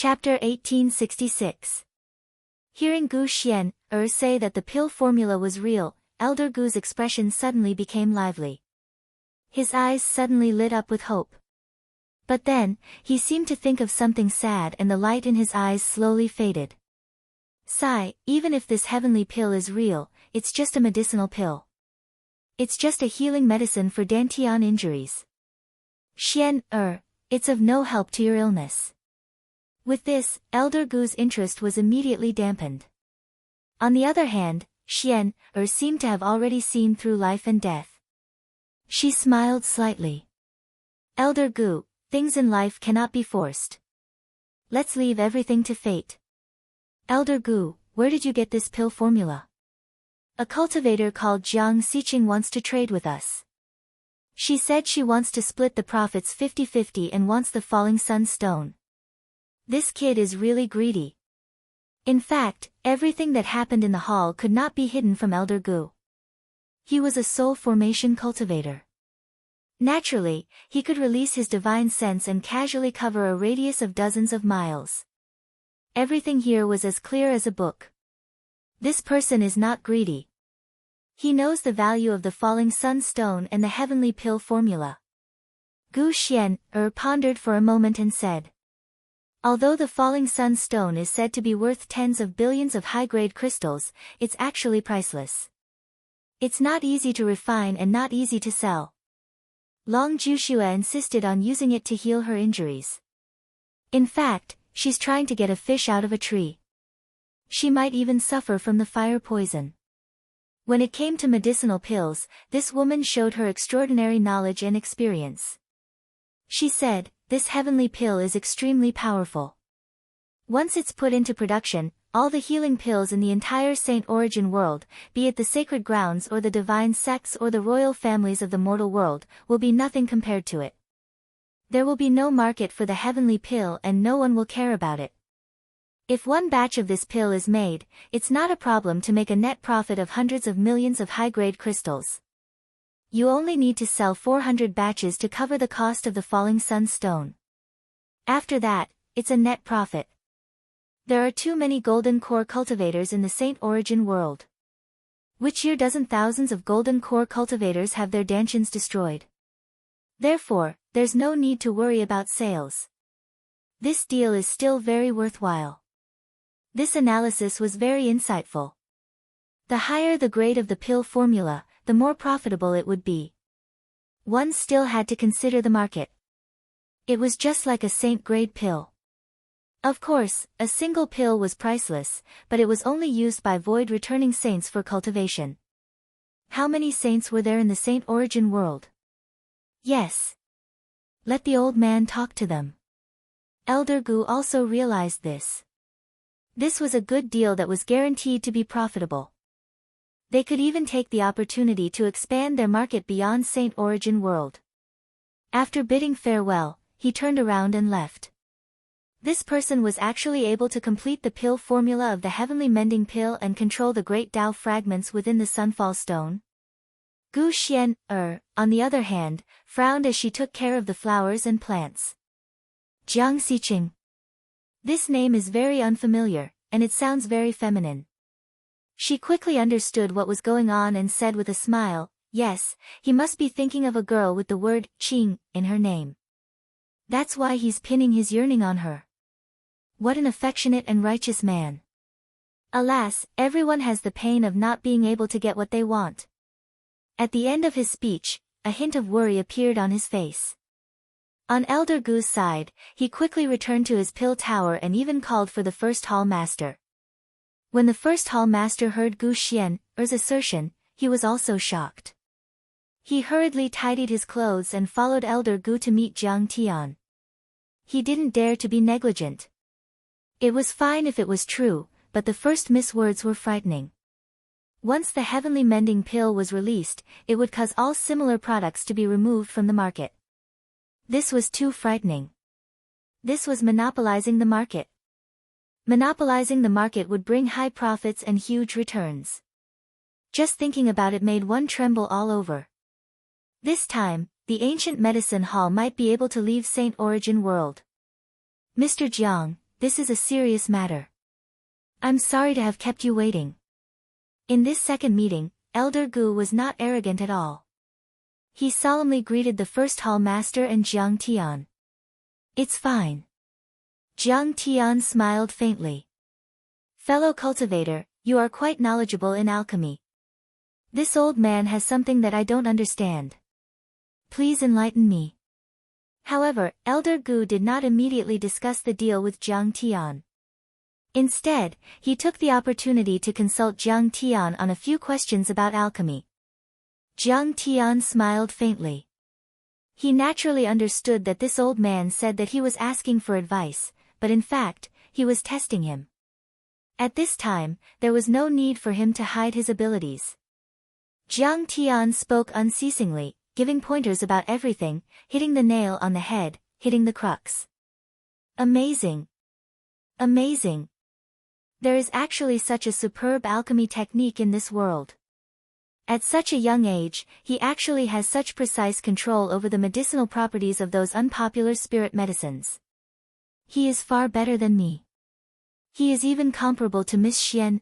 Chapter 1866. Hearing Gu Xian say that the pill formula was real, Elder Gu's expression suddenly became lively. His eyes suddenly lit up with hope. But then, he seemed to think of something sad and the light in his eyes slowly faded. Sigh, even if this heavenly pill is real, it's just a medicinal pill. It's just a healing medicine for Dantian injuries. Xian, it's of no help to your illness. With this, Elder Gu's interest was immediately dampened. On the other hand, Xian, seemed to have already seen through life and death. She smiled slightly. Elder Gu, things in life cannot be forced. Let's leave everything to fate. Elder Gu, where did you get this pill formula? A cultivator called Jiang Xiqing wants to trade with us. She said she wants to split the profits 50-50 and wants the falling sun stone. This kid is really greedy. In fact, everything that happened in the hall could not be hidden from Elder Gu. He was a soul formation cultivator. Naturally, he could release his divine sense and casually cover a radius of dozens of miles. Everything here was as clear as a book. This person is not greedy. He knows the value of the falling sun stone and the heavenly pill formula. Gu Xian, pondered for a moment and said. Although the falling sun stone is said to be worth tens of billions of high-grade crystals, it's actually priceless. It's not easy to refine and not easy to sell. Long Jushua insisted on using it to heal her injuries. In fact, she's trying to get a fish out of a tree. She might even suffer from the fire poison. When it came to medicinal pills, this woman showed her extraordinary knowledge and experience. She said, this heavenly pill is extremely powerful. Once it's put into production, all the healing pills in the entire Saint Origin world, be it the sacred grounds or the divine sects or the royal families of the mortal world, will be nothing compared to it. There will be no market for the heavenly pill and no one will care about it. If one batch of this pill is made, it's not a problem to make a net profit of hundreds of millions of high-grade crystals. You only need to sell 400 batches to cover the cost of the falling sun stone. After that, it's a net profit. There are too many golden core cultivators in the Saint Origin world. Which year doesn't thousands of golden core cultivators have their dantians destroyed? Therefore, there's no need to worry about sales. This deal is still very worthwhile. This analysis was very insightful. The higher the grade of the pill formula, the more profitable it would be. One still had to consider the market. It was just like a saint-grade pill. Of course, a single pill was priceless, but it was only used by void-returning saints for cultivation. How many saints were there in the Saint Origin world? Yes. Let the old man talk to them. Elder Gu also realized this. This was a good deal that was guaranteed to be profitable. They could even take the opportunity to expand their market beyond Saint Origin world. After bidding farewell, he turned around and left. This person was actually able to complete the pill formula of the heavenly mending pill and control the great Tao fragments within the sunfall stone. Gu Xian, on the other hand, frowned as she took care of the flowers and plants. Jiang Xiqing. This name is very unfamiliar, and it sounds very feminine. She quickly understood what was going on and said with a smile, yes, he must be thinking of a girl with the word Qing in her name. That's why he's pinning his yearning on her. What an affectionate and righteous man. Alas, everyone has the pain of not being able to get what they want. At the end of his speech, a hint of worry appeared on his face. On Elder Gu's side, he quickly returned to his pill tower and even called for the first hall master. When the first hall master heard Gu Xian's assertion, he was also shocked. He hurriedly tidied his clothes and followed Elder Gu to meet Jiang Tian. He didn't dare to be negligent. It was fine if it was true, but the first miswords were frightening. Once the heavenly mending pill was released, it would cause all similar products to be removed from the market. This was too frightening. This was monopolizing the market. Monopolizing the market would bring high profits and huge returns. Just thinking about it made one tremble all over. This time, the ancient medicine hall might be able to leave Saint Origin world. Mr. Jiang, this is a serious matter. I'm sorry to have kept you waiting. In this second meeting, Elder Gu was not arrogant at all. He solemnly greeted the first hall master and Jiang Tian. It's fine. Jiang Tian smiled faintly. Fellow cultivator, you are quite knowledgeable in alchemy. This old man has something that I don't understand. Please enlighten me. However, Elder Gu did not immediately discuss the deal with Jiang Tian. Instead, he took the opportunity to consult Jiang Tian on a few questions about alchemy. Jiang Tian smiled faintly. He naturally understood that this old man said that he was asking for advice, but in fact, he was testing him. At this time, there was no need for him to hide his abilities. Jiang Tian spoke unceasingly, giving pointers about everything, hitting the nail on the head, hitting the crux. Amazing. Amazing. There is actually such a superb alchemy technique in this world. At such a young age, he actually has such precise control over the medicinal properties of those unpopular spirit medicines. He is far better than me. He is even comparable to Miss Xian.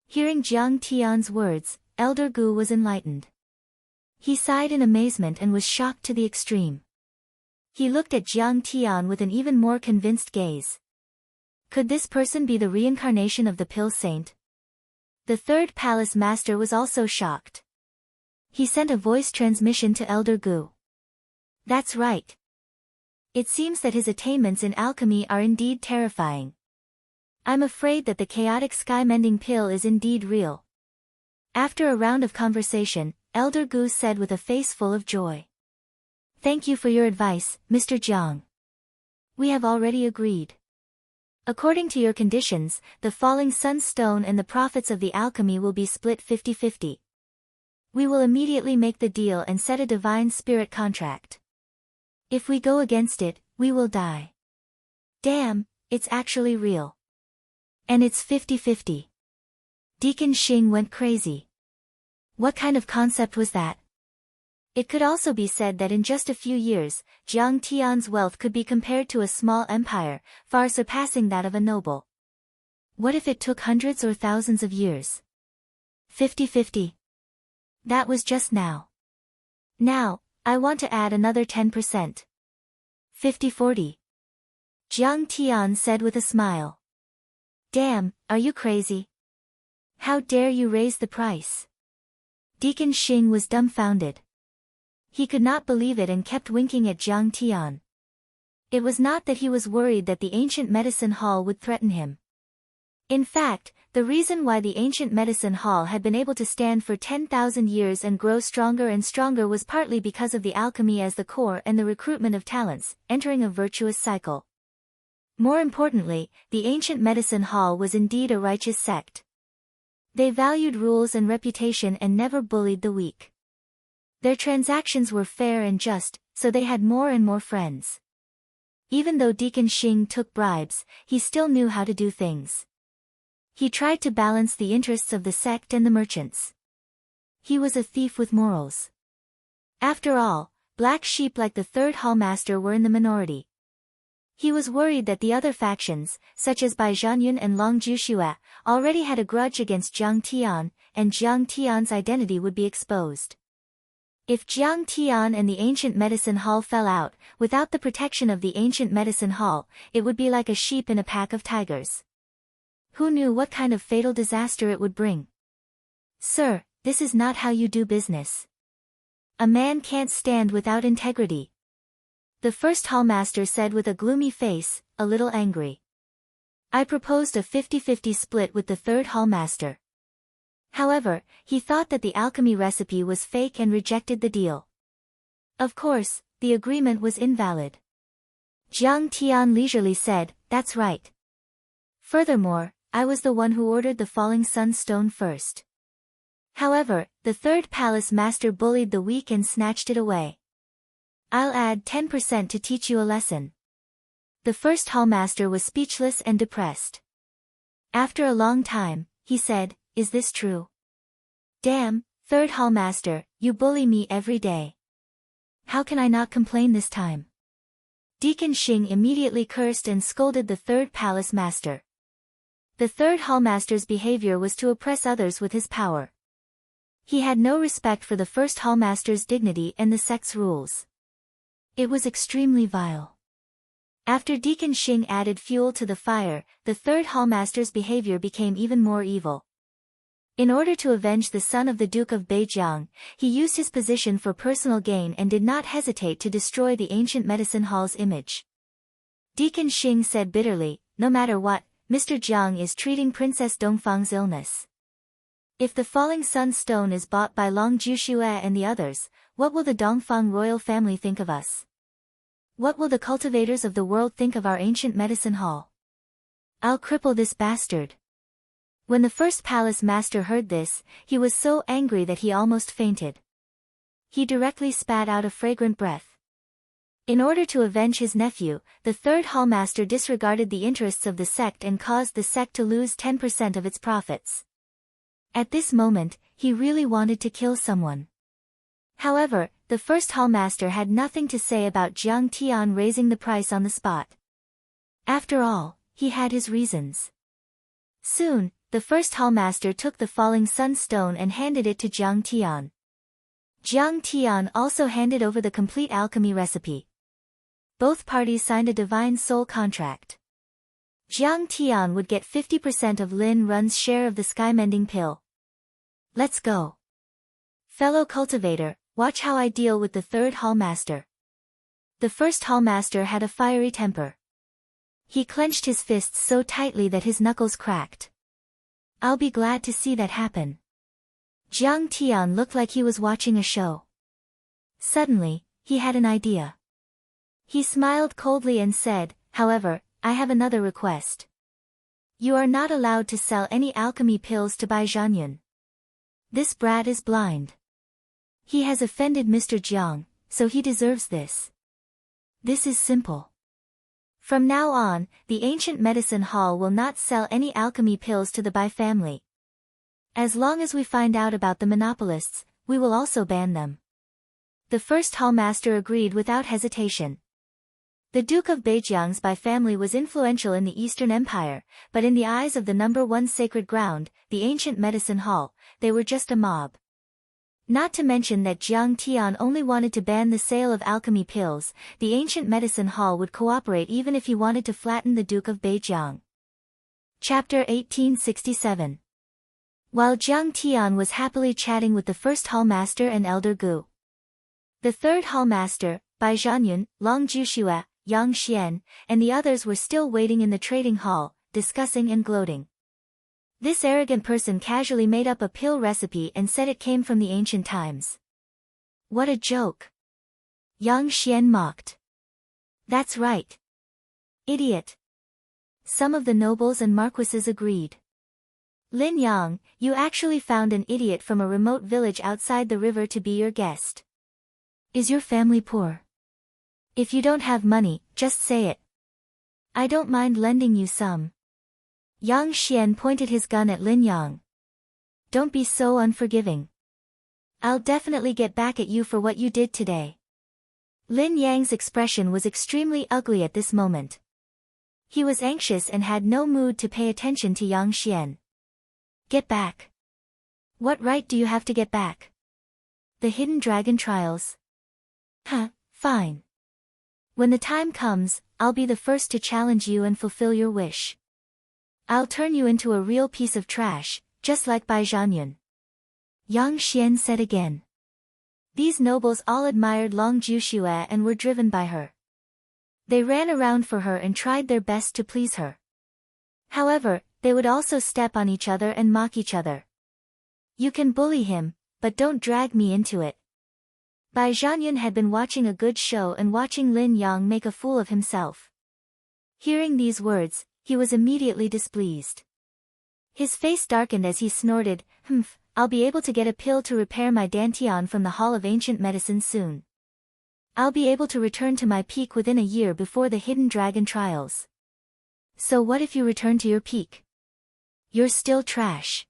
Hearing Jiang Tian's words, Elder Gu was enlightened. He sighed in amazement and was shocked to the extreme. He looked at Jiang Tian with an even more convinced gaze. Could this person be the reincarnation of the Pill Saint? The third palace master was also shocked. He sent a voice transmission to Elder Gu. That's right. It seems that his attainments in alchemy are indeed terrifying. I'm afraid that the chaotic sky-mending pill is indeed real. After a round of conversation, Elder Gu said with a face full of joy. Thank you for your advice, Mr. Jiang. We have already agreed. According to your conditions, the falling sunstone and the profits of the alchemy will be split 50-50. We will immediately make the deal and set a divine spirit contract. If we go against it, we will die. Damn, it's actually real. And it's 50-50. Deacon Xing went crazy. What kind of concept was that? It could also be said that in just a few years, Jiang Tian's wealth could be compared to a small empire, far surpassing that of a noble. What if it took hundreds or thousands of years? 50-50. That was just now. Now, I want to add another 10%. 50-40. Jiang Tian said with a smile. Damn, are you crazy? How dare you raise the price? Deacon Xing was dumbfounded. He could not believe it and kept winking at Jiang Tian. It was not that he was worried that the ancient medicine hall would threaten him. In fact, the reason why the ancient medicine hall had been able to stand for 10,000 years and grow stronger and stronger was partly because of the alchemy as the core and the recruitment of talents, entering a virtuous cycle. More importantly, the ancient medicine hall was indeed a righteous sect. They valued rules and reputation and never bullied the weak. Their transactions were fair and just, so they had more and more friends. Even though Deacon Xing took bribes, he still knew how to do things. He tried to balance the interests of the sect and the merchants. He was a thief with morals. After all, black sheep like the third hallmaster were in the minority. He was worried that the other factions, such as Bai Zhanyun and Long Juxue, already had a grudge against Jiang Tian, and Jiang Tian's identity would be exposed. If Jiang Tian and the ancient medicine hall fell out, without the protection of the ancient medicine hall, it would be like a sheep in a pack of tigers. Who knew what kind of fatal disaster it would bring? Sir, this is not how you do business. A man can't stand without integrity. The first hallmaster said with a gloomy face, a little angry. I proposed a 50-50 split with the third hallmaster. However, he thought that the alchemy recipe was fake and rejected the deal. Of course, the agreement was invalid. Jiang Tian leisurely said, that's right. Furthermore, I was the one who ordered the falling sunstone first. However, the third palace master bullied the weak and snatched it away. I'll add 10% to teach you a lesson. The first hallmaster was speechless and depressed. After a long time, he said, is this true? Damn, third hallmaster, you bully me every day. How can I not complain this time? Deacon Xing immediately cursed and scolded the third palace master. The third hallmaster's behavior was to oppress others with his power. He had no respect for the first hallmaster's dignity and the sect's rules. It was extremely vile. After Deacon Xing added fuel to the fire, the third hallmaster's behavior became even more evil. In order to avenge the son of the Duke of Beijiang, he used his position for personal gain and did not hesitate to destroy the ancient medicine hall's image. Deacon Xing said bitterly, "No matter what, Mr. Jiang is treating Princess Dongfang's illness. If the falling sun stone is bought by Long Jushue and the others, what will the Dongfang royal family think of us? What will the cultivators of the world think of our ancient medicine hall? I'll cripple this bastard." When the first palace master heard this, he was so angry that he almost fainted. He directly spat out a fragrant breath. In order to avenge his nephew, the third hallmaster disregarded the interests of the sect and caused the sect to lose 10% of its profits. At this moment, he really wanted to kill someone. However, the first hallmaster had nothing to say about Jiang Tian raising the price on the spot. After all, he had his reasons. Soon, the first hallmaster took the falling sun stone and handed it to Jiang Tian. Jiang Tian also handed over the complete alchemy recipe. Both parties signed a divine soul contract. Jiang Tian would get 50% of Lin Run's share of the sky-mending pill. Let's go. Fellow cultivator, watch how I deal with the third hallmaster. The first hallmaster had a fiery temper. He clenched his fists so tightly that his knuckles cracked. I'll be glad to see that happen. Jiang Tian looked like he was watching a show. Suddenly, he had an idea. He smiled coldly and said, "However, I have another request. You are not allowed to sell any alchemy pills to Bai Zhanyun. This brat is blind. He has offended Mr. Jiang, so he deserves this. This is simple. From now on, the ancient medicine hall will not sell any alchemy pills to the Bai family. As long as we find out about the monopolists, we will also ban them." The first hallmaster agreed without hesitation. The Duke of Beijiang's Bai family was influential in the Eastern Empire, but in the eyes of the number one sacred ground, the ancient medicine hall, they were just a mob. Not to mention that Jiang Tian only wanted to ban the sale of alchemy pills, the ancient medicine hall would cooperate even if he wanted to flatten the Duke of Beijiang. Chapter 1867. While Jiang Tian was happily chatting with the first hallmaster and Elder Gu, the third hallmaster, Bai Zhanyun, Long Jushue, Yang Xian, and the others were still waiting in the trading hall, discussing and gloating. This arrogant person casually made up a pill recipe and said it came from the ancient times. What a joke! Yang Xian mocked. That's right. Idiot. Some of the nobles and marquises agreed. Lin Yang, you actually found an idiot from a remote village outside the river to be your guest. Is your family poor? If you don't have money, just say it. I don't mind lending you some. Yang Xian pointed his gun at Lin Yang. Don't be so unforgiving. I'll definitely get back at you for what you did today. Lin Yang's expression was extremely ugly at this moment. He was anxious and had no mood to pay attention to Yang Xian. Get back. What right do you have to get back? The hidden dragon trials. Huh, fine. When the time comes, I'll be the first to challenge you and fulfill your wish. I'll turn you into a real piece of trash, just like Bai Zhanyun. Yang Xian said again. These nobles all admired Long Jushue and were driven by her. They ran around for her and tried their best to please her. However, they would also step on each other and mock each other. You can bully him, but don't drag me into it. Bai Zhanyun had been watching a good show and watching Lin Yang make a fool of himself. Hearing these words, he was immediately displeased. His face darkened as he snorted, "Humph, I'll be able to get a pill to repair my dantian from the Hall of Ancient Medicine soon. I'll be able to return to my peak within a year before the Hidden Dragon trials. So what if you return to your peak? You're still trash."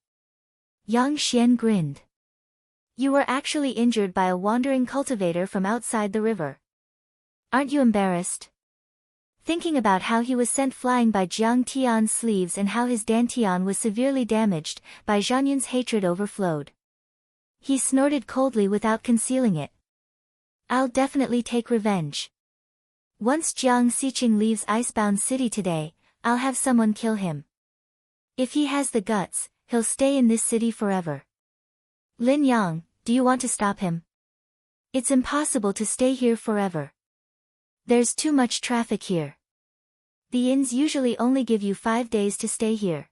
Yang Xian grinned. You were actually injured by a wandering cultivator from outside the river. Aren't you embarrassed? thinking about how he was sent flying by Jiang Tian's sleeves and how his dantian was severely damaged. Bai Zhanyun's hatred overflowed. He snorted coldly without concealing it. I'll definitely take revenge. Once Jiang Xiqing leaves Icebound City today, I'll have someone kill him. If he has the guts, he'll stay in this city forever. Lin Yang, do you want to stop him? It's impossible to stay here forever. There's too much traffic here. The inns usually only give you 5 days to stay here.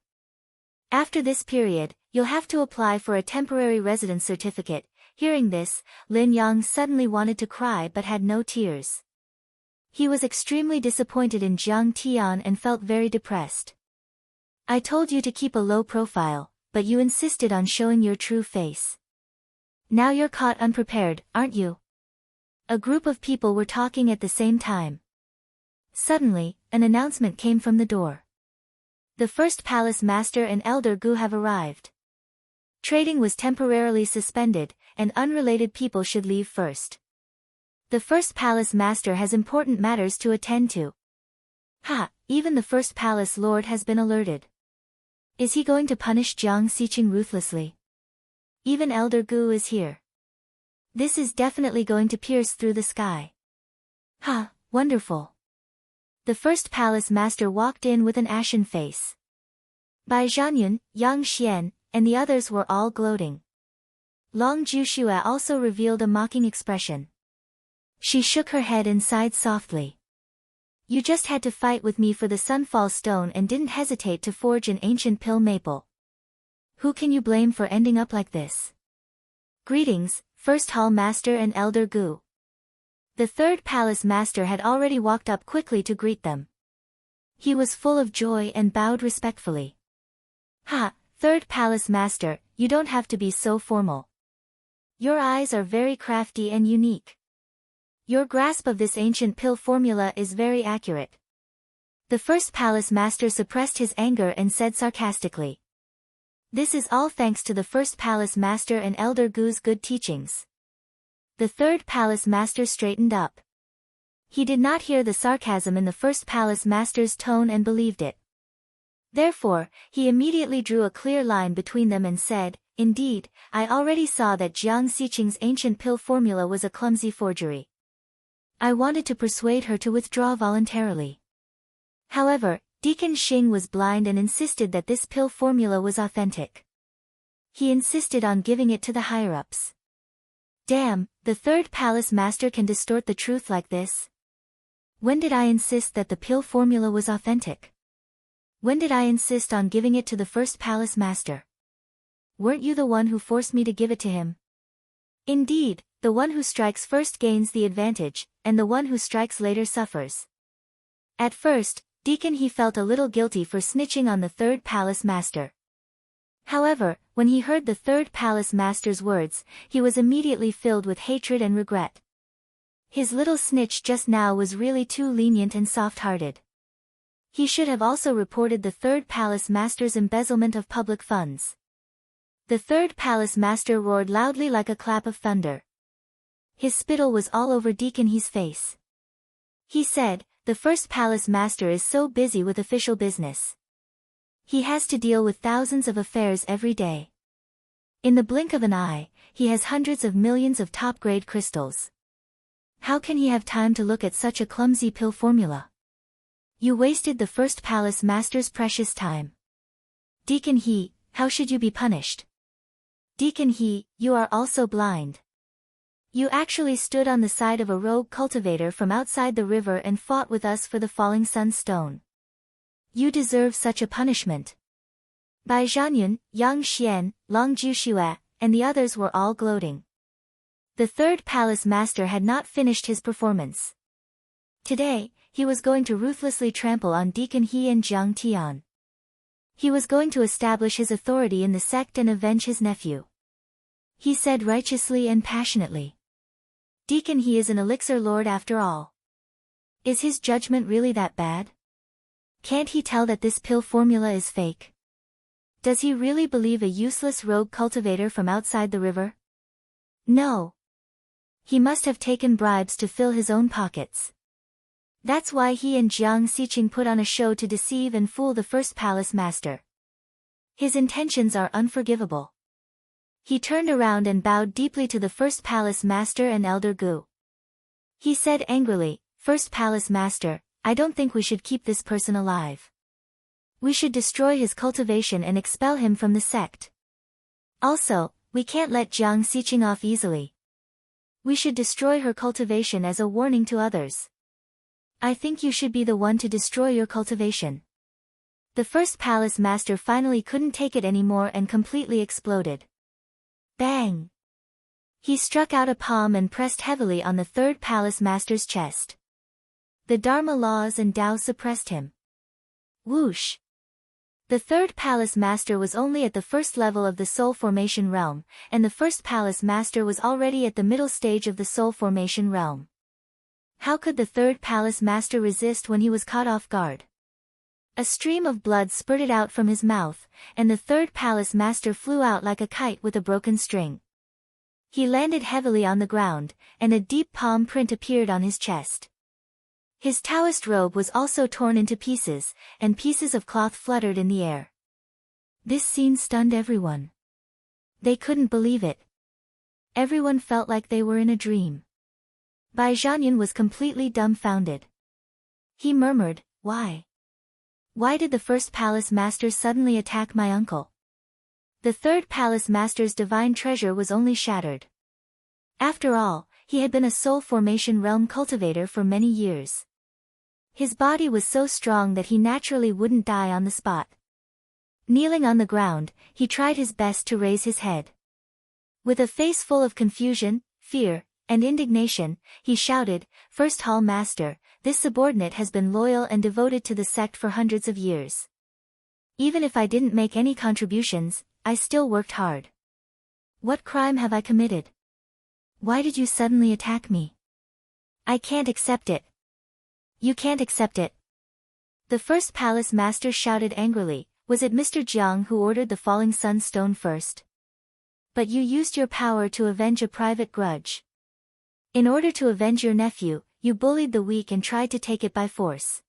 After this period, you'll have to apply for a temporary residence certificate. Hearing this, Lin Yang suddenly wanted to cry but had no tears. He was extremely disappointed in Jiang Tian and felt very depressed. I told you to keep a low profile, but you insisted on showing your true face. Now you're caught unprepared, aren't you? A group of people were talking at the same time. Suddenly, an announcement came from the door. The first palace master and Elder Gu have arrived. Trading was temporarily suspended, and unrelated people should leave first. The first palace master has important matters to attend to. Ha, even the first palace lord has been alerted. Is he going to punish Jiang Xiqing ruthlessly? Even Elder Gu is here. This is definitely going to pierce through the sky. Ha, wonderful. The first palace master walked in with an ashen face. Bai Zhanyun, Yang Xian, and the others were all gloating. Long Jushua also revealed a mocking expression. She shook her head and sighed softly. You just had to fight with me for the Sunfall Stone and didn't hesitate to forge an ancient pill maple. Who can you blame for ending up like this? Greetings, First Hall Master and Elder Gu. The third palace master had already walked up quickly to greet them. He was full of joy and bowed respectfully. Ha, third palace master, you don't have to be so formal. Your eyes are very crafty and unique. Your grasp of this ancient pill formula is very accurate. The first palace master suppressed his anger and said sarcastically. This is all thanks to the first palace master and Elder Gu's good teachings. The third palace master straightened up. He did not hear the sarcasm in the first palace master's tone and believed it. Therefore, he immediately drew a clear line between them and said, Indeed, I already saw that Jiang Xiqing's ancient pill formula was a clumsy forgery. I wanted to persuade her to withdraw voluntarily. However, Deacon Xing was blind and insisted that this pill formula was authentic. He insisted on giving it to the higher-ups. Damn, the third palace master can distort the truth like this. When did I insist that the pill formula was authentic? When did I insist on giving it to the first palace master? Weren't you the one who forced me to give it to him? Indeed, the one who strikes first gains the advantage, and the one who strikes later suffers. At first, Deacon He felt a little guilty for snitching on the third palace master. However, when he heard the third palace master's words, he was immediately filled with hatred and regret. His little snitch just now was really too lenient and soft-hearted. He should have also reported the third palace master's embezzlement of public funds. The third palace master roared loudly like a clap of thunder. His spittle was all over Deacon He's face. He said, the first palace master is so busy with official business. He has to deal with thousands of affairs every day. In the blink of an eye, he has hundreds of millions of top-grade crystals. How can he have time to look at such a clumsy pill formula? You wasted the first palace master's precious time. Deacon He, how should you be punished? Deacon He, you are also blind. You actually stood on the side of a rogue cultivator from outside the river and fought with us for the falling sun stone. You deserve such a punishment. Bai Zhanyun, Yang Xian, Long Jushua, and the others were all gloating. The third palace master had not finished his performance. Today, he was going to ruthlessly trample on Deacon He and Jiang Tian. He was going to establish his authority in the sect and avenge his nephew. He said righteously and passionately. Deacon He is an elixir lord after all. Is his judgment really that bad? Can't he tell that this pill formula is fake? Does he really believe a useless rogue cultivator from outside the river? No. He must have taken bribes to fill his own pockets. That's why he and Jiang Xiqing put on a show to deceive and fool the first palace master. His intentions are unforgivable. He turned around and bowed deeply to the first palace master and Elder Gu. He said angrily, "First palace master, I don't think we should keep this person alive. We should destroy his cultivation and expel him from the sect. Also, we can't let Jiang Xiqing off easily. We should destroy her cultivation as a warning to others. I think you should be the one to destroy your cultivation." The first palace master finally couldn't take it anymore and completely exploded. Bang! He struck out a palm and pressed heavily on the third palace master's chest. The Dharma laws and Tao suppressed him. Whoosh! The third palace master was only at the first level of the soul formation realm, and the first palace master was already at the middle stage of the soul formation realm. How could the third palace master resist when he was caught off guard? A stream of blood spurted out from his mouth, and the third palace master flew out like a kite with a broken string. He landed heavily on the ground, and a deep palm print appeared on his chest. His Taoist robe was also torn into pieces, and pieces of cloth fluttered in the air. This scene stunned everyone. They couldn't believe it. Everyone felt like they were in a dream. Bai Zhanyan was completely dumbfounded. He murmured, "Why? Why did the first palace master suddenly attack my uncle?" The third palace master's divine treasure was only shattered. After all, he had been a soul formation realm cultivator for many years. His body was so strong that he naturally wouldn't die on the spot. Kneeling on the ground, he tried his best to raise his head. With a face full of confusion, fear, and indignation, he shouted, "First Hall Master, this subordinate has been loyal and devoted to the sect for hundreds of years. Even if I didn't make any contributions, I still worked hard. What crime have I committed? Why did you suddenly attack me? I can't accept it." "You can't accept it." The first palace master shouted angrily, "Was it Mr. Jiang who ordered the falling sun stone first? But you used your power to avenge a private grudge. In order to avenge your nephew, you bullied the weak and tried to take it by force.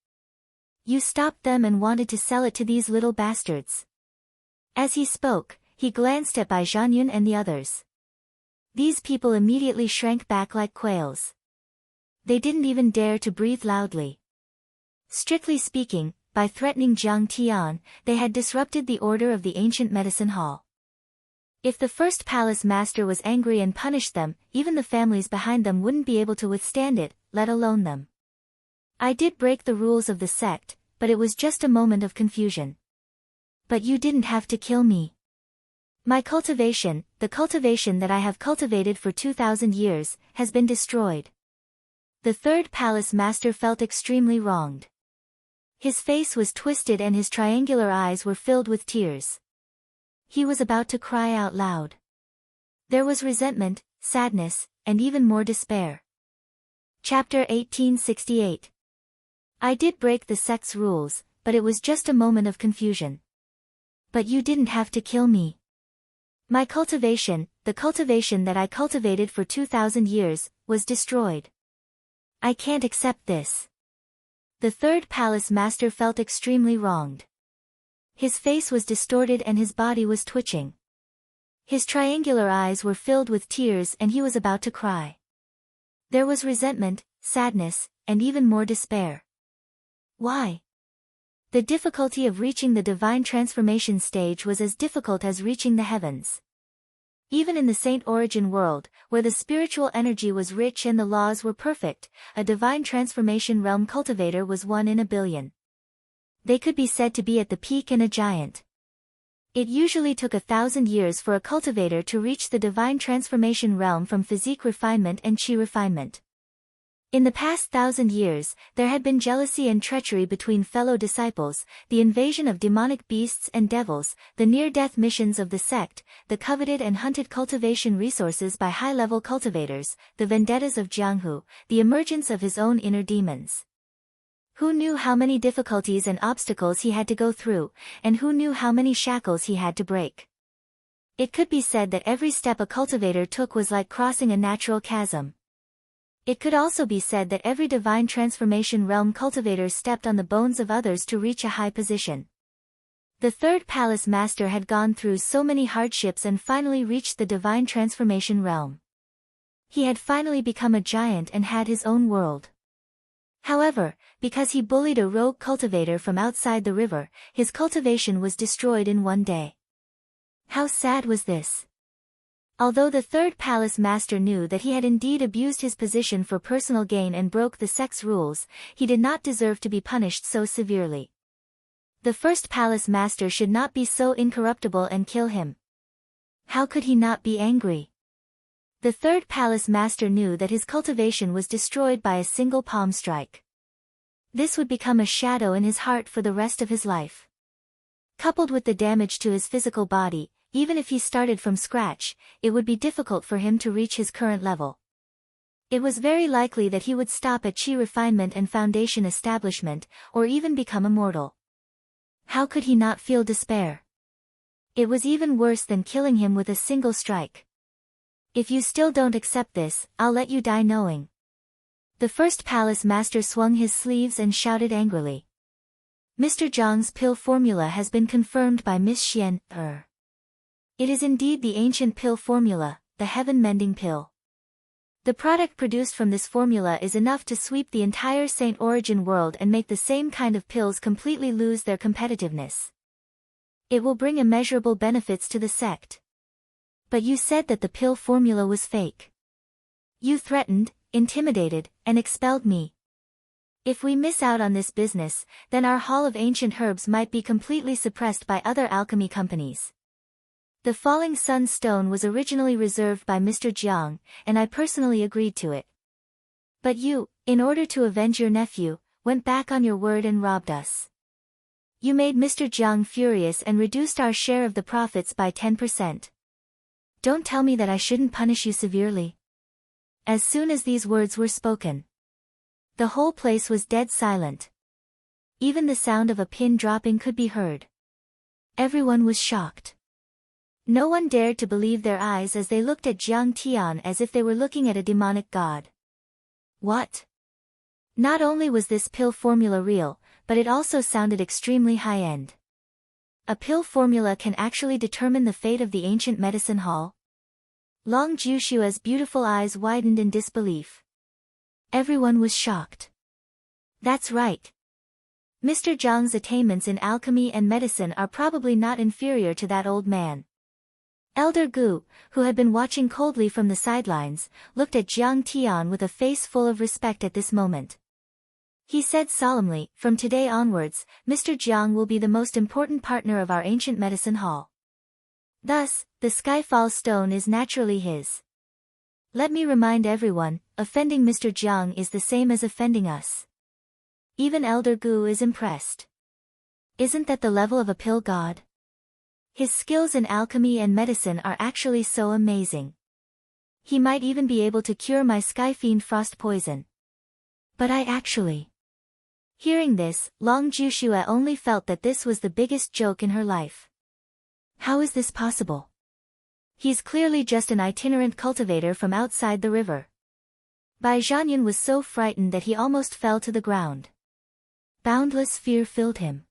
You stopped them and wanted to sell it to these little bastards." As he spoke, he glanced at Bai Zhanyan and the others. These people immediately shrank back like quails. They didn't even dare to breathe loudly. Strictly speaking, by threatening Jiang Tian, they had disrupted the order of the ancient medicine hall. If the first palace master was angry and punished them, even the families behind them wouldn't be able to withstand it, let alone them. "I did break the rules of the sect, but it was just a moment of confusion. But you didn't have to kill me. My cultivation, the cultivation that I have cultivated for 2,000 years, has been destroyed." The third palace master felt extremely wronged. His face was twisted and his triangular eyes were filled with tears. He was about to cry out loud. There was resentment, sadness, and even more despair. Chapter 1868. I did break the sect's rules, but it was just a moment of confusion. But you didn't have to kill me. My cultivation, the cultivation that I cultivated for 2,000 years, was destroyed. I can't accept this. The third palace master felt extremely wronged. His face was distorted and his body was twitching. His triangular eyes were filled with tears and he was about to cry. There was resentment, sadness, and even more despair. Why? The difficulty of reaching the divine transformation stage was as difficult as reaching the heavens. Even in the Saint Origin world, where the spiritual energy was rich and the laws were perfect, a divine transformation realm cultivator was 1 in a billion. They could be said to be at the peak and a giant. It usually took 1,000 years for a cultivator to reach the divine transformation realm from physique refinement and chi refinement. In the past 1,000 years, there had been jealousy and treachery between fellow disciples, the invasion of demonic beasts and devils, the near-death missions of the sect, the coveted and hunted cultivation resources by high-level cultivators, the vendettas of Jianghu, the emergence of his own inner demons. Who knew how many difficulties and obstacles he had to go through, and who knew how many shackles he had to break? It could be said that every step a cultivator took was like crossing a natural chasm. It could also be said that every divine transformation realm cultivator stepped on the bones of others to reach a high position. The third palace master had gone through so many hardships and finally reached the divine transformation realm. He had finally become a giant and had his own world. However, because he bullied a rogue cultivator from outside the river, his cultivation was destroyed in one day. How sad was this? Although the third palace master knew that he had indeed abused his position for personal gain and broke the sex rules, he did not deserve to be punished so severely. The first palace master should not be so incorruptible and kill him. How could he not be angry? The third palace master knew that his cultivation was destroyed by a single palm strike. This would become a shadow in his heart for the rest of his life. Coupled with the damage to his physical body, even if he started from scratch, it would be difficult for him to reach his current level. It was very likely that he would stop at Qi refinement and foundation establishment, or even become immortal. How could he not feel despair? It was even worse than killing him with a single strike. If you still don't accept this, I'll let you die knowing. The first palace master swung his sleeves and shouted angrily. Mr. Zhang's pill formula has been confirmed by Miss Xian. It is indeed the ancient pill formula, the heaven-mending pill. The product produced from this formula is enough to sweep the entire Saint Origin world and make the same kind of pills completely lose their competitiveness. It will bring immeasurable benefits to the sect. But you said that the pill formula was fake. You threatened, intimidated, and expelled me. If we miss out on this business, then our Hall of Ancient Herbs might be completely suppressed by other alchemy companies. The Falling Sun Stone was originally reserved by Mr. Jiang, and I personally agreed to it. But you, in order to avenge your nephew, went back on your word and robbed us. You made Mr. Jiang furious and reduced our share of the profits by 10%. Don't tell me that I shouldn't punish you severely. As soon as these words were spoken, the whole place was dead silent. Even the sound of a pin dropping could be heard. Everyone was shocked. No one dared to believe their eyes as they looked at Jiang Tian as if they were looking at a demonic god. What? Not only was this pill formula real, but it also sounded extremely high-end. A pill formula can actually determine the fate of the ancient medicine hall? Long Jushua's beautiful eyes widened in disbelief. Everyone was shocked. That's right. Mr. Zhang's attainments in alchemy and medicine are probably not inferior to that old man. Elder Gu, who had been watching coldly from the sidelines, looked at Jiang Tian with a face full of respect at this moment. He said solemnly, "From today onwards, Mr. Jiang will be the most important partner of our ancient medicine hall. Thus, the Skyfall Stone is naturally his. Let me remind everyone, offending Mr. Jiang is the same as offending us." Even Elder Gu is impressed. Isn't that the level of a pill god? His skills in alchemy and medicine are actually so amazing. He might even be able to cure my Skyfiend frost poison. But I actually... Hearing this, Long Jushua only felt that this was the biggest joke in her life. How is this possible? He's clearly just an itinerant cultivator from outside the river. Bai Zhanyan was so frightened that he almost fell to the ground. Boundless fear filled him.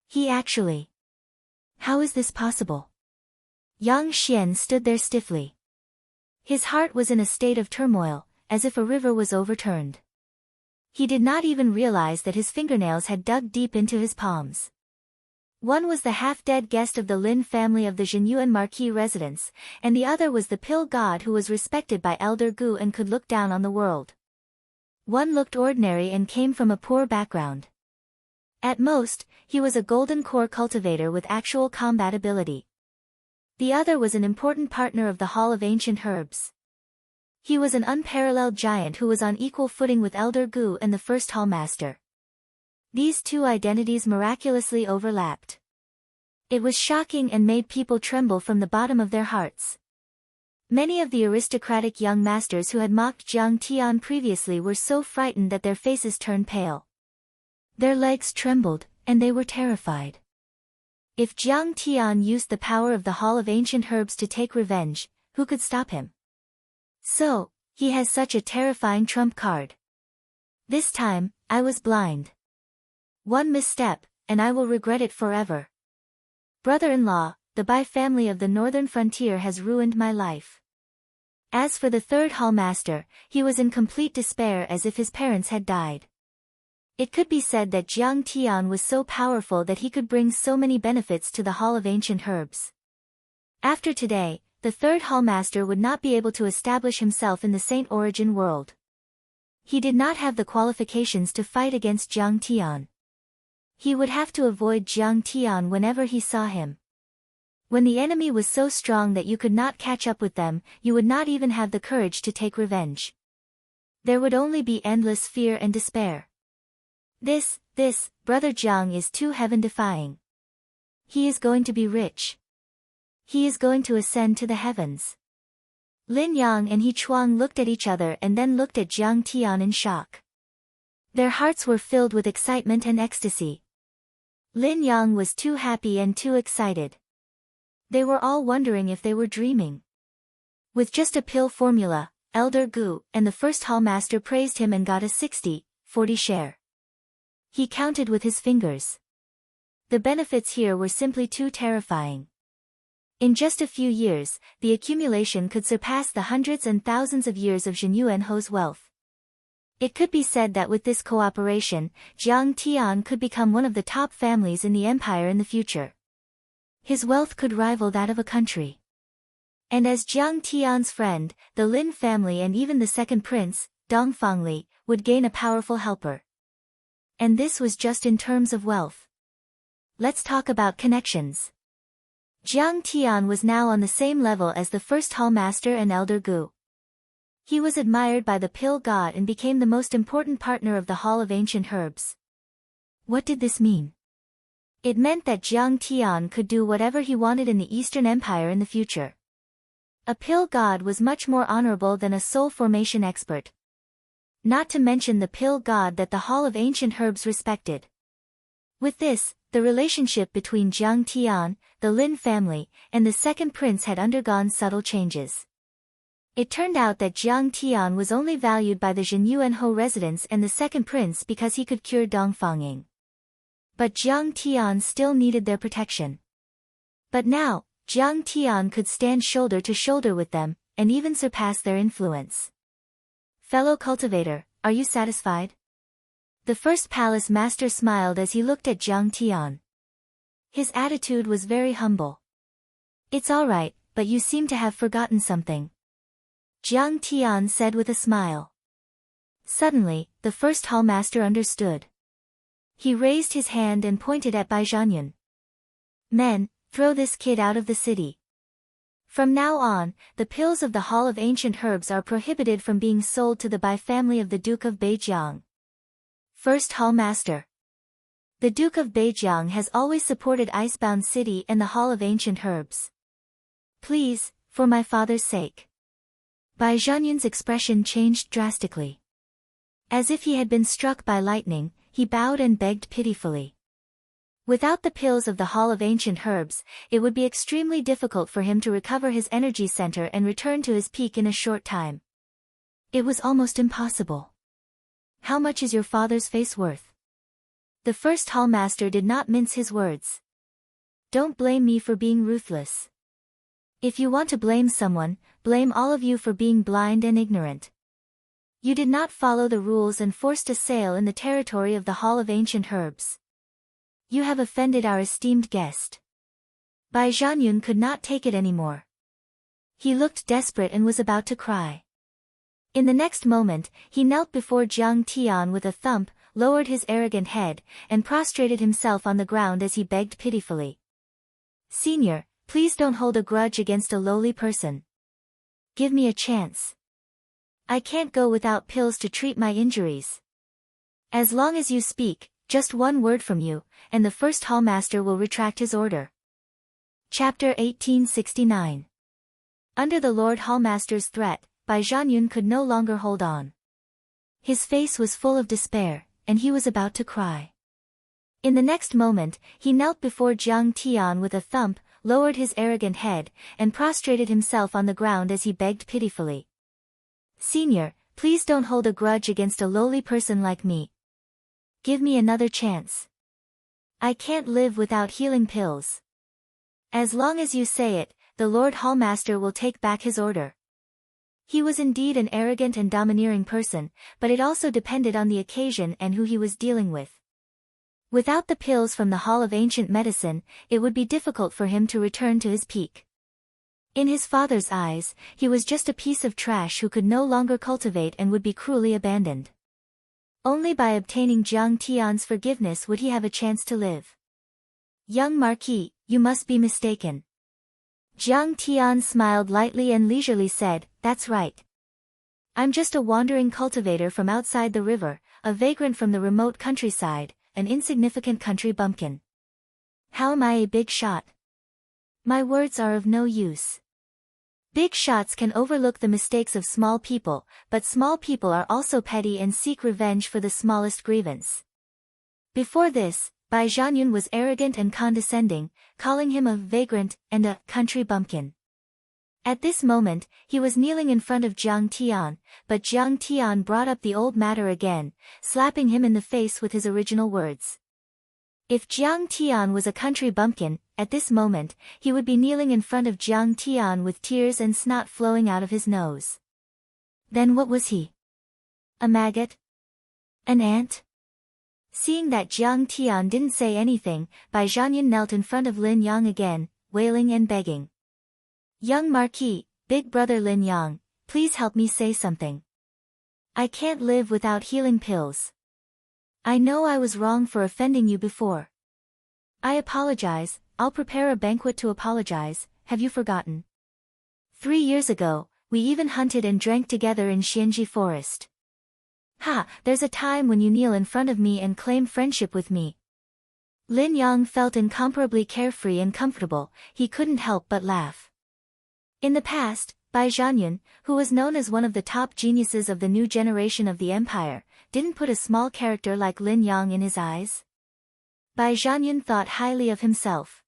He actually... How is this possible? Yang Xian stood there stiffly. His heart was in a state of turmoil, as if a river was overturned. He did not even realize that his fingernails had dug deep into his palms. One was the half-dead guest of the Lin family of the Zhenyuan Marquis residence, and the other was the pill god who was respected by Elder Gu and could look down on the world. One looked ordinary and came from a poor background. At most, he was a golden core cultivator with actual combat ability. The other was an important partner of the Hall of Ancient Herbs. He was an unparalleled giant who was on equal footing with Elder Gu and the first Hall Master. These two identities miraculously overlapped. It was shocking and made people tremble from the bottom of their hearts. Many of the aristocratic young masters who had mocked Jiang Tian previously were so frightened that their faces turned pale. Their legs trembled, and they were terrified. If Jiang Tian used the power of the Hall of Ancient Herbs to take revenge, who could stop him? So, He has such a terrifying trump card. This time, I was blind. One misstep, and I will regret it forever. Brother-in-law, the Bai family of the northern frontier has ruined my life. As for the third hallmaster, he was in complete despair as if his parents had died. It could be said that Jiang Tian was so powerful that he could bring so many benefits to the Hall of Ancient Herbs. After today, the third hallmaster would not be able to establish himself in the Saint Origin world. He did not have the qualifications to fight against Jiang Tian. He would have to avoid Jiang Tian whenever he saw him. When the enemy was so strong that you could not catch up with them, you would not even have the courage to take revenge. There would only be endless fear and despair. This, brother Jiang is too heaven-defying. He is going to be rich. He is going to ascend to the heavens. Lin Yang and He Chuang looked at each other and then looked at Jiang Tian in shock. Their hearts were filled with excitement and ecstasy. Lin Yang was too happy and too excited. They were all wondering if they were dreaming. With just a pill formula, Elder Gu and the first hallmaster praised him and got a 60-40 share. He counted with his fingers. The benefits here were simply too terrifying. In just a few years, the accumulation could surpass the hundreds and thousands of years of Zhen Yuanho's wealth. It could be said that with this cooperation, Jiang Tian could become one of the top families in the empire in the future. His wealth could rival that of a country. And as Jiang Tian's friend, the Lin family and even the second prince, Dongfang Li, would gain a powerful helper. And this was just in terms of wealth. Let's talk about connections. Jiang Tian was now on the same level as the first hallmaster and Elder Gu. He was admired by the pill god and became the most important partner of the Hall of Ancient Herbs. What did this mean? It meant that Jiang Tian could do whatever he wanted in the Eastern Empire in the future. A pill god was much more honorable than a soul formation expert. Not to mention the pill god that the Hall of Ancient Herbs respected. With this, the relationship between Jiang Tian, the Lin family, and the second prince had undergone subtle changes. It turned out that Jiang Tian was only valued by the Zhen Yuanho residents and the second prince because he could cure Dongfangying. But Jiang Tian still needed their protection. But now, Jiang Tian could stand shoulder to shoulder with them, and even surpass their influence. Fellow cultivator, are you satisfied? The first palace master smiled as he looked at Jiang Tian. His attitude was very humble. It's all right, but you seem to have forgotten something. Jiang Tian said with a smile. Suddenly, the first hallmaster understood. He raised his hand and pointed at Bai Zhanyun. Men, throw this kid out of the city. From now on, the pills of the Hall of Ancient Herbs are prohibited from being sold to the Bai family of the Duke of Beijiang. First hallmaster. The Duke of Beijiang has always supported Icebound City and the Hall of Ancient Herbs. Please, for my father's sake. Bai Zhanyun's expression changed drastically. As if he had been struck by lightning, he bowed and begged pitifully. Without the pills of the Hall of Ancient Herbs, it would be extremely difficult for him to recover his energy center and return to his peak in a short time. It was almost impossible. How much is your father's face worth? The first hallmaster did not mince his words. Don't blame me for being ruthless. If you want to blame someone, blame all of you for being blind and ignorant. You did not follow the rules and forced a sale in the territory of the Hall of Ancient Herbs. You have offended our esteemed guest. Bai Zhanyun could not take it anymore. He looked desperate and was about to cry. In the next moment, he knelt before Jiang Tian with a thump, lowered his arrogant head, and prostrated himself on the ground as he begged pitifully. Senior, please don't hold a grudge against a lowly person. Give me a chance. I can't go without pills to treat my injuries. As long as you speak, just one word from you, and the first hallmaster will retract his order. Chapter 1869. Under the Lord Hallmaster's threat, Bai Zhanyun could no longer hold on. His face was full of despair, and he was about to cry. In the next moment, he knelt before Jiang Tian with a thump, lowered his arrogant head, and prostrated himself on the ground as he begged pitifully. Senior, please don't hold a grudge against a lowly person like me. Give me another chance. I can't live without healing pills. As long as you say it, the Lord Hallmaster will take back his order. He was indeed an arrogant and domineering person, but it also depended on the occasion and who he was dealing with. Without the pills from the Hall of Ancient Medicine, it would be difficult for him to return to his peak. In his father's eyes, he was just a piece of trash who could no longer cultivate and would be cruelly abandoned. Only by obtaining Jiang Tian's forgiveness would he have a chance to live. Young Marquis, you must be mistaken. Jiang Tian smiled lightly and leisurely said, that's right. I'm just a wandering cultivator from outside the river, a vagrant from the remote countryside, an insignificant country bumpkin. How am I a big shot? My words are of no use. Big shots can overlook the mistakes of small people, but small people are also petty and seek revenge for the smallest grievance. Before this, Bai Zhanyun was arrogant and condescending, calling him a vagrant and a country bumpkin. At this moment, he was kneeling in front of Jiang Tian, but Jiang Tian brought up the old matter again, slapping him in the face with his original words. If Jiang Tian was a country bumpkin, at this moment, he would be kneeling in front of Jiang Tian with tears and snot flowing out of his nose. Then what was he? A maggot? An ant? Seeing that Jiang Tian didn't say anything, Bai Zhanyun knelt in front of Lin Yang again, wailing and begging. Young Marquis, big brother Lin Yang, please help me say something. I can't live without healing pills. I know I was wrong for offending you before. I apologize, I'll prepare a banquet to apologize, have you forgotten? 3 years ago, we even hunted and drank together in Xianji Forest. Ha, there's a time when you kneel in front of me and claim friendship with me. Lin Yang felt incomparably carefree and comfortable, he couldn't help but laugh. In the past, Bai Zhanyun, who was known as one of the top geniuses of the new generation of the empire, didn't put a small character like Lin Yang in his eyes. Bai Zhanyun thought highly of himself.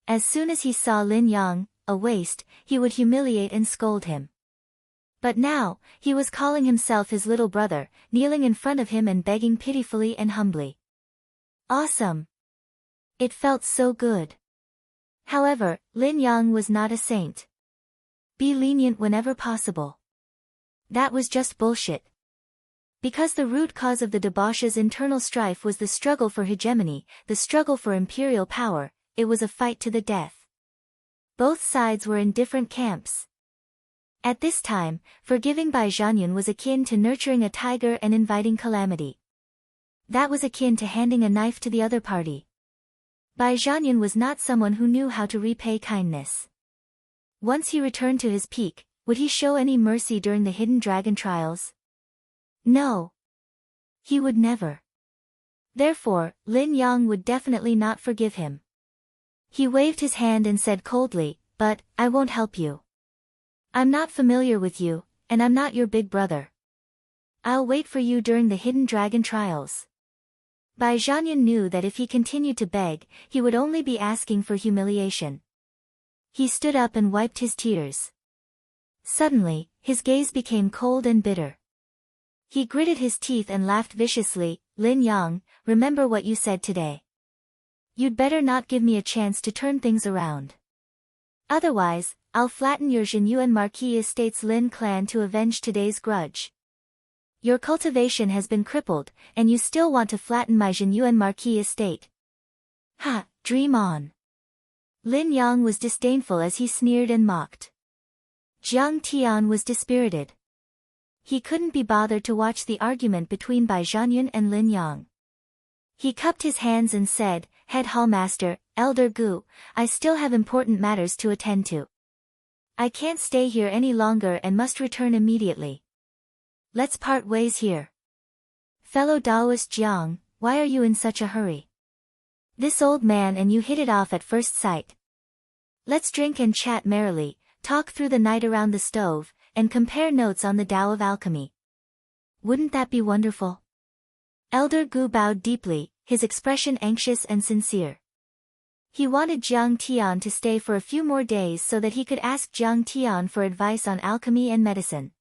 As soon as he saw Lin Yang, a waste, he would humiliate and scold him. But now, he was calling himself his little brother, kneeling in front of him and begging pitifully and humbly. Awesome! It felt so good. However, Lin Yang was not a saint. Be lenient whenever possible. That was just bullshit. Because the root cause of the debauch's internal strife was the struggle for hegemony, the struggle for imperial power, it was a fight to the death. Both sides were in different camps. At this time, forgiving Bai Zhanyun was akin to nurturing a tiger and inviting calamity. That was akin to handing a knife to the other party. Bai Zhanyun was not someone who knew how to repay kindness. Once he returned to his peak, would he show any mercy during the hidden dragon trials? No. He would never. Therefore, Lin Yang would definitely not forgive him. He waved his hand and said coldly, but, I won't help you. I'm not familiar with you, and I'm not your big brother. I'll wait for you during the hidden dragon trials. Bai Zhanyun knew that if he continued to beg, he would only be asking for humiliation. He stood up and wiped his tears. Suddenly, his gaze became cold and bitter. He gritted his teeth and laughed viciously. Lin Yang, remember what you said today. You'd better not give me a chance to turn things around. Otherwise, I'll flatten your Jinyuan Marquis Estate's Lin clan to avenge today's grudge. Your cultivation has been crippled, and you still want to flatten my Jinyuan Marquis Estate. Ha, dream on. Lin Yang was disdainful as he sneered and mocked. Jiang Tian was dispirited. He couldn't be bothered to watch the argument between Bai Zhanyun and Lin Yang. He cupped his hands and said, Head Hallmaster, Elder Gu, I still have important matters to attend to. I can't stay here any longer and must return immediately. Let's part ways here. Fellow Taoist Jiang, why are you in such a hurry? This old man and you hit it off at first sight. Let's drink and chat merrily, talk through the night around the stove, and compare notes on the Tao of alchemy. Wouldn't that be wonderful? Elder Gu bowed deeply, his expression anxious and sincere. He wanted Jiang Tian to stay for a few more days so that he could ask Jiang Tian for advice on alchemy and medicine.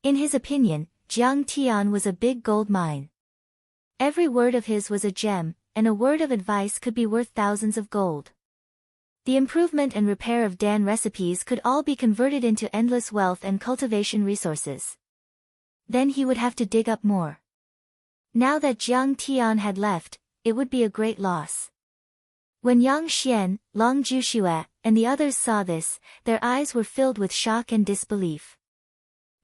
In his opinion, Jiang Tian was a big gold mine. Every word of his was a gem, and a word of advice could be worth thousands of gold. The improvement and repair of Dan recipes could all be converted into endless wealth and cultivation resources. Then he would have to dig up more. Now that Jiang Tian had left, it would be a great loss. When Yang Xian, Long Juxue, and the others saw this, their eyes were filled with shock and disbelief.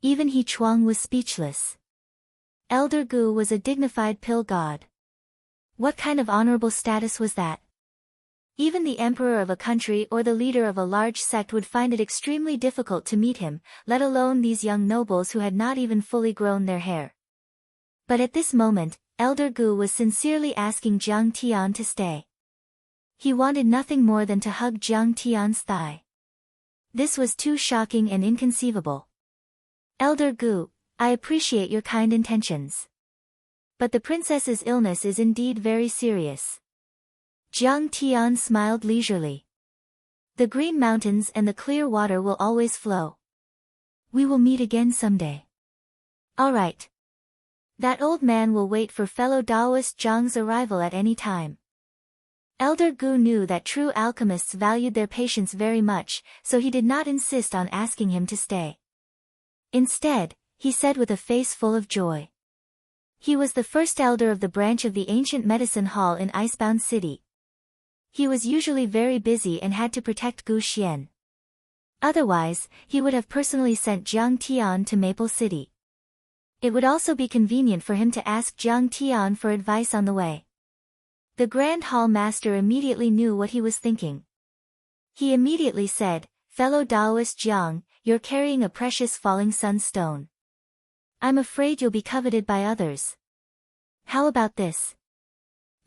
Even He Chuang was speechless. Elder Gu was a dignified pill god. What kind of honorable status was that? Even the emperor of a country or the leader of a large sect would find it extremely difficult to meet him, let alone these young nobles who had not even fully grown their hair. But at this moment, Elder Gu was sincerely asking Jiang Tian to stay. He wanted nothing more than to hug Jiang Tian's thigh. This was too shocking and inconceivable. Elder Gu, I appreciate your kind intentions. But the princess's illness is indeed very serious. Jiang Tian smiled leisurely. The green mountains and the clear water will always flow. We will meet again someday. All right. That old man will wait for fellow Taoist Zhang's arrival at any time. Elder Gu knew that true alchemists valued their patients very much, so he did not insist on asking him to stay. Instead, he said with a face full of joy. He was the first elder of the branch of the ancient medicine hall in Icebound City. He was usually very busy and had to protect Gu Xian. Otherwise, he would have personally sent Jiang Tian to Maple City. It would also be convenient for him to ask Jiang Tian for advice on the way. The Grand Hall Master immediately knew what he was thinking. He immediately said, "Fellow Taoist Jiang, you're carrying a precious falling sun stone. I'm afraid you'll be coveted by others. How about this?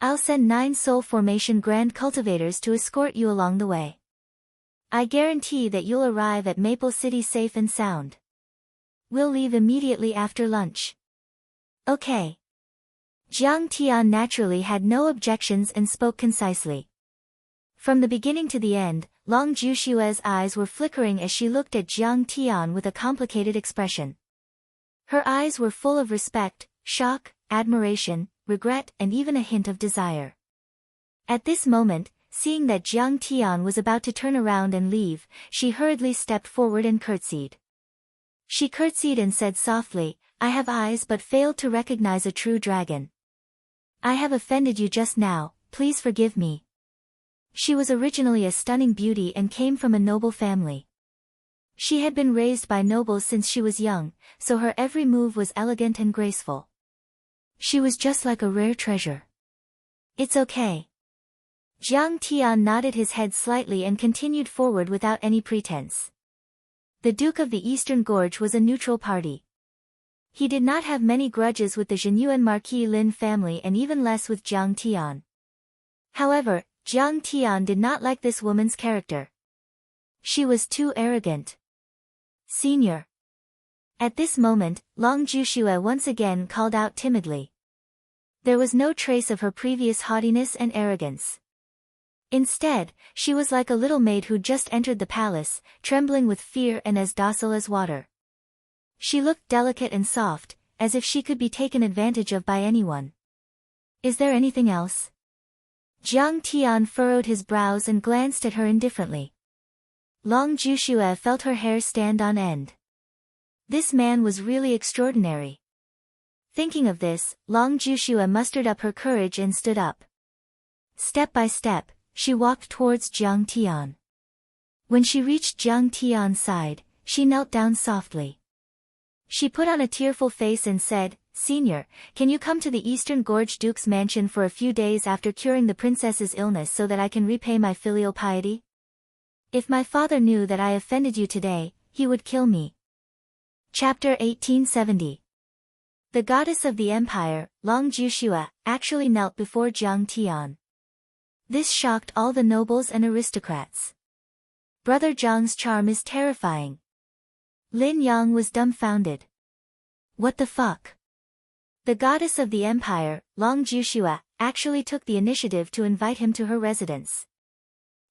I'll send 9 soul formation grand cultivators to escort you along the way. I guarantee that you'll arrive at Maple City safe and sound. We'll leave immediately after lunch." Okay. Jiang Tian naturally had no objections and spoke concisely. From the beginning to the end, Long Jushue's eyes were flickering as she looked at Jiang Tian with a complicated expression. Her eyes were full of respect, shock, admiration, regret, and even a hint of desire. At this moment, seeing that Jiang Tian was about to turn around and leave, she hurriedly stepped forward and curtsied. She curtsied and said softly, "I have eyes but failed to recognize a true dragon. I have offended you just now, please forgive me." She was originally a stunning beauty and came from a noble family. She had been raised by nobles since she was young, so her every move was elegant and graceful. She was just like a rare treasure. "It's okay." Jiang Tian nodded his head slightly and continued forward without any pretense. The Duke of the Eastern Gorge was a neutral party. He did not have many grudges with the Zhenyuan Marquis Lin family and even less with Jiang Tian. However, Jiang Tian did not like this woman's character. She was too arrogant. "Senior." At this moment, Long Juxue once again called out timidly. There was no trace of her previous haughtiness and arrogance. Instead, she was like a little maid who just entered the palace, trembling with fear and as docile as water. She looked delicate and soft, as if she could be taken advantage of by anyone. "Is there anything else?" Jiang Tian furrowed his brows and glanced at her indifferently. Long Juxue felt her hair stand on end. This man was really extraordinary. Thinking of this, Long Juxue mustered up her courage and stood up. Step by step, she walked towards Jiang Tian. When she reached Jiang Tian's side, she knelt down softly. She put on a tearful face and said, "Senior, can you come to the Eastern Gorge Duke's mansion for a few days after curing the princess's illness so that I can repay my filial piety? If my father knew that I offended you today, he would kill me." Chapter 1870. The goddess of the empire, Long Juxue, actually knelt before Jiang Tian. This shocked all the nobles and aristocrats. Brother Zhang's charm is terrifying. Lin Yang was dumbfounded. What the fuck? The goddess of the empire, Long Juxue, actually took the initiative to invite him to her residence.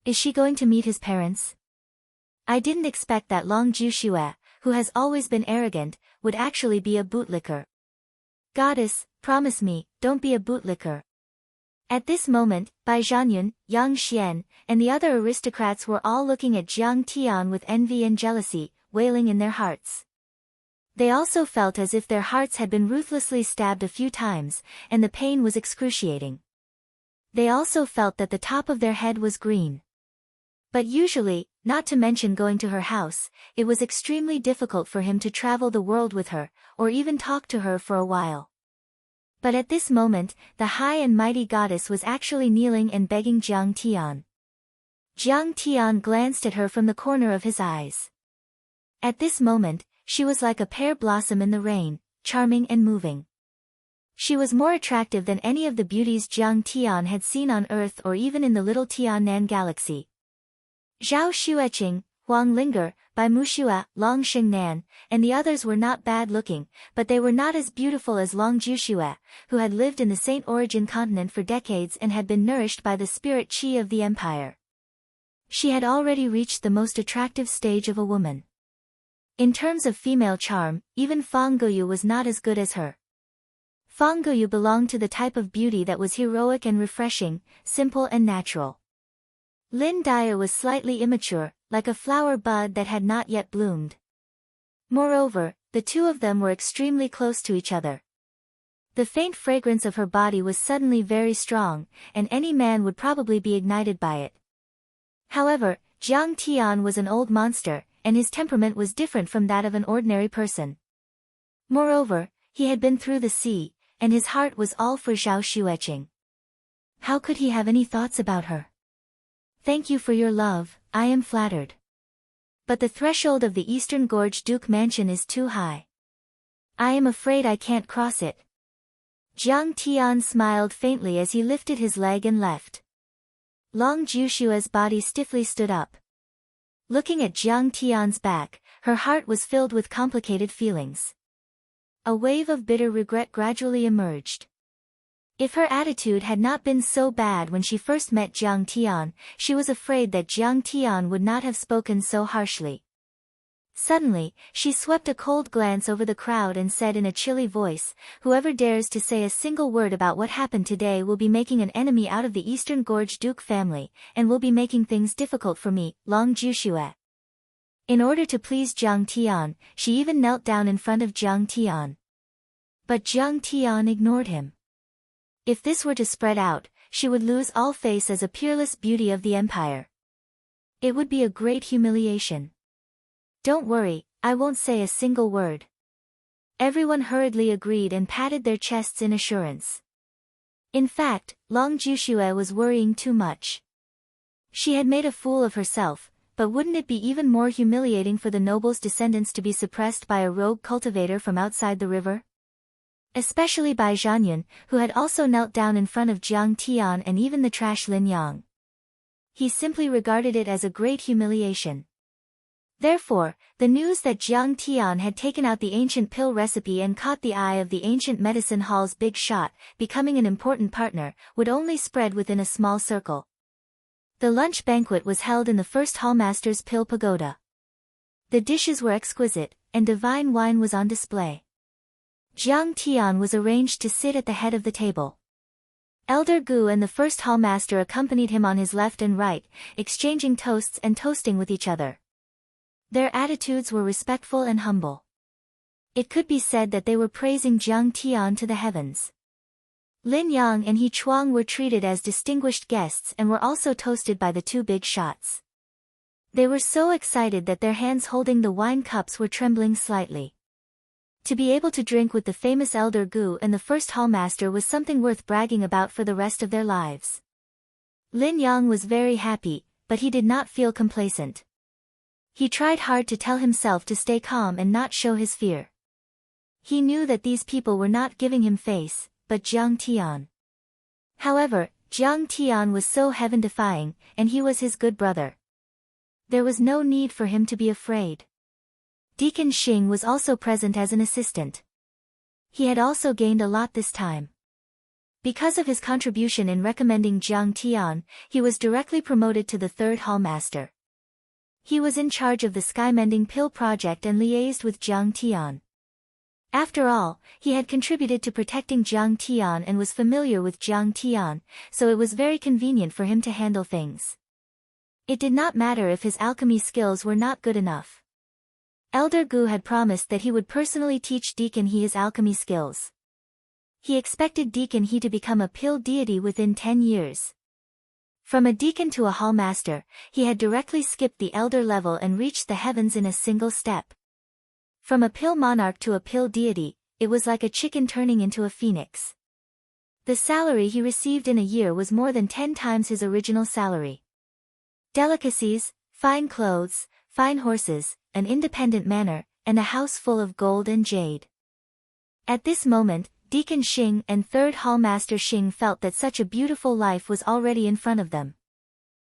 Is she going to meet his parents? I didn't expect that Long Juxue, who has always been arrogant, would actually be a bootlicker. Goddess, promise me, don't be a bootlicker. At this moment, Bai Zhanyun, Yang Xian, and the other aristocrats were all looking at Jiang Tian with envy and jealousy, wailing in their hearts. They also felt as if their hearts had been ruthlessly stabbed a few times, and the pain was excruciating. They also felt that the top of their head was green. But usually, not to mention going to her house, it was extremely difficult for him to travel the world with her, or even talk to her for a while. But at this moment, the high and mighty goddess was actually kneeling and begging Jiang Tian. Jiang Tian glanced at her from the corner of his eyes. At this moment, she was like a pear blossom in the rain, charming and moving. She was more attractive than any of the beauties Jiang Tian had seen on Earth or even in the little Tiannan galaxy. Zhao Xueqing, Huang Linger, Bai Muxua, Long Xingnan, and the others were not bad-looking, but they were not as beautiful as Long Juxue, who had lived in the Saint Origin continent for decades and had been nourished by the spirit qi of the empire. She had already reached the most attractive stage of a woman. In terms of female charm, even Fang Guoyu was not as good as her. Fang Guoyu belonged to the type of beauty that was heroic and refreshing, simple and natural. Lin Dyer was slightly immature, like a flower bud that had not yet bloomed. Moreover, the two of them were extremely close to each other. The faint fragrance of her body was suddenly very strong, and any man would probably be ignited by it. However, Jiang Tian was an old monster, and his temperament was different from that of an ordinary person. Moreover, he had been through the sea, and his heart was all for Zhao Xueqing. How could he have any thoughts about her? Thank you for your love, I am flattered. But the threshold of the Eastern Gorge Duke Mansion is too high. I am afraid I can't cross it. Jiang Tian smiled faintly as he lifted his leg and left. Long Jushua's body stiffly stood up. Looking at Jiang Tian's back, her heart was filled with complicated feelings. A wave of bitter regret gradually emerged. If her attitude had not been so bad when she first met Jiang Tian, she was afraid that Jiang Tian would not have spoken so harshly. Suddenly, she swept a cold glance over the crowd and said in a chilly voice, "Whoever dares to say a single word about what happened today will be making an enemy out of the Eastern Gorge Duke family, and will be making things difficult for me, Long Juxue." In order to please Jiang Tian, she even knelt down in front of Jiang Tian. But Jiang Tian ignored him. If this were to spread out, she would lose all face as a peerless beauty of the empire. It would be a great humiliation. Don't worry, I won't say a single word. Everyone hurriedly agreed and patted their chests in assurance. In fact, Long Juxue was worrying too much. She had made a fool of herself, but wouldn't it be even more humiliating for the noble's descendants to be suppressed by a rogue cultivator from outside the river? Especially by Zhanyun, who had also knelt down in front of Jiang Tian and even the trash Lin Yang. He simply regarded it as a great humiliation. Therefore, the news that Jiang Tian had taken out the ancient pill recipe and caught the eye of the ancient medicine hall's big shot, becoming an important partner, would only spread within a small circle. The lunch banquet was held in the first hallmaster's pill pagoda. The dishes were exquisite, and divine wine was on display. Jiang Tian was arranged to sit at the head of the table. Elder Gu and the first hallmaster accompanied him on his left and right, exchanging toasts and toasting with each other. Their attitudes were respectful and humble. It could be said that they were praising Jiang Tian to the heavens. Lin Yang and He Chuang were treated as distinguished guests and were also toasted by the two big shots. They were so excited that their hands holding the wine cups were trembling slightly. To be able to drink with the famous Elder Gu and the first hallmaster was something worth bragging about for the rest of their lives. Lin Yang was very happy, but he did not feel complacent. He tried hard to tell himself to stay calm and not show his fear. He knew that these people were not giving him face, but Jiang Tian. However, Jiang Tian was so heaven-defying, and he was his good brother. There was no need for him to be afraid. Deacon Xing was also present as an assistant. He had also gained a lot this time. Because of his contribution in recommending Jiang Tian, he was directly promoted to the third hallmaster. He was in charge of the sky-mending pill project and liaised with Jiang Tian. After all, he had contributed to protecting Jiang Tian and was familiar with Jiang Tian, so it was very convenient for him to handle things. It did not matter if his alchemy skills were not good enough. Elder Gu had promised that he would personally teach Deacon He his alchemy skills. He expected Deacon He to become a pill deity within 10 years. From a deacon to a hall master, he had directly skipped the elder level and reached the heavens in a single step. From a pill monarch to a pill deity, it was like a chicken turning into a phoenix. The salary he received in a year was more than 10 times his original salary. Delicacies, fine clothes, fine horses, an independent manor, and a house full of gold and jade. At this moment, Deacon Xing and Third Hall Master Xing felt that such a beautiful life was already in front of them.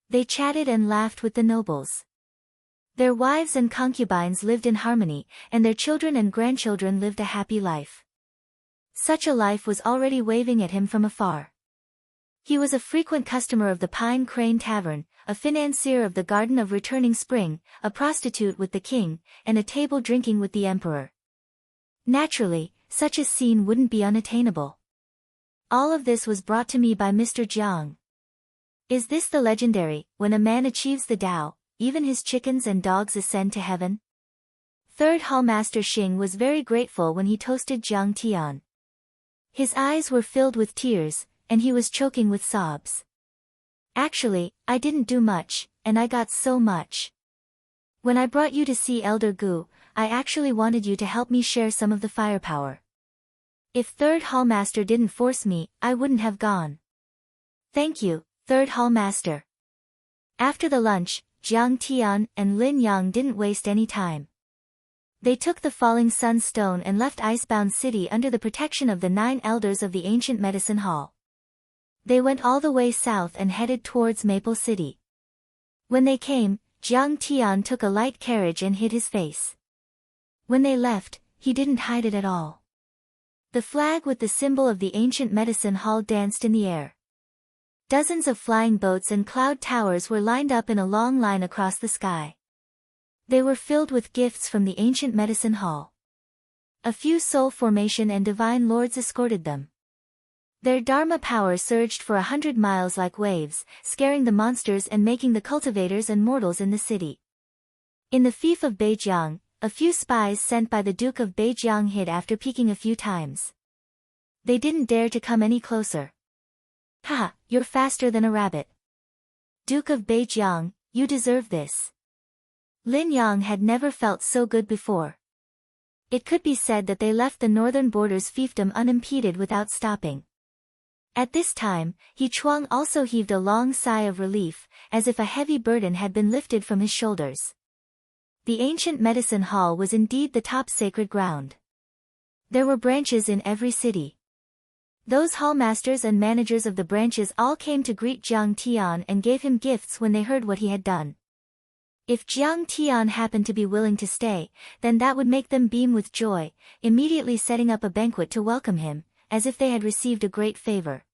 They chatted and laughed with the nobles. Their wives and concubines lived in harmony, and their children and grandchildren lived a happy life. Such a life was already waving at him from afar. He was a frequent customer of the Pine Crane Tavern, a financier of the Garden of Returning Spring, a prostitute with the king, and a table drinking with the emperor. Naturally, such a scene wouldn't be unattainable. All of this was brought to me by Mr. Jiang. Is this the legendary, when a man achieves the Tao, even his chickens and dogs ascend to heaven? Third Hall Master Xing was very grateful when he toasted Jiang Tian. His eyes were filled with tears, and he was choking with sobs. Actually, I didn't do much, and I got so much. When I brought you to see Elder Gu, I actually wanted you to help me share some of the firepower. If Third Hall Master didn't force me, I wouldn't have gone. Thank you, Third Hall Master. After the lunch, Jiang Tian and Lin Yang didn't waste any time. They took the Falling Sun Stone and left Icebound City under the protection of the 9 elders of the ancient medicine hall. They went all the way south and headed towards Maple City. When they came, Jiang Tian took a light carriage and hid his face. When they left, he didn't hide it at all. The flag with the symbol of the ancient medicine hall danced in the air. Dozens of flying boats and cloud towers were lined up in a long line across the sky. They were filled with gifts from the ancient medicine hall. A few soul formation and divine lords escorted them. Their Dharma power surged for 100 miles like waves, scaring the monsters and making the cultivators and mortals in the city. In the fief of Beijiang, a few spies sent by the Duke of Beijiang hid after peeking a few times. They didn't dare to come any closer. Haha, you're faster than a rabbit. Duke of Beijiang, you deserve this. Lin Yang had never felt so good before. It could be said that they left the northern border's fiefdom unimpeded without stopping. At this time, He Chuang also heaved a long sigh of relief, as if a heavy burden had been lifted from his shoulders. The ancient medicine hall was indeed the top sacred ground. There were branches in every city. Those hall masters and managers of the branches all came to greet Jiang Tian and gave him gifts when they heard what he had done. If Jiang Tian happened to be willing to stay, then that would make them beam with joy, immediately setting up a banquet to welcome him, as if they had received a great favor.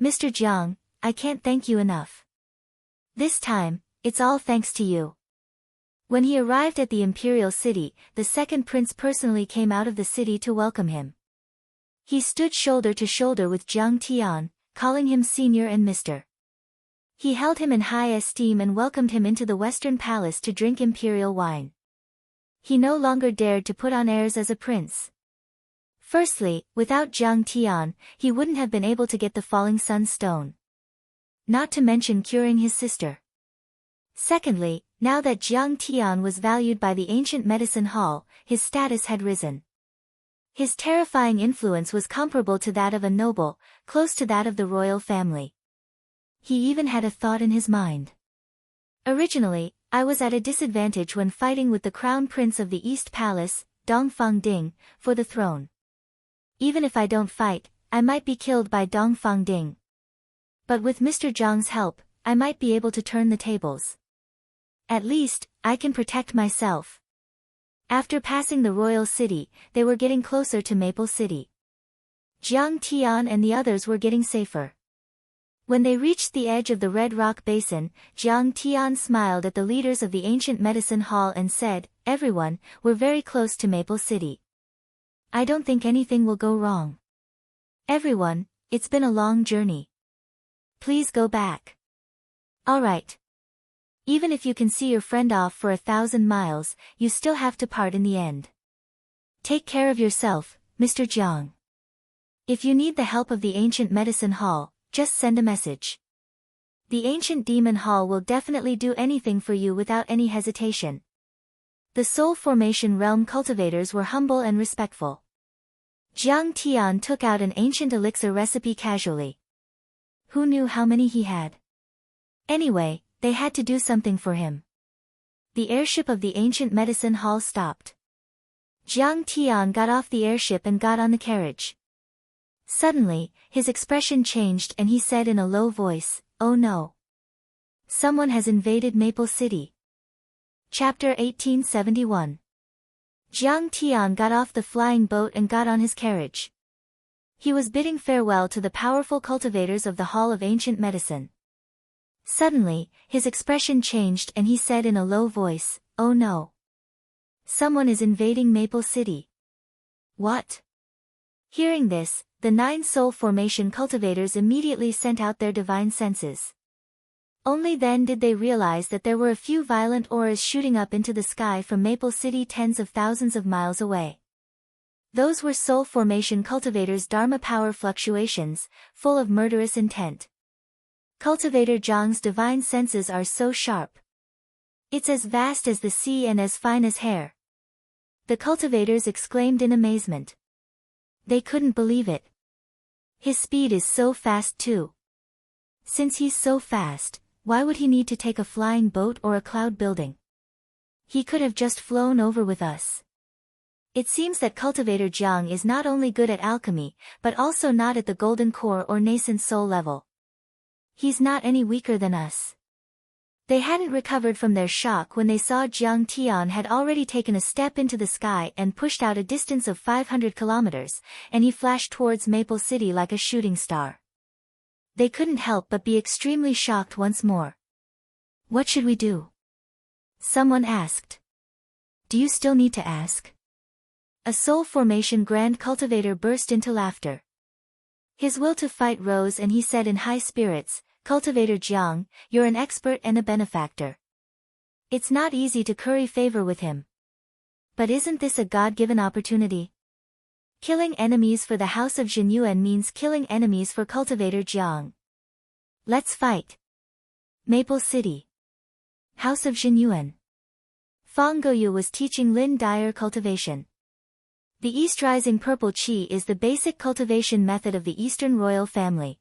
Mr. Jiang, I can't thank you enough. This time, it's all thanks to you. When he arrived at the imperial city, the second prince personally came out of the city to welcome him. He stood shoulder to shoulder with Jiang Tian, calling him senior and Mr. He held him in high esteem and welcomed him into the Western Palace to drink imperial wine. He no longer dared to put on airs as a prince. Firstly, without Jiang Tian, he wouldn't have been able to get the Falling Sun Stone. Not to mention curing his sister. Secondly, now that Jiang Tian was valued by the ancient medicine hall, his status had risen. His terrifying influence was comparable to that of a noble, close to that of the royal family. He even had a thought in his mind. Originally, I was at a disadvantage when fighting with the crown prince of the East Palace, Dongfang Ding, for the throne. Even if I don't fight, I might be killed by Dongfang Ding. But with Mr. Zhang's help, I might be able to turn the tables. At least, I can protect myself. After passing the royal city, they were getting closer to Maple City. Jiang Tian and the others were getting safer. When they reached the edge of the Red Rock Basin, Jiang Tian smiled at the leaders of the ancient medicine hall and said, "Everyone, we're very close to Maple City. I don't think anything will go wrong. Everyone, it's been a long journey. Please go back. All right. Even if you can see your friend off for 1,000 miles, you still have to part in the end. Take care of yourself, Mr. Jiang. If you need the help of the ancient medicine hall, just send a message. The ancient demon hall will definitely do anything for you without any hesitation." The Soul Formation Realm cultivators were humble and respectful. Jiang Tian took out an ancient elixir recipe casually. Who knew how many he had? Anyway, they had to do something for him. The airship of the ancient medicine hall stopped. Jiang Tian got off the airship and got on the carriage. Suddenly, his expression changed and he said in a low voice, "Oh no. Someone has invaded Maple City." Chapter 1871. Jiang Tian got off the flying boat and got on his carriage. He was bidding farewell to the powerful cultivators of the Hall of Ancient Medicine. Suddenly, his expression changed and he said in a low voice, "Oh no. Someone is invading Maple City." What? Hearing this, the 9 soul formation cultivators immediately sent out their divine senses. Only then did they realize that there were a few violent auras shooting up into the sky from Maple City tens of thousands of miles away. Those were soul formation cultivators' dharma power fluctuations, full of murderous intent. Cultivator Jiang's divine senses are so sharp. It's as vast as the sea and as fine as hair. The cultivators exclaimed in amazement. They couldn't believe it. His speed is so fast too. Since he's so fast, why would he need to take a flying boat or a cloud building? He could have just flown over with us. It seems that Cultivator Jiang is not only good at alchemy, but also not at the golden core or nascent soul level. He's not any weaker than us. They hadn't recovered from their shock when they saw Jiang Tian had already taken a step into the sky and pushed out a distance of 500 kilometers, and he flashed towards Maple City like a shooting star. They couldn't help but be extremely shocked once more. "What should we do?" someone asked. "Do you still need to ask?" A soul formation grand cultivator burst into laughter. His will to fight rose and he said in high spirits, "Cultivator Jiang, you're an expert and a benefactor. It's not easy to curry favor with him. But isn't this a God-given opportunity? Killing enemies for the House of Jinyuan means killing enemies for Cultivator Jiang. Let's fight." Maple City. House of Jinyuan. Fang Goyu was teaching Lin Dyer cultivation. The East Rising Purple Qi is the basic cultivation method of the Eastern royal family.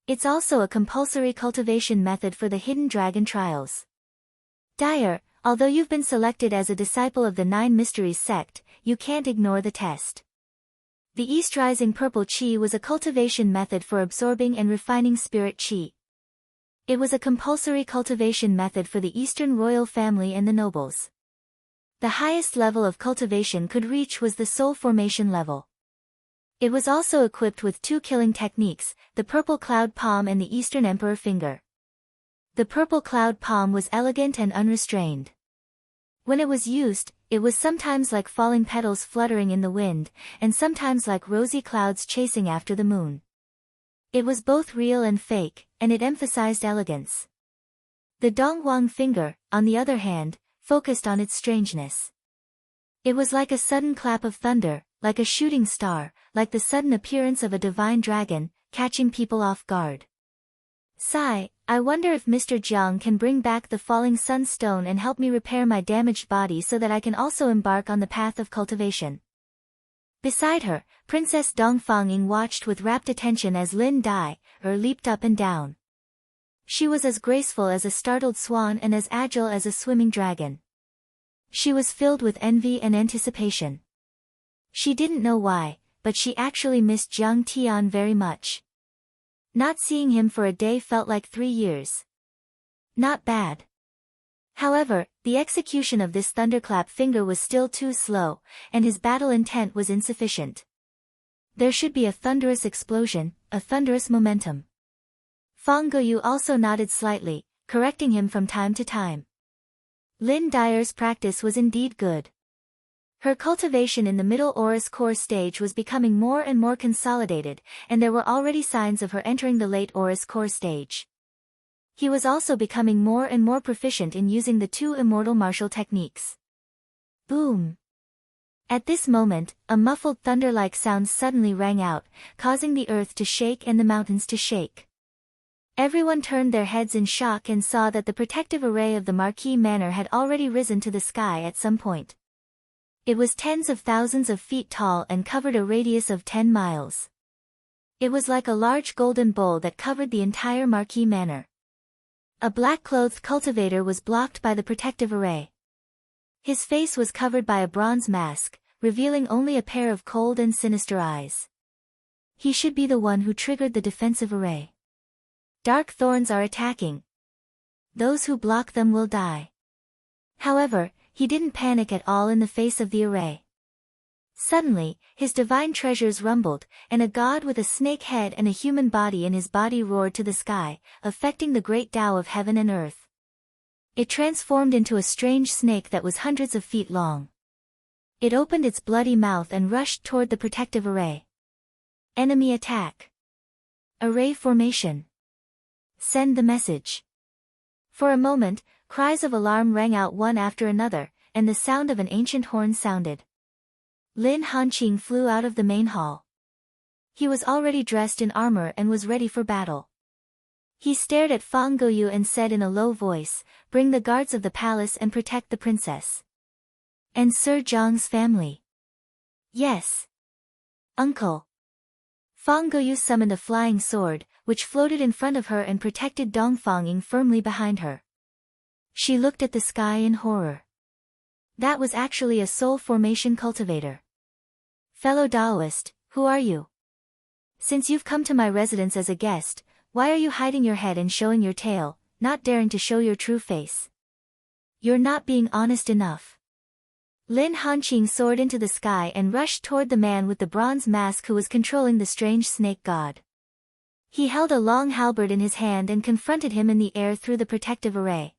It's also a compulsory cultivation method for the Hidden Dragon trials. Dyer, although you've been selected as a disciple of the 9 Mysteries sect, you can't ignore the test. The East Rising Purple Qi was a cultivation method for absorbing and refining spirit qi. It was a compulsory cultivation method for the Eastern royal family and the nobles. The highest level of cultivation could reach was the soul formation level. It was also equipped with 2 killing techniques, the Purple Cloud Palm and the Eastern Emperor Finger. The Purple Cloud Palm was elegant and unrestrained. When it was used, it was sometimes like falling petals fluttering in the wind, and sometimes like rosy clouds chasing after the moon. It was both real and fake, and it emphasized elegance. The Donghuang Finger, on the other hand, focused on its strangeness. It was like a sudden clap of thunder, like a shooting star, like the sudden appearance of a divine dragon, catching people off guard. Sigh, I wonder if Mr. Jiang can bring back the falling sunstone and help me repair my damaged body so that I can also embark on the path of cultivation. Beside her, Princess Dongfanging watched with rapt attention as Lin Dai leaped up and down. She was as graceful as a startled swan and as agile as a swimming dragon. She was filled with envy and anticipation. She didn't know why, but she actually missed Jiang Tian very much. Not seeing him for a day felt like 3 years. Not bad. However, the execution of this thunderclap finger was still too slow, and his battle intent was insufficient. There should be a thunderous explosion, a thunderous momentum. Fang Guoyu also nodded slightly, correcting him from time to time. Lin Dyer's practice was indeed good. Her cultivation in the middle Aurous core stage was becoming more and more consolidated, and there were already signs of her entering the late Aurous core stage. He was also becoming more and more proficient in using the two immortal martial techniques. Boom! At this moment, a muffled thunder-like sound suddenly rang out, causing the earth to shake and the mountains to shake. Everyone turned their heads in shock and saw that the protective array of the Marquis Manor had already risen to the sky at some point. It was tens of thousands of feet tall and covered a radius of 10 miles. It was like a large golden bowl that covered the entire Marquis Manor. A black-clothed cultivator was blocked by the protective array. His face was covered by a bronze mask, revealing only a pair of cold and sinister eyes. He should be the one who triggered the defensive array. Dark thorns are attacking. Those who block them will die. However, he didn't panic at all in the face of the array. Suddenly, his divine treasures rumbled, and a god with a snake head and a human body in his body roared to the sky, affecting the great Tao of heaven and earth. It transformed into a strange snake that was hundreds of feet long. It opened its bloody mouth and rushed toward the protective array. Enemy attack. Array formation. Send the message. For a moment, cries of alarm rang out one after another, and the sound of an ancient horn sounded. Lin Hanqing flew out of the main hall. He was already dressed in armor and was ready for battle. He stared at Fang Guoyu and said in a low voice, "Bring the guards of the palace and protect the princess." "And Sir Zhang's family?" "Yes. Uncle." Fang Guoyu summoned a flying sword, which floated in front of her and protected Dong Fangying firmly behind her. She looked at the sky in horror. That was actually a soul formation cultivator. "Fellow Daoist, who are you? Since you've come to my residence as a guest, why are you hiding your head and showing your tail, not daring to show your true face? You're not being honest enough." Lin Hanqing soared into the sky and rushed toward the man with the bronze mask who was controlling the strange snake god. He held a long halberd in his hand and confronted him in the air through the protective array.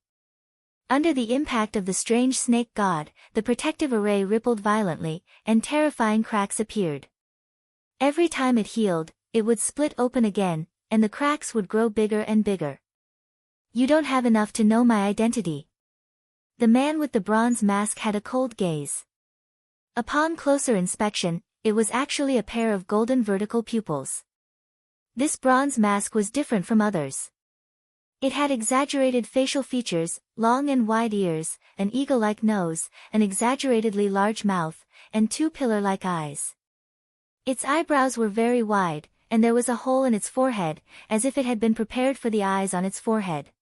Under the impact of the strange snake god, the protective array rippled violently, and terrifying cracks appeared. Every time it healed, it would split open again, and the cracks would grow bigger and bigger. "You don't have enough to know my identity." The man with the bronze mask had a cold gaze. Upon closer inspection, it was actually a pair of golden vertical pupils. This bronze mask was different from others. It had exaggerated facial features, long and wide ears, an eagle-like nose, an exaggeratedly large mouth, and two pillar-like eyes. Its eyebrows were very wide, and there was a hole in its forehead, as if it had been prepared for the eyes on its forehead.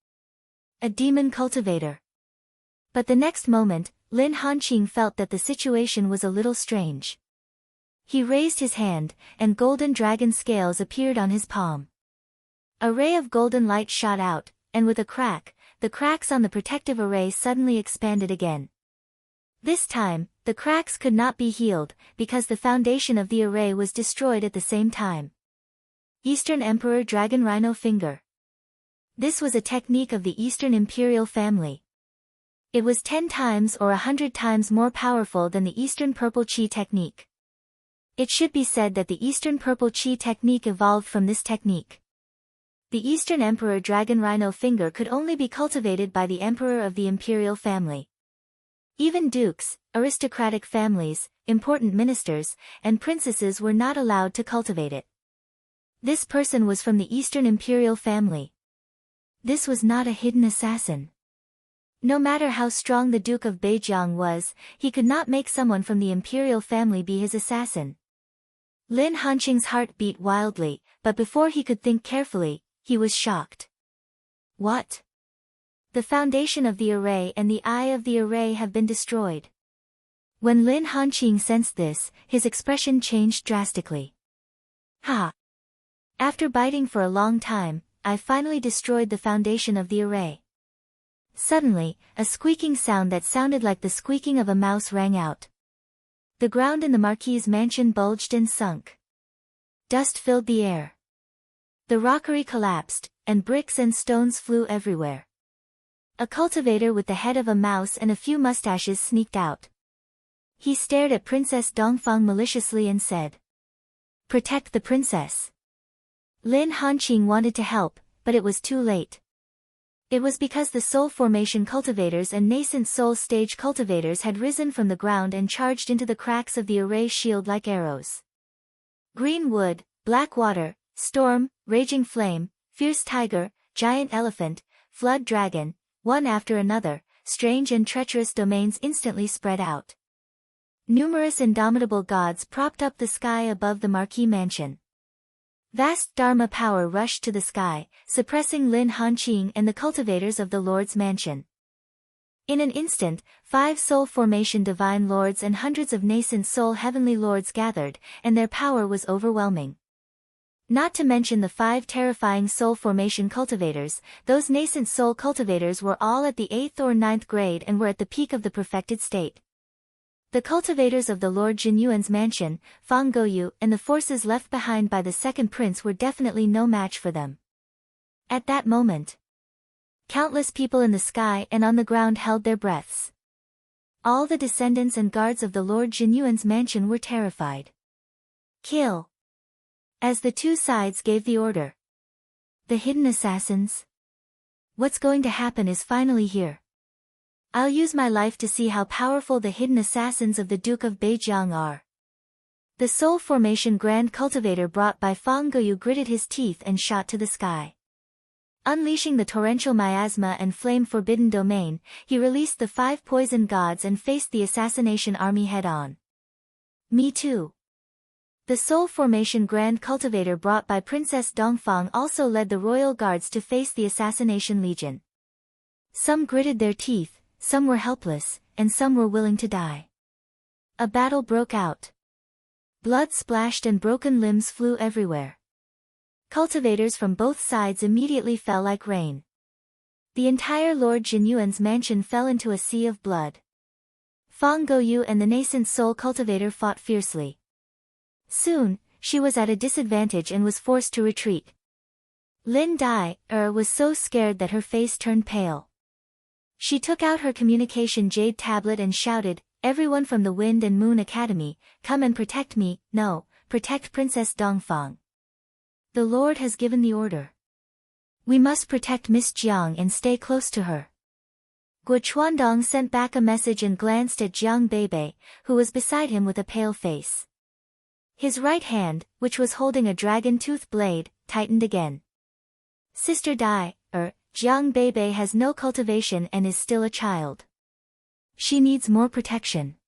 A demon cultivator. But the next moment, Lin Hanqing felt that the situation was a little strange. He raised his hand, and golden dragon scales appeared on his palm. A ray of golden light shot out, and with a crack, the cracks on the protective array suddenly expanded again. This time, the cracks could not be healed, because the foundation of the array was destroyed at the same time. Eastern Emperor Dragon Rhino Finger. This was a technique of the Eastern Imperial family. It was 10 times or 100 times more powerful than the Eastern Purple Chi technique. It should be said that the Eastern Purple Chi technique evolved from this technique. The Eastern Emperor Dragon Rhino Finger could only be cultivated by the Emperor of the Imperial family. Even dukes, aristocratic families, important ministers, and princesses were not allowed to cultivate it. This person was from the Eastern Imperial family. This was not a hidden assassin. No matter how strong the Duke of Beijiang was, he could not make someone from the Imperial family be his assassin. Lin Hanqing's heart beat wildly, but before he could think carefully, he was shocked. What? The foundation of the array and the eye of the array have been destroyed. When Lin Hanqing sensed this, his expression changed drastically. Ha! After biting for a long time, I finally destroyed the foundation of the array. Suddenly, a squeaking sound that sounded like the squeaking of a mouse rang out. The ground in the Marquis's mansion bulged and sunk. Dust filled the air. The rockery collapsed, and bricks and stones flew everywhere. A cultivator with the head of a mouse and a few mustaches sneaked out. He stared at Princess Dongfang maliciously and said, "Protect the princess." Lin Hanqing wanted to help, but it was too late. It was because the soul formation cultivators and nascent soul stage cultivators had risen from the ground and charged into the cracks of the array shield like arrows. Green wood, black water, storm, raging flame, fierce tiger, giant elephant, flood dragon, one after another, strange and treacherous domains instantly spread out. Numerous indomitable gods propped up the sky above the marquee mansion. Vast Dharma power rushed to the sky, suppressing Lin Hanqing and the cultivators of the Lord's mansion. In an instant, 5 soul formation divine lords and hundreds of nascent soul heavenly lords gathered, and their power was overwhelming. Not to mention the 5 terrifying soul formation cultivators, those nascent soul cultivators were all at the 8th or 9th grade and were at the peak of the perfected state. The cultivators of the Lord Jinyuan's mansion, Fang Goyu, and the forces left behind by the second prince were definitely no match for them. At that moment, countless people in the sky and on the ground held their breaths. All the descendants and guards of the Lord Jinyuan's mansion were terrified. Kill! As the two sides gave the order. The hidden assassins? What's going to happen is finally here. I'll use my life to see how powerful the hidden assassins of the Duke of Beijiang are. The soul formation grand cultivator brought by Fang Goyu gritted his teeth and shot to the sky. Unleashing the torrential miasma and flame-forbidden domain, he released the 5 poison gods and faced the assassination army head-on. Me too. The soul formation grand cultivator brought by Princess Dongfang also led the royal guards to face the assassination legion. Some gritted their teeth, some were helpless, and some were willing to die. A battle broke out. Blood splashed and broken limbs flew everywhere. Cultivators from both sides immediately fell like rain. The entire Lord Jinyuan's mansion fell into a sea of blood. Fang Goyu and the nascent soul cultivator fought fiercely. Soon, she was at a disadvantage and was forced to retreat. Lin Dai was so scared that her face turned pale. She took out her communication jade tablet and shouted, "Everyone from the Wind and Moon Academy, come and protect me, no, protect Princess Dongfang. The Lord has given the order. We must protect Miss Jiang and stay close to her." Guo Chuandong sent back a message and glanced at Jiang Beibei, who was beside him with a pale face. His right hand, which was holding a dragon-tooth blade, tightened again. "Sister Dai, Jiang Beibei has no cultivation and is still a child. She needs more protection."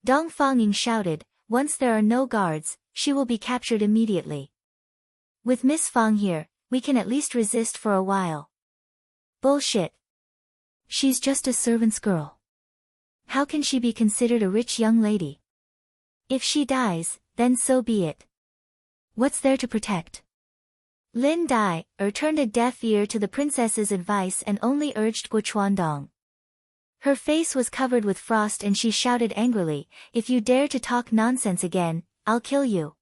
Dong Fangying shouted, "Once there are no guards, she will be captured immediately. With Miss Fang here, we can at least resist for a while." "Bullshit. She's just a servant's girl. How can she be considered a rich young lady? If she dies, then so be it. What's there to protect?" Lin Dai turned a deaf ear to the princess's advice and only urged Guo Chuandong. Her face was covered with frost and she shouted angrily, "If you dare to talk nonsense again, I'll kill you.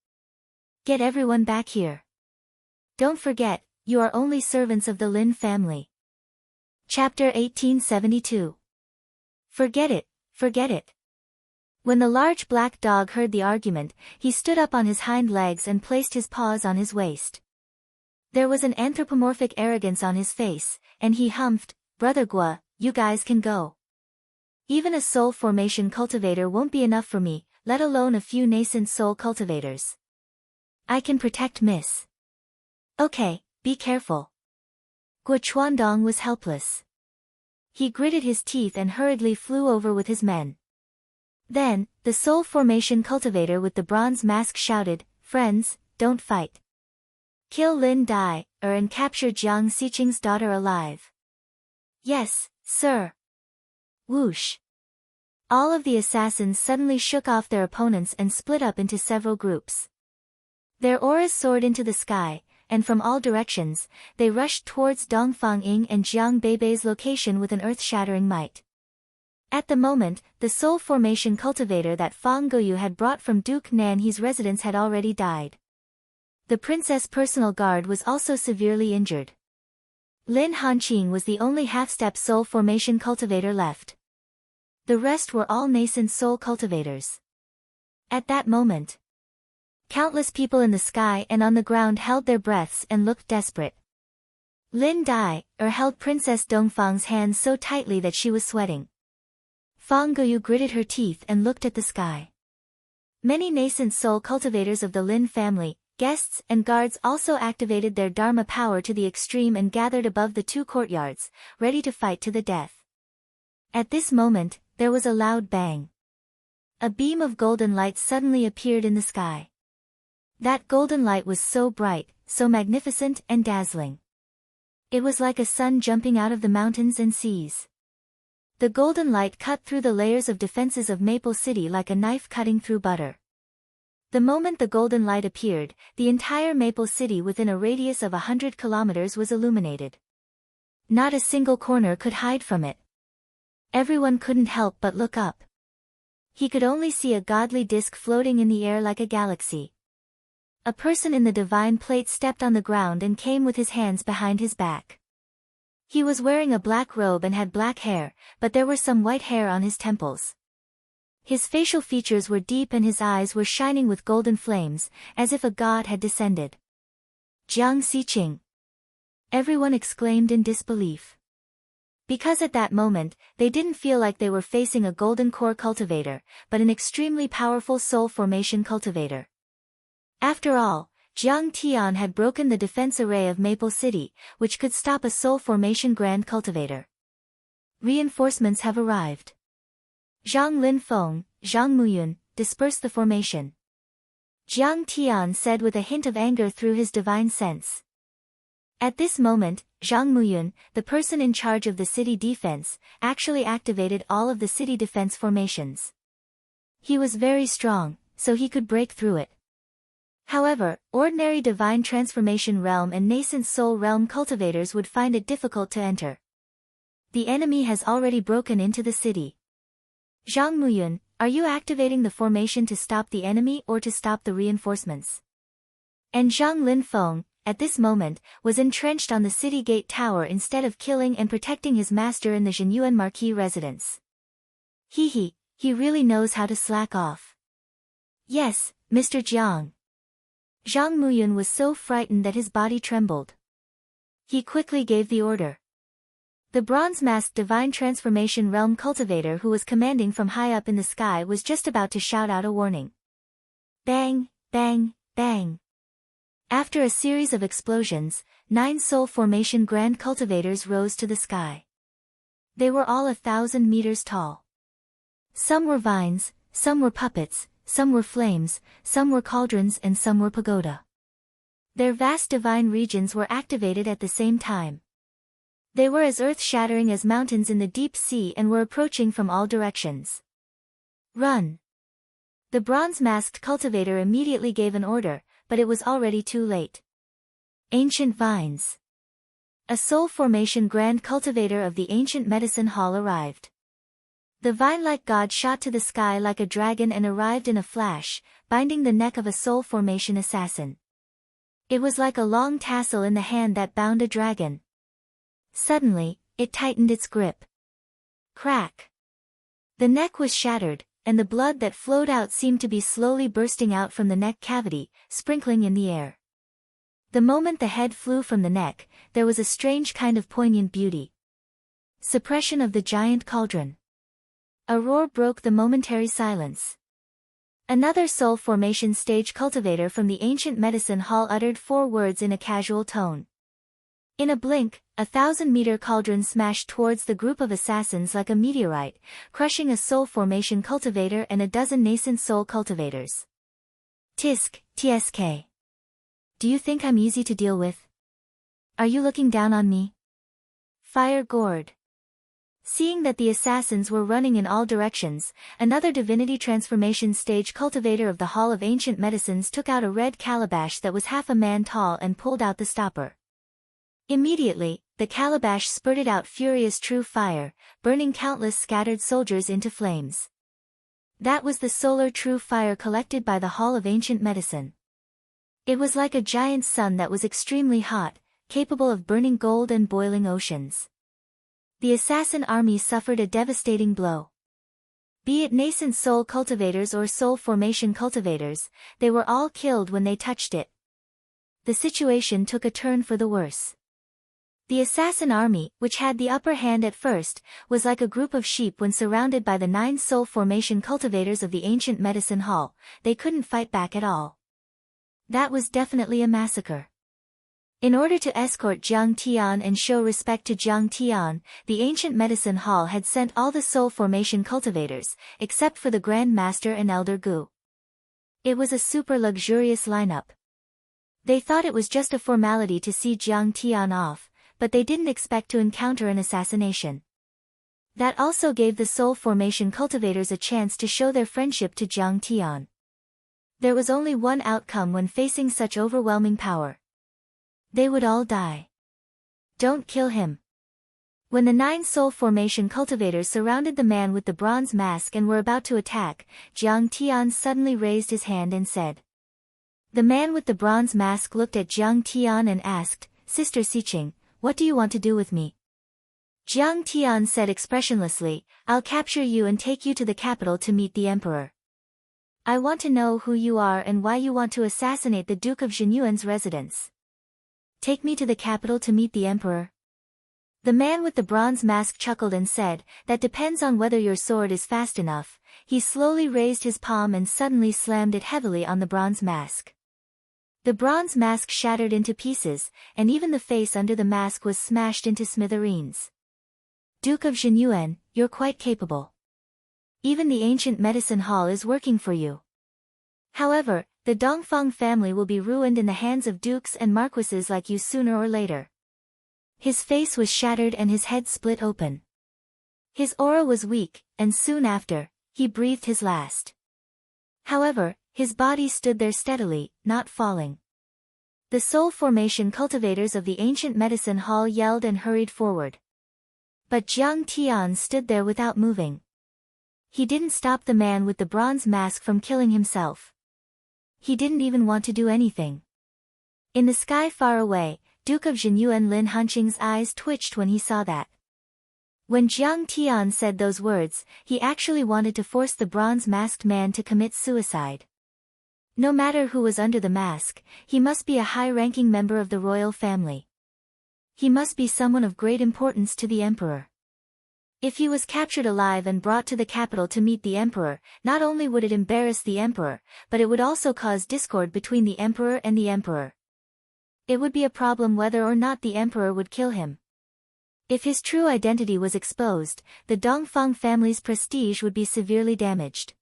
Get everyone back here. Don't forget, you are only servants of the Lin family." Chapter 1872. Forget it, forget it. When the large black dog heard the argument, he stood up on his hind legs and placed his paws on his waist. There was an anthropomorphic arrogance on his face, and he humphed, "Brother Gua, you guys can go. Even a soul formation cultivator won't be enough for me, let alone a few nascent soul cultivators. I can protect Miss. Okay, be careful." Guo Chuandong was helpless. He gritted his teeth and hurriedly flew over with his men. Then, the soul formation cultivator with the bronze mask shouted, "Friends, don't fight. Kill Lin Dai, and capture Jiang Xiqing's daughter alive." "Yes, sir." Whoosh. All of the assassins suddenly shook off their opponents and split up into several groups. Their auras soared into the sky, and from all directions, they rushed towards Dongfang Ying and Jiang Beibei's location with an earth-shattering might. At the moment, the soul formation cultivator that Fang Goyu had brought from Duke Nanhe's residence had already died. The princess' personal guard was also severely injured. Lin Hanqing was the only half-step soul formation cultivator left. The rest were all nascent soul cultivators. At that moment, countless people in the sky and on the ground held their breaths and looked desperate. Lin Dai, held Princess Dongfang's hands so tightly that she was sweating. Fang Guyu gritted her teeth and looked at the sky. Many nascent soul cultivators of the Lin family, guests and guards also activated their Dharma power to the extreme and gathered above the two courtyards, ready to fight to the death. At this moment, there was a loud bang. A beam of golden light suddenly appeared in the sky. That golden light was so bright, so magnificent and dazzling. It was like a sun jumping out of the mountains and seas. The golden light cut through the layers of defenses of Maple City like a knife cutting through butter. The moment the golden light appeared, the entire Maple City within a radius of 100 kilometers was illuminated. Not a single corner could hide from it. Everyone couldn't help but look up. He could only see a godly disk floating in the air like a galaxy. A person in the divine plate stepped on the ground and came with his hands behind his back. He was wearing a black robe and had black hair, but there were some white hair on his temples. His facial features were deep and his eyes were shining with golden flames, as if a god had descended. Jiang Xiqing! Everyone exclaimed in disbelief. Because at that moment, they didn't feel like they were facing a golden core cultivator, but an extremely powerful soul formation cultivator. After all, Jiang Tian had broken the defense array of Maple City, which could stop a soul formation grand cultivator. Reinforcements have arrived. Zhang Linfeng, Zhang Muyun, disperse the formation. Jiang Tian said with a hint of anger through his divine sense. At this moment, Zhang Muyun, the person in charge of the city defense, actually activated all of the city defense formations. He was very strong, so he could break through it. However, ordinary divine transformation realm and nascent soul realm cultivators would find it difficult to enter. The enemy has already broken into the city. Zhang Muyun, are you activating the formation to stop the enemy or to stop the reinforcements? And Zhang Linfeng, at this moment, was entrenched on the city gate tower instead of killing and protecting his master in the Zhenyuan Marquis residence. He really knows how to slack off. Yes, Mr. Jiang. Zhang Muyun was so frightened that his body trembled. He quickly gave the order. The bronze-masked divine transformation realm cultivator who was commanding from high up in the sky was just about to shout out a warning. Bang, bang, bang. After a series of explosions, 9 soul formation grand cultivators rose to the sky. They were all 1,000 meters tall. Some were vines, some were puppets, some were flames, some were cauldrons and some were pagoda. Their vast divine regions were activated at the same time. They were as earth-shattering as mountains in the deep sea and were approaching from all directions. Run! The bronze-masked cultivator immediately gave an order, but it was already too late. Ancient Vines. A soul formation grand cultivator of the ancient medicine hall arrived. The vine-like god shot to the sky like a dragon and arrived in a flash, binding the neck of a soul formation assassin. It was like a long tassel in the hand that bound a dragon. Suddenly, it tightened its grip. Crack! The neck was shattered, and the blood that flowed out seemed to be slowly bursting out from the neck cavity, sprinkling in the air. The moment the head flew from the neck, there was a strange kind of poignant beauty. Suppression of the giant cauldron. A roar broke the momentary silence. Another soul formation stage cultivator from the ancient medicine hall uttered 4 words in a casual tone. In a blink, 1,000-meter cauldron smashed towards the group of assassins like a meteorite, crushing a soul formation cultivator and a dozen nascent soul cultivators. Tisk, TSK. Do you think I'm easy to deal with? Are you looking down on me? Fire gourd. Seeing that the assassins were running in all directions, another divinity transformation stage cultivator of the Hall of Ancient Medicines took out a red calabash that was half a man tall and pulled out the stopper. Immediately, the calabash spurted out furious true fire, burning countless scattered soldiers into flames. That was the solar true fire collected by the Hall of Ancient Medicine. It was like a giant sun that was extremely hot, capable of burning gold and boiling oceans. The assassin army suffered a devastating blow. Be it nascent soul cultivators or soul formation cultivators, they were all killed when they touched it. The situation took a turn for the worse. The assassin army, which had the upper hand at first, was like a group of sheep when surrounded by the 9 soul formation cultivators of the ancient medicine hall. They couldn't fight back at all. That was definitely a massacre. In order to escort Jiang Tian and show respect to Jiang Tian, the ancient medicine hall had sent all the soul formation cultivators, except for the Grand Master and Elder Gu. It was a super luxurious lineup. They thought it was just a formality to see Jiang Tian off, but they didn't expect to encounter an assassination. That also gave the soul formation cultivators a chance to show their friendship to Jiang Tian. There was only one outcome when facing such overwhelming power. They would all die. Don't kill him. When the 9 soul formation cultivators surrounded the man with the bronze mask and were about to attack, Jiang Tian suddenly raised his hand and said. The man with the bronze mask looked at Jiang Tian and asked, Sister Xiqing, what do you want to do with me? Jiang Tian said expressionlessly, I'll capture you and take you to the capital to meet the emperor. I want to know who you are and why you want to assassinate the Duke of Jinyuan's residence. Take me to the capital to meet the emperor. The man with the bronze mask chuckled and said, that depends on whether your sword is fast enough. He slowly raised his palm and suddenly slammed it heavily on the bronze mask. The bronze mask shattered into pieces, and even the face under the mask was smashed into smithereens. Duke of Jinyuan, you're quite capable. Even the ancient medicine hall is working for you. However, the Dongfang family will be ruined in the hands of dukes and marquises like you sooner or later. His face was shattered and his head split open. His aura was weak, and soon after, he breathed his last. However, his body stood there steadily, not falling. The soul formation cultivators of the ancient medicine hall yelled and hurried forward. But Jiang Tian stood there without moving. He didn't stop the man with the bronze mask from killing himself. He didn't even want to do anything. In the sky far away, Duke of Jinyuan Lin Hanqing's eyes twitched when he saw that. When Jiang Tian said those words, he actually wanted to force the bronze-masked man to commit suicide. No matter who was under the mask, he must be a high-ranking member of the royal family. He must be someone of great importance to the emperor. If he was captured alive and brought to the capital to meet the emperor, not only would it embarrass the emperor, but it would also cause discord between the emperor and the emperor. It would be a problem whether or not the emperor would kill him. If his true identity was exposed, the Dongfang family's prestige would be severely damaged.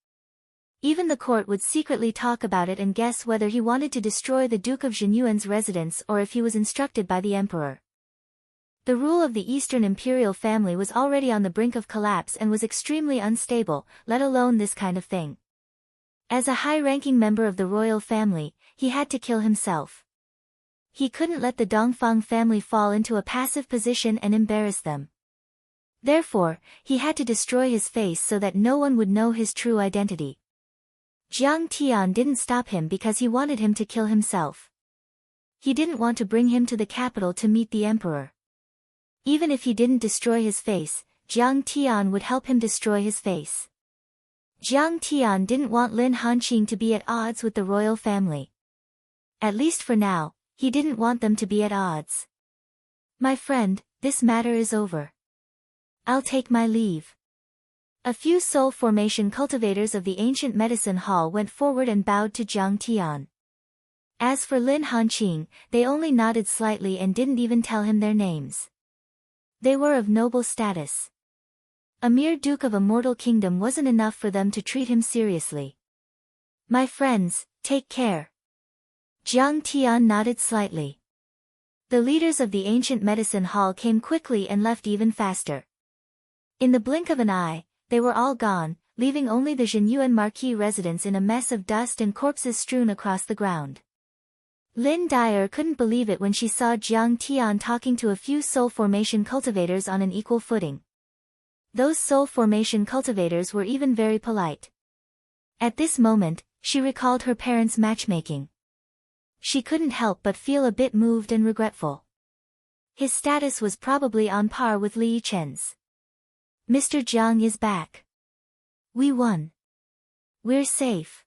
Even the court would secretly talk about it and guess whether he wanted to destroy the Duke of Jinyuan's residence or if he was instructed by the emperor. The rule of the Eastern imperial family was already on the brink of collapse and was extremely unstable, let alone this kind of thing. As a high-ranking member of the royal family, he had to kill himself. He couldn't let the Dongfang family fall into a passive position and embarrass them. Therefore, he had to destroy his face so that no one would know his true identity. Jiang Tian didn't stop him because he wanted him to kill himself. He didn't want to bring him to the capital to meet the emperor. Even if he didn't destroy his face, Jiang Tian would help him destroy his face. Jiang Tian didn't want Lin Hanqing to be at odds with the royal family. At least for now, he didn't want them to be at odds. My friend, this matter is over. I'll take my leave. A few soul formation cultivators of the ancient medicine hall went forward and bowed to Jiang Tian. As for Lin Hanqing, they only nodded slightly and didn't even tell him their names. They were of noble status. A mere duke of a mortal kingdom wasn't enough for them to treat him seriously. My friends, take care. Jiang Tian nodded slightly. The leaders of the ancient medicine hall came quickly and left even faster. In the blink of an eye, they were all gone, leaving only the Jinyuan Marquis residence in a mess of dust and corpses strewn across the ground. Lin Dyer couldn't believe it when she saw Jiang Tian talking to a few soul formation cultivators on an equal footing. Those soul formation cultivators were even very polite. At this moment, she recalled her parents' matchmaking. She couldn't help but feel a bit moved and regretful. His status was probably on par with Li Chen's. Mr. Jiang is back. We won. We're safe.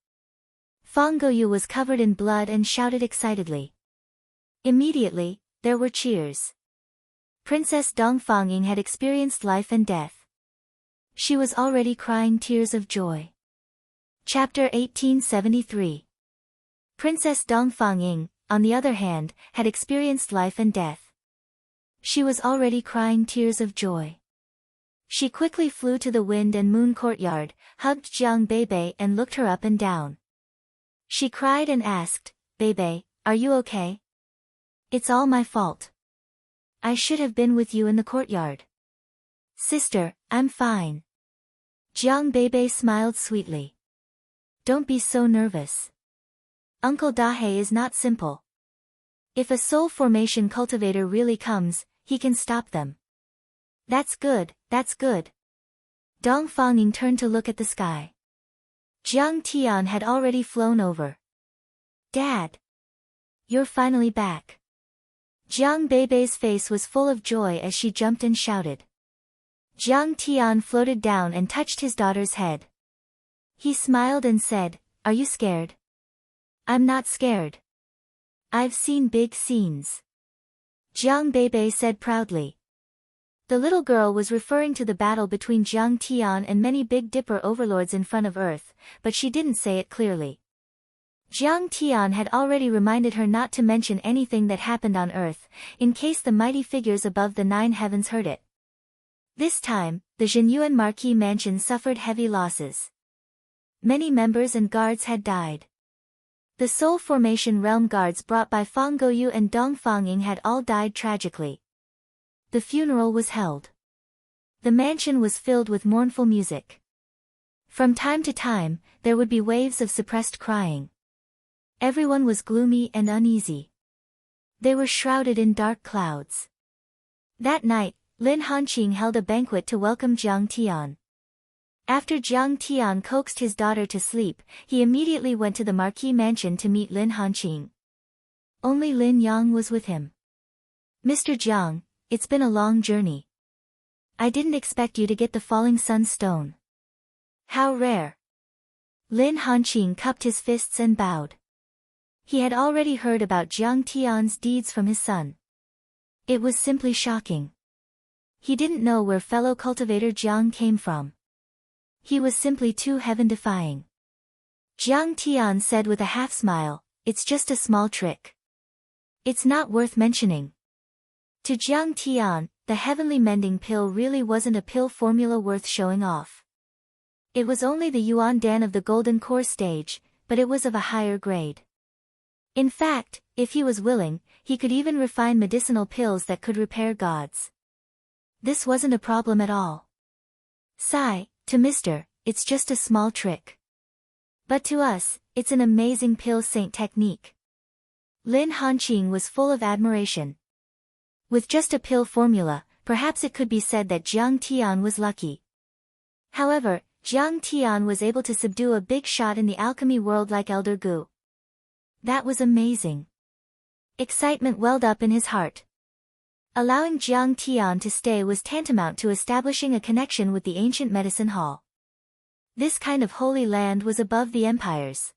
Fang Gouyu was covered in blood and shouted excitedly. Immediately, there were cheers. Princess Dongfanging had experienced life and death. She was already crying tears of joy. Chapter 1873. Princess Dongfanging, on the other hand, had experienced life and death. She was already crying tears of joy. She quickly flew to the wind and moon courtyard, hugged Jiang Beibei and looked her up and down. She cried and asked, Beibei, are you okay? It's all my fault. I should have been with you in the courtyard. Sister, I'm fine. Jiang Beibei smiled sweetly. Don't be so nervous. Uncle Dahe is not simple. If a soul formation cultivator really comes, he can stop them. That's good, that's good. Dongfanging turned to look at the sky. Jiang Tian had already flown over. Dad! You're finally back. Jiang Beibei's face was full of joy as she jumped and shouted. Jiang Tian floated down and touched his daughter's head. He smiled and said, Are you scared? I'm not scared. I've seen big scenes. Jiang Beibei said proudly. The little girl was referring to the battle between Jiang Tian and many Big Dipper overlords in front of Earth, but she didn't say it clearly. Jiang Tian had already reminded her not to mention anything that happened on Earth, in case the mighty figures above the 9 heavens heard it. This time, the Zhenyuan Marquis Mansion suffered heavy losses. Many members and guards had died. The Soul Formation Realm guards brought by Fang Gouyu and Dongfanging had all died tragically. The funeral was held. The mansion was filled with mournful music. From time to time, there would be waves of suppressed crying. Everyone was gloomy and uneasy. They were shrouded in dark clouds. That night, Lin Hanqing held a banquet to welcome Jiang Tian. After Jiang Tian coaxed his daughter to sleep, he immediately went to the Marquis Mansion to meet Lin Hanqing. Only Lin Yang was with him. Mr. Jiang, it's been a long journey. I didn't expect you to get the Falling Sun Stone. How rare. Lin Hanqing cupped his fists and bowed. He had already heard about Jiang Tian's deeds from his son. It was simply shocking. He didn't know where fellow cultivator Jiang came from. He was simply too heaven-defying. Jiang Tian said with a half-smile, It's just a small trick. It's not worth mentioning. To Jiang Tian, the heavenly mending pill really wasn't a pill formula worth showing off. It was only the Yuan Dan of the Golden Core stage, but it was of a higher grade. In fact, if he was willing, he could even refine medicinal pills that could repair gods. This wasn't a problem at all. Sigh, to Mr., it's just a small trick. But to us, it's an amazing pill saint technique. Lin Hanqing was full of admiration. With just a pill formula, perhaps it could be said that Jiang Tian was lucky. However, Jiang Tian was able to subdue a big shot in the alchemy world like Elder Gu. That was amazing. Excitement welled up in his heart. Allowing Jiang Tian to stay was tantamount to establishing a connection with the ancient medicine hall. This kind of holy land was above the empires.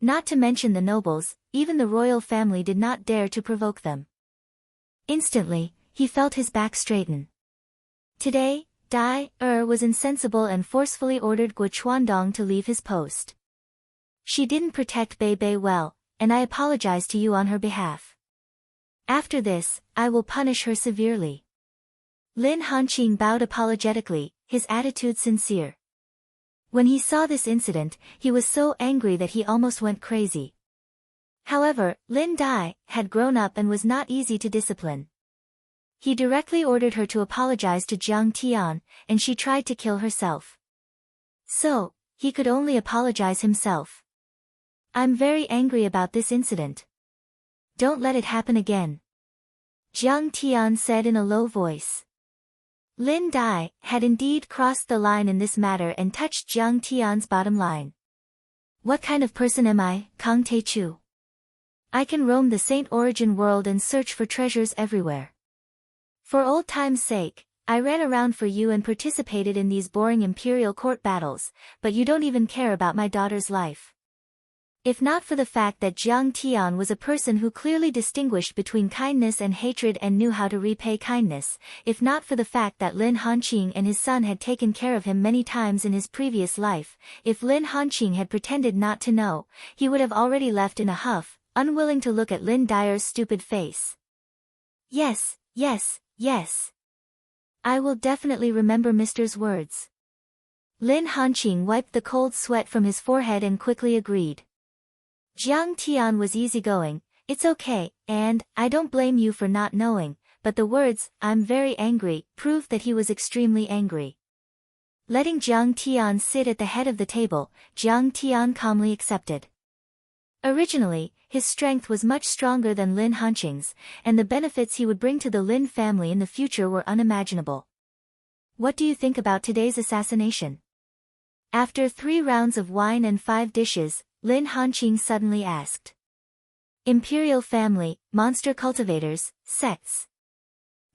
Not to mention the nobles, even the royal family did not dare to provoke them. Instantly, he felt his back straighten. Today, Dai was insensible and forcefully ordered Guo Chuandong to leave his post. She didn't protect Bei Bei well, and I apologize to you on her behalf. After this, I will punish her severely. Lin Hanqing bowed apologetically, his attitude sincere. When he saw this incident, he was so angry that he almost went crazy. However, Lin Dai had grown up and was not easy to discipline. He directly ordered her to apologize to Jiang Tian, and she tried to kill herself. So, he could only apologize himself. I'm very angry about this incident. Don't let it happen again. Jiang Tian said in a low voice. Lin Dai had indeed crossed the line in this matter and touched Jiang Tian's bottom line. What kind of person am I, Kang Te Chu? I can roam the Saint Origin world and search for treasures everywhere. For old time's sake, I ran around for you and participated in these boring imperial court battles, but you don't even care about my daughter's life. If not for the fact that Jiang Tian was a person who clearly distinguished between kindness and hatred and knew how to repay kindness, if not for the fact that Lin Hanqing and his son had taken care of him many times in his previous life, if Lin Hanqing had pretended not to know, he would have already left in a huff, unwilling to look at Lin Dyer's stupid face. Yes, yes, yes. I will definitely remember Mister's words. Lin Hanqing wiped the cold sweat from his forehead and quickly agreed. Jiang Tian was easygoing. It's okay, and I don't blame you for not knowing, but the words, I'm very angry, proved that he was extremely angry. Letting Jiang Tian sit at the head of the table, Jiang Tian calmly accepted. Originally, his strength was much stronger than Lin Hanqing's, and the benefits he would bring to the Lin family in the future were unimaginable. What do you think about today's assassination? After 3 rounds of wine and 5 dishes, Lin Hanqing suddenly asked. Imperial family, monster cultivators, sects.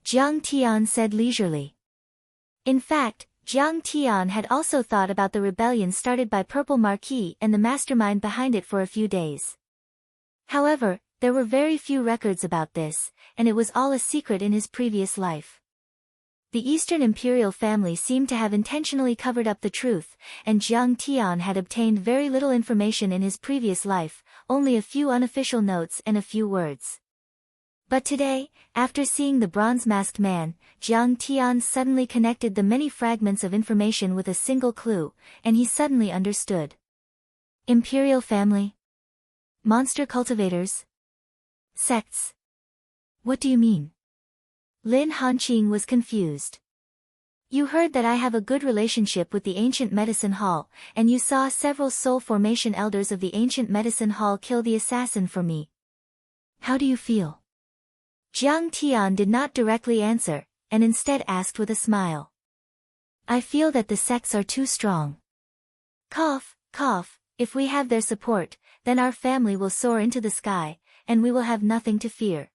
Jiang Tian said leisurely. In fact, Jiang Tian had also thought about the rebellion started by Purple Marquis and the mastermind behind it for a few days. However, there were very few records about this, and it was all a secret in his previous life. The Eastern Imperial family seemed to have intentionally covered up the truth, and Jiang Tian had obtained very little information in his previous life, only a few unofficial notes and a few words. But today, after seeing the bronze-masked man, Jiang Tian suddenly connected the many fragments of information with a single clue, and he suddenly understood. Imperial family? Monster cultivators? Sects? What do you mean? Lin Hanqing was confused. You heard that I have a good relationship with the Ancient Medicine Hall, and you saw several soul formation elders of the Ancient Medicine Hall kill the assassin for me. How do you feel? Jiang Tian did not directly answer, and instead asked with a smile. I feel that the sects are too strong. Cough, cough, if we have their support, then our family will soar into the sky, and we will have nothing to fear.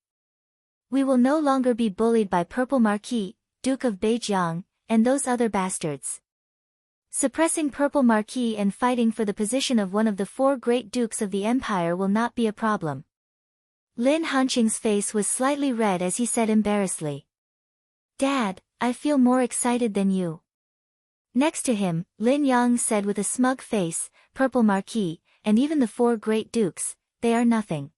We will no longer be bullied by Purple Marquis, Duke of Beijiang, and those other bastards. Suppressing Purple Marquis and fighting for the position of one of the 4 great dukes of the empire will not be a problem. Lin Hanqing's face was slightly red as he said embarrassedly. Dad, I feel more excited than you. Next to him, Lin Yang said with a smug face, Purple Marquis, and even the 4 great dukes, they are nothing.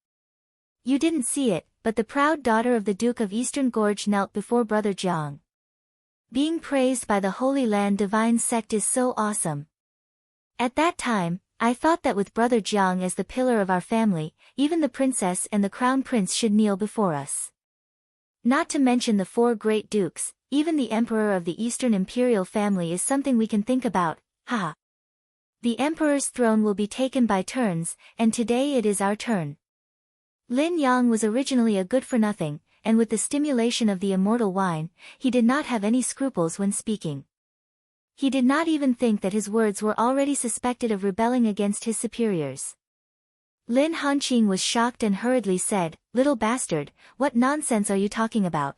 You didn't see it, but the proud daughter of the Duke of Eastern Gorge knelt before Brother Jiang. Being praised by the Holy Land Divine Sect is so awesome. At that time, I thought that with Brother Jiang as the pillar of our family, even the princess and the crown prince should kneel before us. Not to mention the 4 great dukes, even the emperor of the Eastern Imperial family is something we can think about, haha. The emperor's throne will be taken by turns, and today it is our turn. Lin Yang was originally a good-for-nothing, and with the stimulation of the immortal wine, he did not have any scruples when speaking. He did not even think that his words were already suspected of rebelling against his superiors. Lin Hanqing was shocked and hurriedly said, Little bastard, what nonsense are you talking about?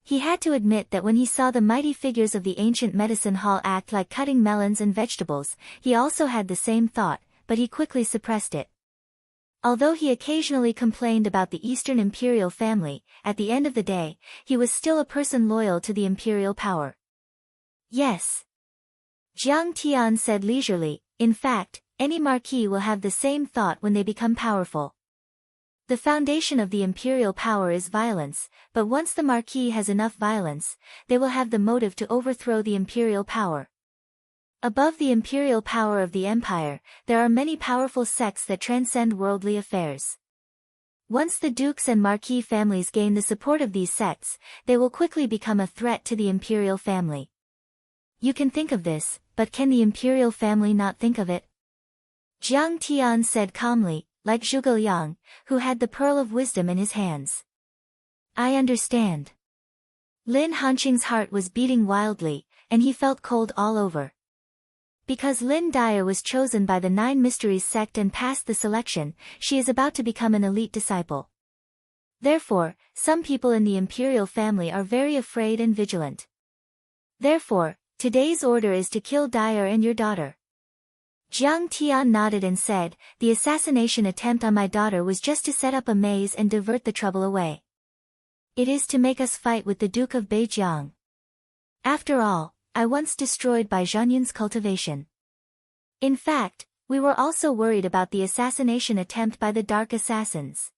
He had to admit that when he saw the mighty figures of the Ancient Medicine Hall act like cutting melons and vegetables, he also had the same thought, but he quickly suppressed it. Although he occasionally complained about the Eastern Imperial family, at the end of the day, he was still a person loyal to the imperial power. Yes. Jiang Tian said leisurely, in fact, any marquis will have the same thought when they become powerful. The foundation of the imperial power is violence, but once the marquis has enough violence, they will have the motive to overthrow the imperial power. Above the imperial power of the empire, there are many powerful sects that transcend worldly affairs. Once the dukes and marquis families gain the support of these sects, they will quickly become a threat to the imperial family. You can think of this, but can the imperial family not think of it? Jiang Tian said calmly, like Zhuge Liang, who had the pearl of wisdom in his hands. I understand. Lin Hanqing's heart was beating wildly, and he felt cold all over. Because Lin Dyer was chosen by the 9 Mysteries sect and passed the selection, she is about to become an elite disciple. Therefore, some people in the imperial family are very afraid and vigilant. Therefore, today's order is to kill Dyer and your daughter. Jiang Tian nodded and said, the assassination attempt on my daughter was just to set up a maze and divert the trouble away. It is to make us fight with the Duke of Beijiang. After all, I once destroyed Bai Zhanyun's cultivation. In fact, we were also worried about the assassination attempt by the Dark Assassins.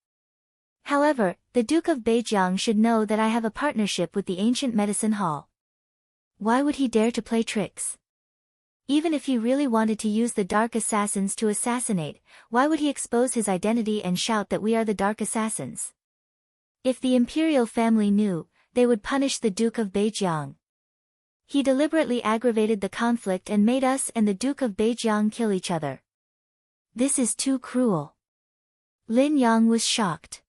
However, the Duke of Beijiang should know that I have a partnership with the ancient medicine hall. Why would he dare to play tricks? Even if he really wanted to use the Dark Assassins to assassinate, why would he expose his identity and shout that we are the Dark Assassins? If the imperial family knew, they would punish the Duke of Beijiang. He deliberately aggravated the conflict and made us and the Duke of Beijiang kill each other. This is too cruel. Lin Yang was shocked.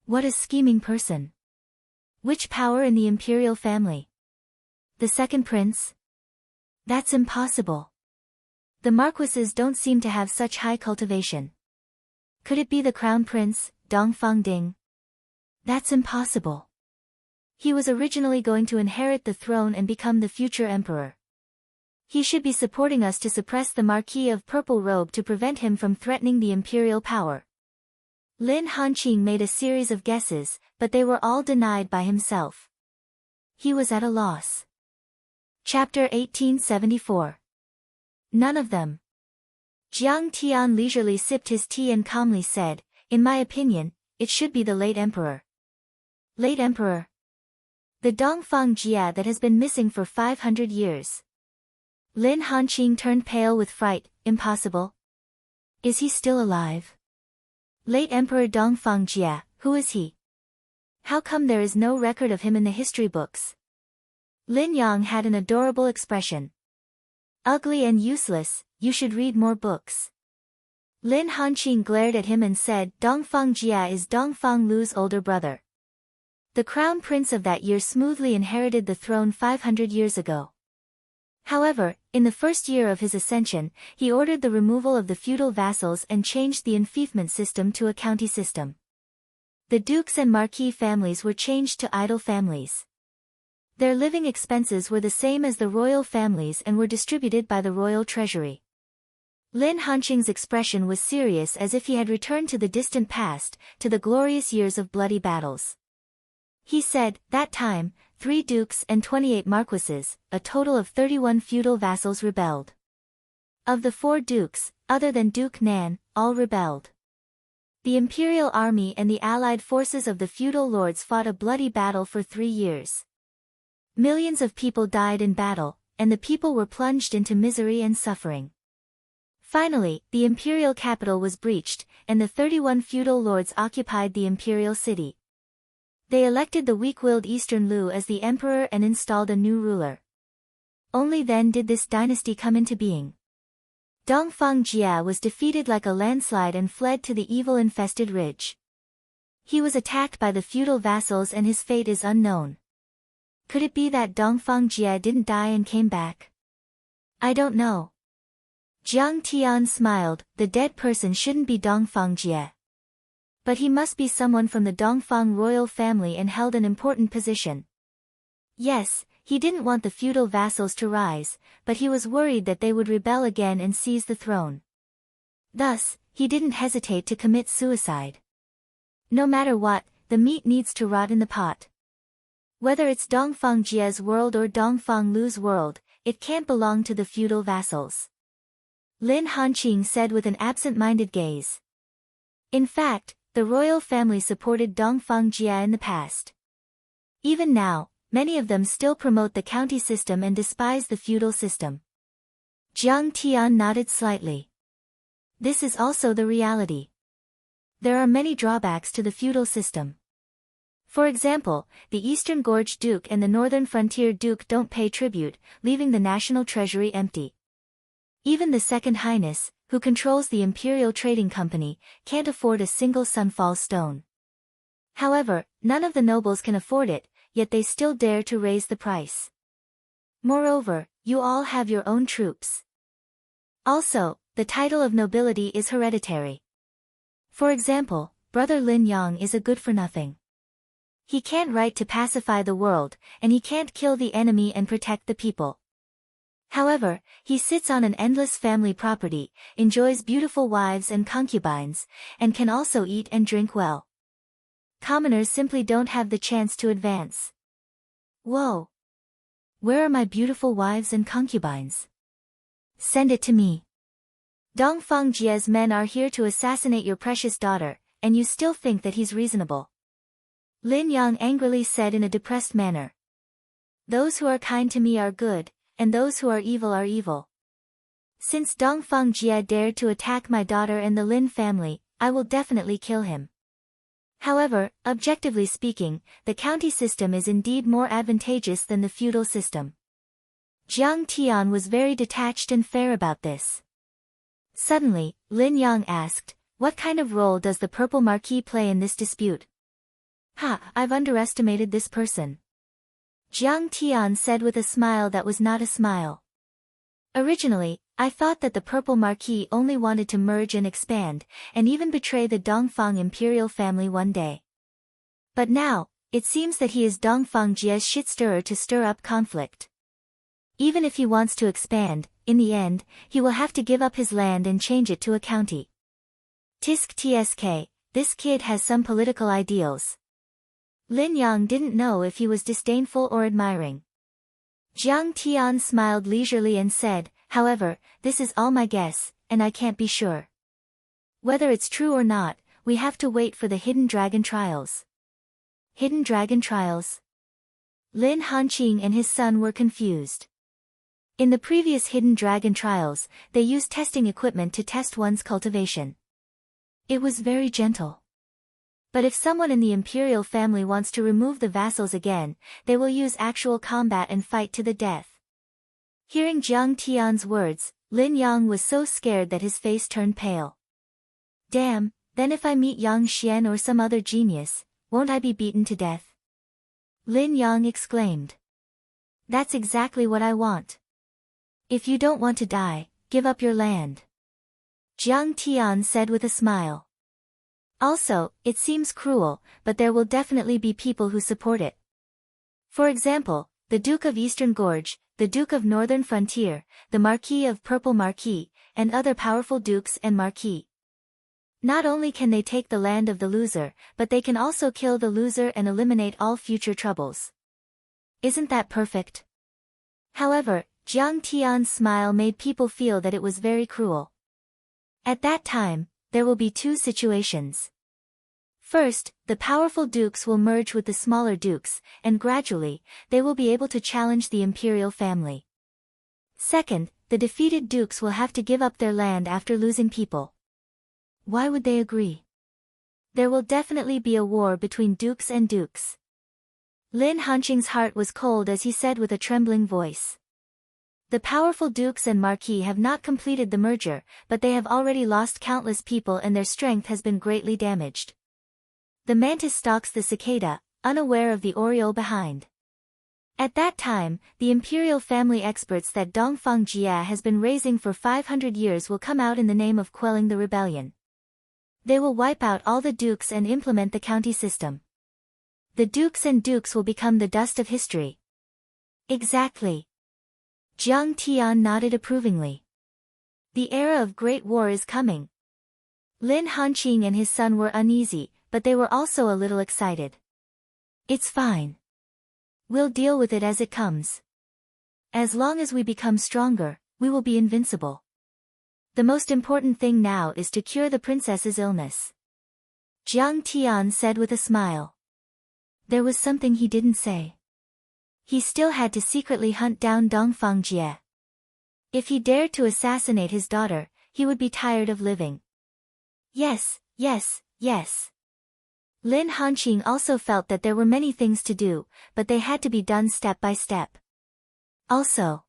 What a scheming person. Which power in the imperial family? The second prince? That's impossible. The marquises don't seem to have such high cultivation. Could it be the crown prince, Dongfang Ding? That's impossible. He was originally going to inherit the throne and become the future emperor. He should be supporting us to suppress the Marquis of Purple Robe to prevent him from threatening the imperial power. Lin Hanqing made a series of guesses, but they were all denied by himself. He was at a loss. Chapter 1874. None of them. Jiang Tian leisurely sipped his tea and calmly said, in my opinion, it should be the late emperor. Late emperor? The Dongfang Jia that has been missing for 500 years. Lin Hanqing turned pale with fright. Impossible. Is he still alive? Late Emperor Dongfang Jia, who is he? How come there is no record of him in the history books? Lin Yang had an adorable expression. Ugly and useless, you should read more books. Lin Hanqing glared at him and said, Dongfang Jia is Dongfang Lu's older brother. The crown prince of that year smoothly inherited the throne 500 years ago. However, in the first year of his ascension, he ordered the removal of the feudal vassals and changed the enfeoffment system to a county system. The dukes and marquis families were changed to idle families. Their living expenses were the same as the royal families and were distributed by the royal treasury. Lin Hanqing's expression was serious as if he had returned to the distant past, to the glorious years of bloody battles. He said, that time, 3 dukes and 28 marquises, a total of 31 feudal vassals rebelled. Of the 4 dukes, other than Duke Nan, all rebelled. The imperial army and the allied forces of the feudal lords fought a bloody battle for 3 years. Millions of people died in battle, and the people were plunged into misery and suffering. Finally, the imperial capital was breached, and the 31 feudal lords occupied the imperial city. They elected the weak-willed Eastern Lu as the emperor and installed a new ruler. Only then did this dynasty come into being. Dongfang Jia was defeated like a landslide and fled to the evil-infested ridge. He was attacked by the feudal vassals and his fate is unknown. Could it be that Dongfang Jia didn't die and came back? I don't know. Jiang Tian smiled, the dead person shouldn't be Dongfang Jia. But he must be someone from the Dongfang royal family and held an important position. Yes, he didn't want the feudal vassals to rise, but he was worried that they would rebel again and seize the throne. Thus, he didn't hesitate to commit suicide. No matter what, the meat needs to rot in the pot. Whether it's Dongfang Jia's world or Dongfang Lu's world, it can't belong to the feudal vassals. Lin Hanqing said with an absent-minded gaze. In fact, the royal family supported Dongfang Jia in the past. Even now, many of them still promote the county system and despise the feudal system. Jiang Tian nodded slightly. This is also the reality. There are many drawbacks to the feudal system. For example, the Eastern Gorge Duke and the Northern Frontier Duke don't pay tribute, leaving the national treasury empty. Even the Second Highness, who controls the Imperial Trading Company, can't afford a single sunfall stone. However, none of the nobles can afford it, yet they still dare to raise the price. Moreover, you all have your own troops. Also, the title of nobility is hereditary. For example, brother Lin Yang is a good-for-nothing. He can't write to pacify the world, and he can't kill the enemy and protect the people. However, he sits on an endless family property, enjoys beautiful wives and concubines, and can also eat and drink well. Commoners simply don't have the chance to advance. Whoa! Where are my beautiful wives and concubines? Send it to me. Dongfang Jie's men are here to assassinate your precious daughter, and you still think that he's reasonable. Lin Yang angrily said in a depressed manner. Those who are kind to me are good, and those who are evil. Since Dongfang Jie dared to attack my daughter and the Lin family, I will definitely kill him. However, objectively speaking, the county system is indeed more advantageous than the feudal system. Jiang Tian was very detached and fair about this. Suddenly, Lin Yang asked, what kind of role does the Purple Marquis play in this dispute? I've underestimated this person. Jiang Tian said with a smile that was not a smile. Originally, I thought that the Purple Marquis only wanted to merge and expand, and even betray the Dongfang imperial family one day. But now, it seems that he is Dongfang Jie's shit-stirrer to stir up conflict. Even if he wants to expand, in the end, he will have to give up his land and change it to a county. Tisk tsk, this kid has some political ideals. Lin Yang didn't know if he was disdainful or admiring. Jiang Tian smiled leisurely and said, however, this is all my guess, and I can't be sure. Whether it's true or not, we have to wait for the Hidden Dragon trials. Hidden Dragon trials? Lin Hanqing and his son were confused. In the previous Hidden Dragon trials, they used testing equipment to test one's cultivation. It was very gentle. But if someone in the imperial family wants to remove the vassals again, they will use actual combat and fight to the death. Hearing Jiang Tian's words, Lin Yang was so scared that his face turned pale. Damn, then if I meet Yang Xian or some other genius, won't I be beaten to death? Lin Yang exclaimed. That's exactly what I want. If you don't want to die, give up your land. Jiang Tian said with a smile. Also, it seems cruel, but there will definitely be people who support it. For example, the Duke of Eastern Gorge, the Duke of Northern Frontier, the Marquis of Purple Marquis, and other powerful dukes and marquis. Not only can they take the land of the loser, but they can also kill the loser and eliminate all future troubles. Isn't that perfect? However, Jiang Tian's smile made people feel that it was very cruel. At that time, there will be two situations. First, the powerful dukes will merge with the smaller dukes, and gradually, they will be able to challenge the imperial family. Second, the defeated dukes will have to give up their land after losing people. Why would they agree? There will definitely be a war between dukes and dukes. Lin Hanqing's heart was cold as he said with a trembling voice. The powerful dukes and marquis have not completed the merger, but they have already lost countless people and their strength has been greatly damaged. The mantis stalks the cicada, unaware of the oriole behind. At that time, the imperial family experts that Dongfang Jie has been raising for 500 years will come out in the name of quelling the rebellion. They will wipe out all the dukes and implement the county system. The dukes and dukes will become the dust of history. Exactly. Jiang Tian nodded approvingly. The era of great war is coming. Lin Hanqing and his son were uneasy, but they were also a little excited. It's fine. We'll deal with it as it comes. As long as we become stronger, we will be invincible. The most important thing now is to cure the princess's illness. Jiang Tian said with a smile. There was something he didn't say. He still had to secretly hunt down Dongfang Jie. If he dared to assassinate his daughter, he would be tired of living. Yes. Lin Hanqing also felt that there were many things to do, but they had to be done step by step. Also,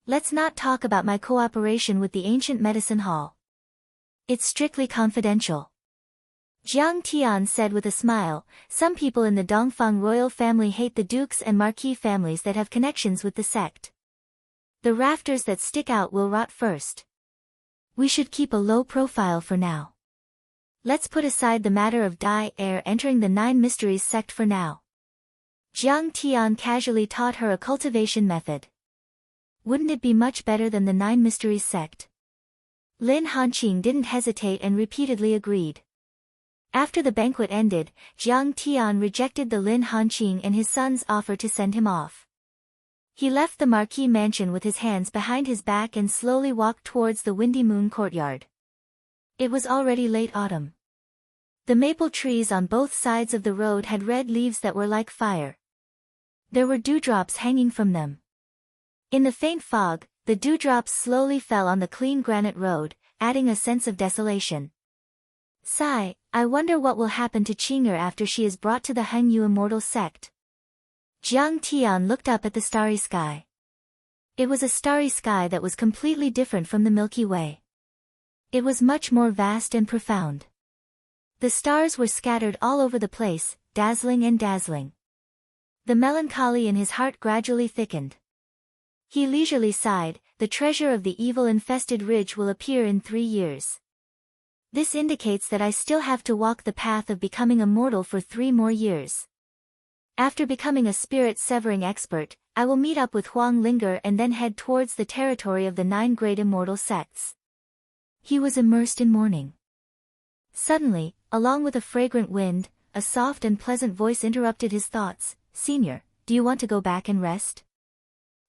let's not talk about my cooperation with the ancient medicine hall. It's strictly confidential. Jiang Tian said with a smile, some people in the Dongfang royal family hate the dukes and marquis families that have connections with the sect. The rafters that stick out will rot first. We should keep a low profile for now. Let's put aside the matter of Dai Er entering the Nine Mysteries sect for now. Jiang Tian casually taught her a cultivation method. Wouldn't it be much better than the Nine Mysteries sect? Lin Hanqing didn't hesitate and repeatedly agreed. After the banquet ended, Jiang Tian rejected the Lin Hanqing and his son's offer to send him off. He left the marquee mansion with his hands behind his back and slowly walked towards the Windy Moon courtyard. It was already late autumn. The maple trees on both sides of the road had red leaves that were like fire. There were dewdrops hanging from them. In the faint fog, the dewdrops slowly fell on the clean granite road, adding a sense of desolation. Sigh, I wonder what will happen to Qing'er after she is brought to the Hengyu immortal sect. Jiang Tian looked up at the starry sky. It was a starry sky that was completely different from the Milky Way. It was much more vast and profound. The stars were scattered all over the place, dazzling and dazzling. The melancholy in his heart gradually thickened. He leisurely sighed, the treasure of the evil-infested ridge will appear in 3 years. This indicates that I still have to walk the path of becoming immortal for 3 more years. After becoming a spirit-severing expert, I will meet up with Huang Linger and then head towards the territory of the 9 great immortal sects. He was immersed in mourning. Suddenly, along with a fragrant wind, a soft and pleasant voice interrupted his thoughts. Senior, do you want to go back and rest?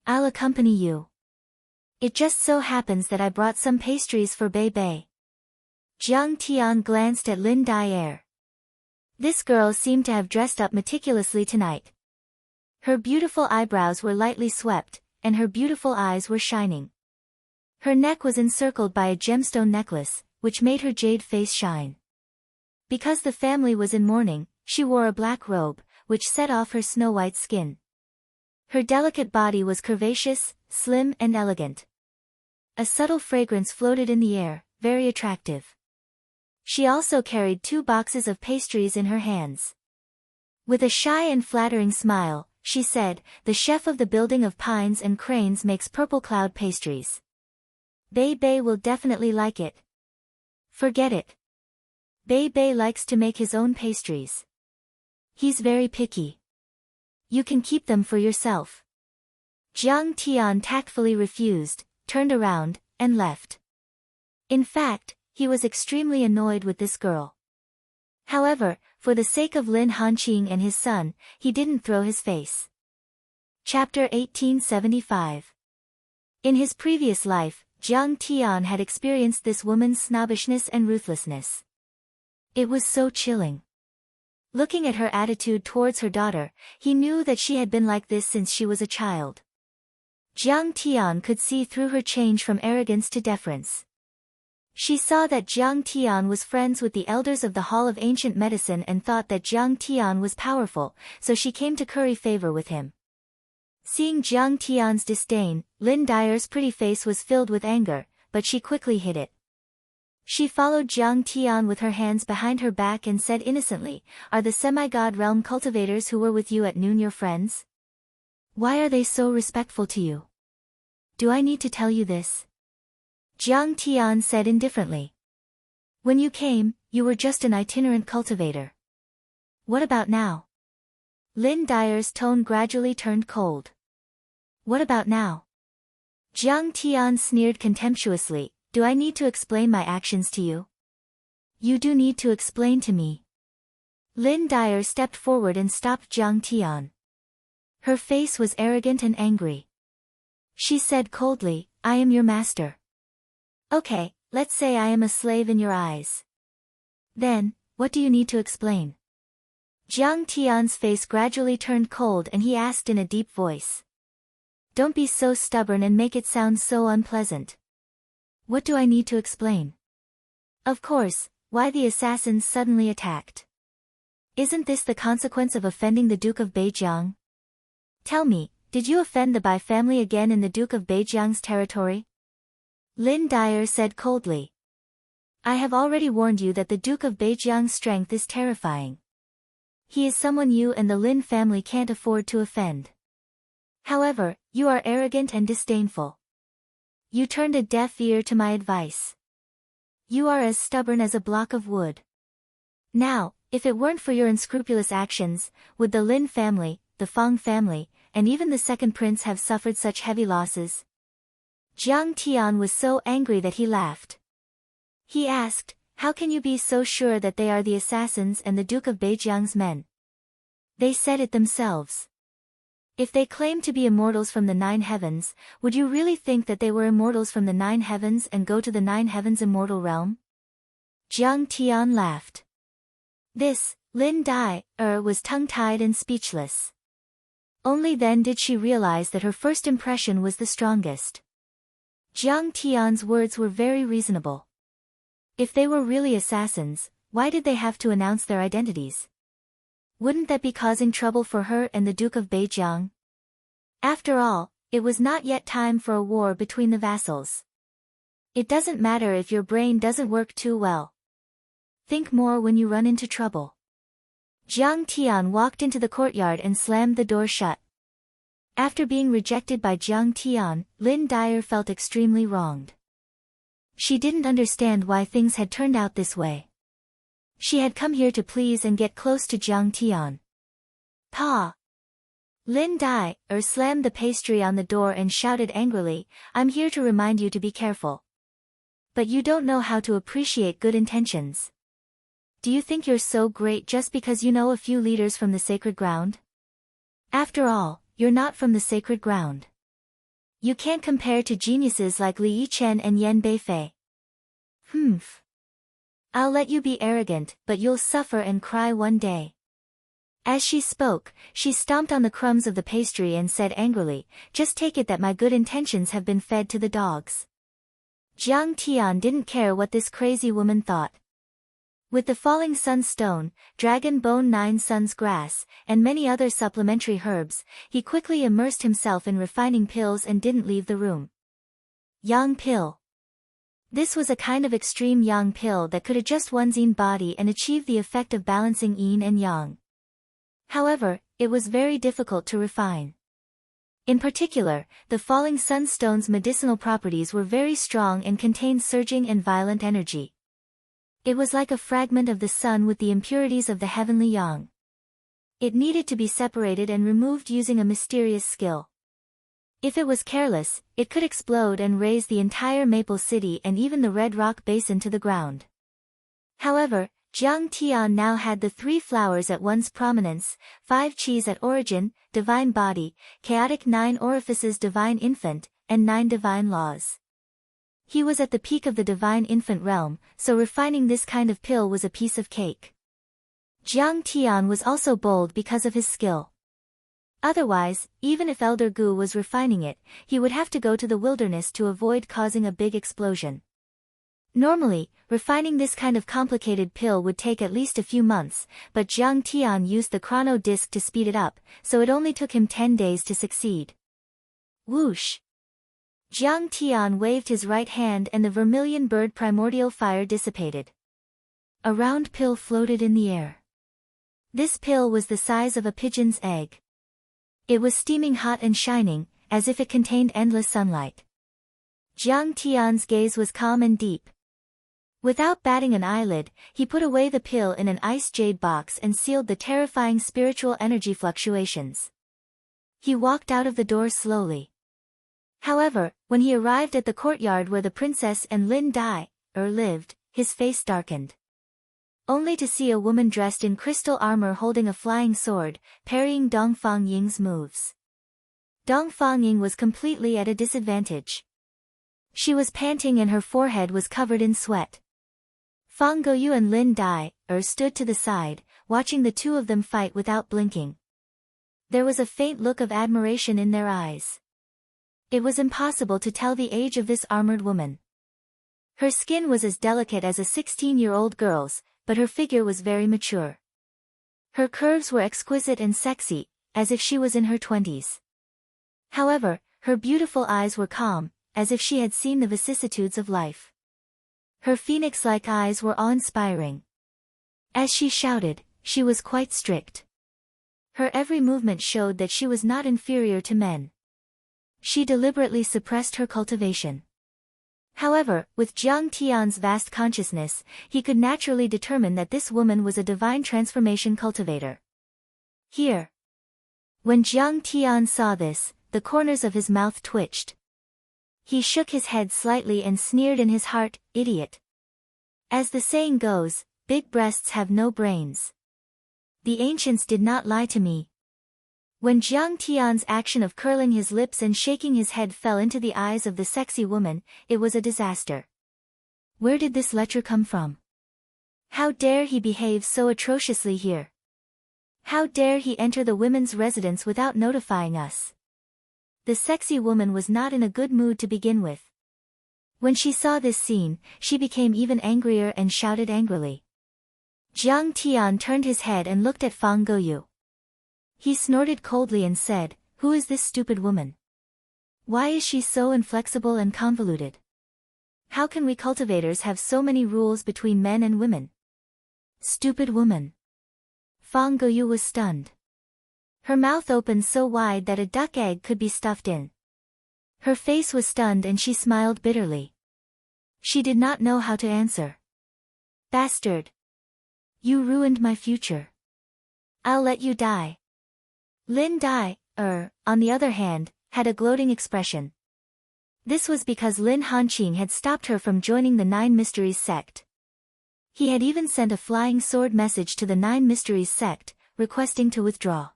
I'll accompany you. It just so happens that I brought some pastries for Bei Bei. Jiang Tian glanced at Lin Dai'er. This girl seemed to have dressed up meticulously tonight. Her beautiful eyebrows were lightly swept, and her beautiful eyes were shining. Her neck was encircled by a gemstone necklace, which made her jade face shine. Because the family was in mourning, she wore a black robe, which set off her snow-white skin. Her delicate body was curvaceous, slim and elegant. A subtle fragrance floated in the air, very attractive. She also carried 2 boxes of pastries in her hands. With a shy and flattering smile, she said, the chef of the building of pines and cranes makes purple cloud pastries. Bei Bei will definitely like it. Forget it. Bei Bei likes to make his own pastries. He's very picky. You can keep them for yourself. Jiang Tian tactfully refused, turned around, and left. In fact, he was extremely annoyed with this girl. However, for the sake of Lin Hanqing and his son, he didn't throw his face. Chapter 1875. In his previous life, Jiang Tian had experienced this woman's snobbishness and ruthlessness. It was so chilling. Looking at her attitude towards her daughter, he knew that she had been like this since she was a child. Jiang Tian could see through her change from arrogance to deference. She saw that Jiang Tian was friends with the elders of the Hall of Ancient Medicine and thought that Jiang Tian was powerful, so she came to curry favor with him. Seeing Jiang Tian's disdain, Lin Daier's pretty face was filled with anger, but she quickly hid it. She followed Jiang Tian with her hands behind her back and said innocently, "Are the semi-god realm cultivators who were with you at noon your friends? Why are they so respectful to you? Do I need to tell you this?" Jiang Tian said indifferently. "When you came, you were just an itinerant cultivator. What about now?" Lin Daier's tone gradually turned cold. "What about now?" Jiang Tian sneered contemptuously. "Do I need to explain my actions to you?" "You do need to explain to me." Lin Daier stepped forward and stopped Jiang Tian. Her face was arrogant and angry. She said coldly, "I am your master. Okay, let's say I am a slave in your eyes. Then, what do you need to explain?" Jiang Tian's face gradually turned cold and he asked in a deep voice. "Don't be so stubborn and make it sound so unpleasant. What do I need to explain?" "Of course, why the assassins suddenly attacked. Isn't this the consequence of offending the Duke of Beijiang? Tell me, did you offend the Bai family again in the Duke of Beijiang's territory?" Lin Daier said coldly. "I have already warned you that the Duke of Beijiang's strength is terrifying. He is someone you and the Lin family can't afford to offend. However, you are arrogant and disdainful. You turned a deaf ear to my advice. You are as stubborn as a block of wood. Now, if it weren't for your unscrupulous actions, would the Lin family, the Fang family, and even the second prince have suffered such heavy losses? Jiang Tian was so angry that he laughed. He asked, "How can you be so sure that they are the assassins and the Duke of Beijiang's men? They said it themselves. If they claim to be immortals from the 9 heavens, would you really think that they were immortals from the 9 heavens and go to the 9 heavens immortal realm?" Jiang Tian laughed. This, Lin Dai, was tongue-tied and speechless. Only then did she realize that her first impression was the strongest. Jiang Tian's words were very reasonable. If they were really assassins, why did they have to announce their identities? Wouldn't that be causing trouble for her and the Duke of Beijiang? After all, it was not yet time for a war between the vassals. It doesn't matter if your brain doesn't work too well. Think more when you run into trouble. Jiang Tian walked into the courtyard and slammed the door shut. After being rejected by Jiang Tian, Lin Dai felt extremely wronged. She didn't understand why things had turned out this way. She had come here to please and get close to Jiang Tian. Pa! Lin Dai slammed the pastry on the door and shouted angrily, "I'm here to remind you to be careful. But you don't know how to appreciate good intentions. Do you think you're so great just because you know a few leaders from the sacred ground? After all, you're not from the sacred ground. You can't compare to geniuses like Li Yichen and Yan Beifei. Humph. I'll let you be arrogant, but you'll suffer and cry one day." As she spoke, she stomped on the crumbs of the pastry and said angrily, "Just take it that my good intentions have been fed to the dogs." Jiang Tian didn't care what this crazy woman thought. With the falling sun stone, dragon bone 9 suns grass, and many other supplementary herbs, he quickly immersed himself in refining pills and didn't leave the room. Yang pill. This was a kind of extreme yang pill that could adjust one's yin body and achieve the effect of balancing yin and yang. However, it was very difficult to refine. In particular, the falling sunstone's medicinal properties were very strong and contained surging and violent energy. It was like a fragment of the sun with the impurities of the heavenly yang. It needed to be separated and removed using a mysterious skill. If it was careless, it could explode and raze the entire Maple City and even the Red Rock Basin to the ground. However, Jiang Tian now had the 3 flowers at one's prominence, 5 Qis at origin, divine body, chaotic 9 orifices divine infant, and 9 divine laws. He was at the peak of the divine infant realm, so refining this kind of pill was a piece of cake. Jiang Tian was also bold because of his skill. Otherwise, even if Elder Gu was refining it, he would have to go to the wilderness to avoid causing a big explosion. Normally, refining this kind of complicated pill would take at least a few months, but Jiang Tian used the chrono disc to speed it up, so it only took him 10 days to succeed. Whoosh! Jiang Tian waved his right hand and the vermilion bird primordial fire dissipated. A round pill floated in the air. This pill was the size of a pigeon's egg. It was steaming hot and shining, as if it contained endless sunlight. Jiang Tian's gaze was calm and deep. Without batting an eyelid, he put away the pill in an ice jade box and sealed the terrifying spiritual energy fluctuations. He walked out of the door slowly. However, when he arrived at the courtyard where the princess and Lin Dai lived, his face darkened. Only to see a woman dressed in crystal armor holding a flying sword, parrying Dongfang Ying's moves. Dongfang Ying was completely at a disadvantage. She was panting and her forehead was covered in sweat. Fang Goyu and Lin Dai stood to the side, watching the two of them fight without blinking. There was a faint look of admiration in their eyes. It was impossible to tell the age of this armored woman. Her skin was as delicate as a 16-year-old girl's, but her figure was very mature. Her curves were exquisite and sexy, as if she was in her 20s. However, her beautiful eyes were calm, as if she had seen the vicissitudes of life. Her phoenix-like eyes were awe-inspiring. As she shouted, she was quite strict. Her every movement showed that she was not inferior to men. She deliberately suppressed her cultivation. However, with Jiang Tian's vast consciousness, he could naturally determine that this woman was a divine transformation cultivator. Here. When Jiang Tian saw this, the corners of his mouth twitched. He shook his head slightly and sneered in his heart, "Idiot." As the saying goes, big breasts have no brains. The ancients did not lie to me. When Jiang Tian's action of curling his lips and shaking his head fell into the eyes of the sexy woman, it was a disaster. Where did this lecher come from? How dare he behave so atrociously here? How dare he enter the women's residence without notifying us? The sexy woman was not in a good mood to begin with. When she saw this scene, she became even angrier and shouted angrily. Jiang Tian turned his head and looked at Fang Goyu. He snorted coldly and said, "Who is this stupid woman? Why is she so inflexible and convoluted? How can we cultivators have so many rules between men and women?" Stupid woman. Fang Goyu was stunned. Her mouth opened so wide that a duck egg could be stuffed in. Her face was stunned and she smiled bitterly. She did not know how to answer. Bastard. You ruined my future. I'll let you die. Lin Dai, on the other hand, had a gloating expression. This was because Lin Hanqing had stopped her from joining the Nine Mysteries sect. He had even sent a flying sword message to the Nine Mysteries sect, requesting to withdraw.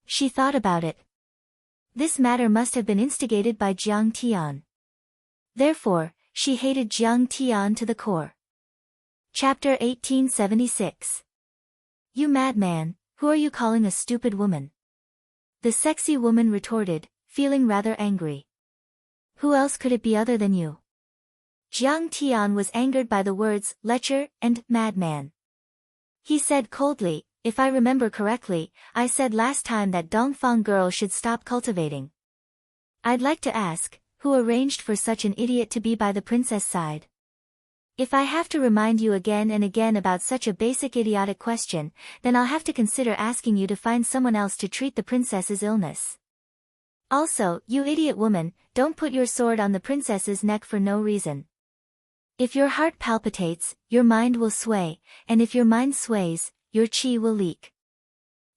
She thought about it. This matter must have been instigated by Jiang Tian. Therefore, she hated Jiang Tian to the core. Chapter 1876. You madman, who are you calling a stupid woman? The sexy woman retorted, feeling rather angry. Who else could it be other than you? Jiang Tian was angered by the words, lecher, and madman. He said coldly, "If I remember correctly, I said last time that Dongfang girl should stop cultivating. I'd like to ask, who arranged for such an idiot to be by the princess side? If I have to remind you again and again about such a basic idiotic question, then I'll have to consider asking you to find someone else to treat the princess's illness. Also, you idiot woman, don't put your sword on the princess's neck for no reason. If your heart palpitates, your mind will sway, and if your mind sways, your qi will leak.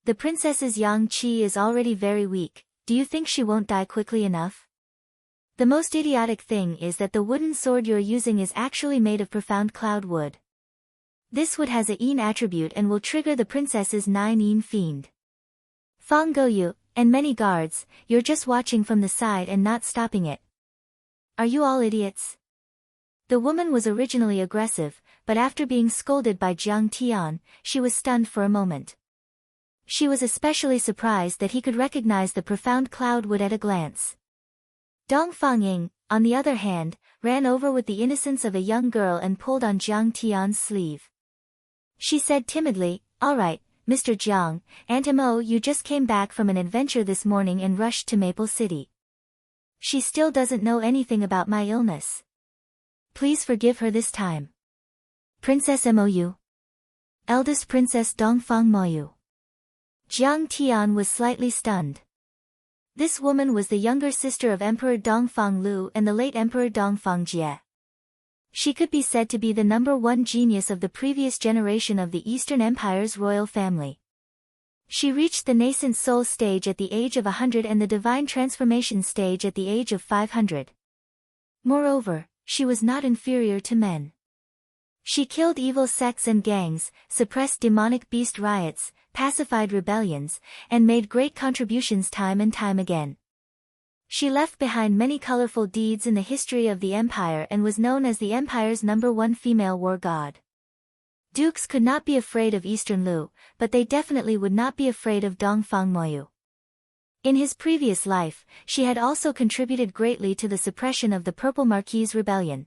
The princess's yang qi is already very weak, do you think she won't die quickly enough? The most idiotic thing is that the wooden sword you're using is actually made of profound cloud wood. This wood has a yin attribute and will trigger the princess's 9 yin fiend. Fang Goyu, and many guards, you're just watching from the side and not stopping it. Are you all idiots? The woman was originally aggressive, but after being scolded by Jiang Tian, she was stunned for a moment. She was especially surprised that he could recognize the profound cloud wood at a glance. Dongfang Ying, on the other hand, ran over with the innocence of a young girl and pulled on Jiang Tian's sleeve. She said timidly, "All right, Mr. Jiang, Aunt Mo, you just came back from an adventure this morning and rushed to Maple City. She still doesn't know anything about my illness. Please forgive her this time. Princess Mou. Eldest Princess Dongfang Moyu." Jiang Tian was slightly stunned. This woman was the younger sister of Emperor Dongfang Lu and the late Emperor Dongfang Jie. She could be said to be the #1 genius of the previous generation of the Eastern Empire's royal family. She reached the nascent soul stage at the age of 100 and the divine transformation stage at the age of 500. Moreover, she was not inferior to men. She killed evil sects and gangs, suppressed demonic beast riots, pacified rebellions, and made great contributions time and time again. She left behind many colorful deeds in the history of the empire and was known as the empire's #1 female war god. Dukes could not be afraid of Eastern Lu, but they definitely would not be afraid of Dongfang Moyu. In his previous life, she had also contributed greatly to the suppression of the Purple Marquise rebellion.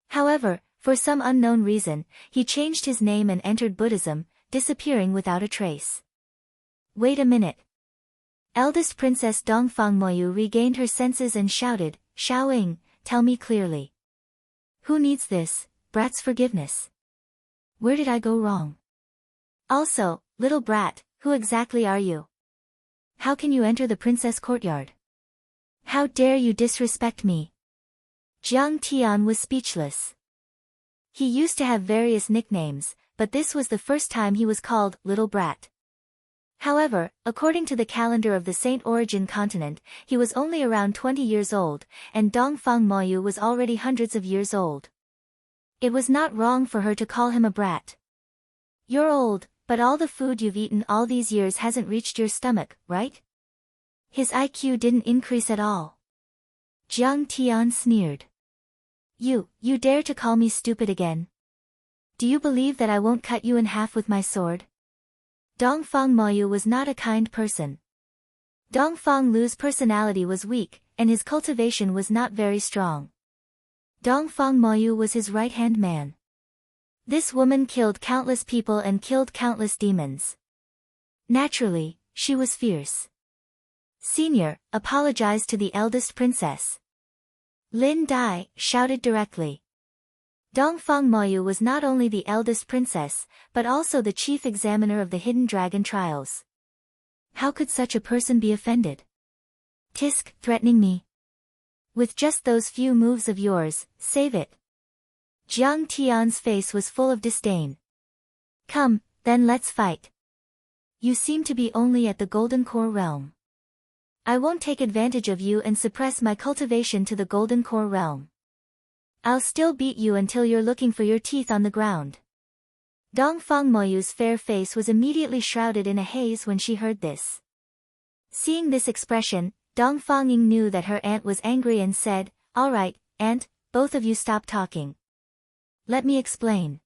However, for some unknown reason, he changed his name and entered Buddhism, disappearing without a trace. Wait a minute. Eldest Princess Dongfang Moyu regained her senses and shouted, "Xiaoying, tell me clearly. Who needs this, brat's forgiveness? Where did I go wrong? Also, little brat, who exactly are you? How can you enter the princess courtyard? How dare you disrespect me?" Jiang Tian was speechless. He used to have various nicknames, but this was the first time he was called Little Brat. However, according to the calendar of the Saint Origin continent, he was only around 20 years old, and Dongfang Moyu was already hundreds of years old. It was not wrong for her to call him a brat. You're old, but all the food you've eaten all these years hasn't reached your stomach, right? His IQ didn't increase at all. Jiang Tian sneered. You dare to call me stupid again? Do you believe that I won't cut you in half with my sword? Dongfang Moyu was not a kind person. Dongfang Lu's personality was weak, and his cultivation was not very strong. Dongfang Moyu was his right-hand man. This woman killed countless people and killed countless demons. Naturally, she was fierce. Senior, apologized to the eldest princess. Lin Dai shouted directly. Dongfang Moyu was not only the eldest princess, but also the chief examiner of the Hidden Dragon trials. How could such a person be offended? Tisk, threatening me. With just those few moves of yours, save it. Jiang Tian's face was full of disdain. Come, then let's fight. You seem to be only at the Golden Core realm. I won't take advantage of you and suppress my cultivation to the Golden Core realm. I'll still beat you until you're looking for your teeth on the ground. Dongfang Moyu's fair face was immediately shrouded in a haze when she heard this. Seeing this expression, Dongfang Ying knew that her aunt was angry and said, All right, aunt, both of you stop talking. Let me explain.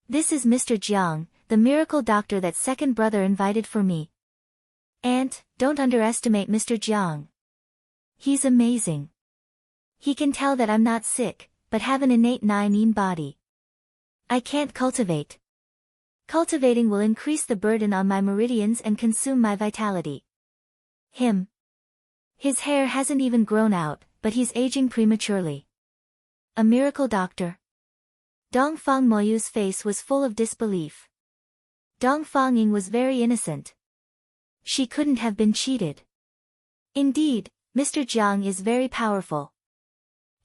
This is Mr. Jiang, the miracle doctor that second brother invited for me. Aunt, don't underestimate Mr. Jiang. He's amazing. He can tell that I'm not sick, but have an innate nine-yin body. I can't cultivate. Cultivating will increase the burden on my meridians and consume my vitality. His hair hasn't even grown out, but he's aging prematurely. A miracle doctor? Dongfang Moyu's face was full of disbelief. Dongfang Ying was very innocent. She couldn't have been cheated. Indeed, Mr. Jiang is very powerful.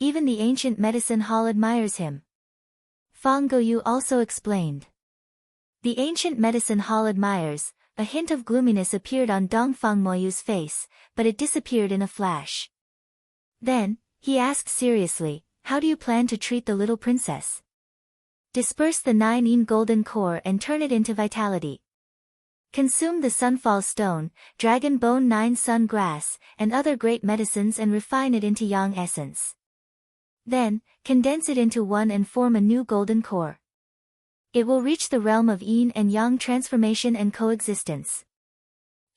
Even the ancient medicine hall admires him. Fang Goyu also explained. The ancient medicine hall admires. A hint of gloominess appeared on Dongfang Moyu's face, but it disappeared in a flash. Then, he asked seriously, how do you plan to treat the little princess? Disperse the 9-yin golden core and turn it into vitality. Consume the sunfall stone, dragon bone 9 sun grass, and other great medicines and refine it into yang essence. Then, condense it into one and form a new golden core. It will reach the realm of yin and yang transformation and coexistence.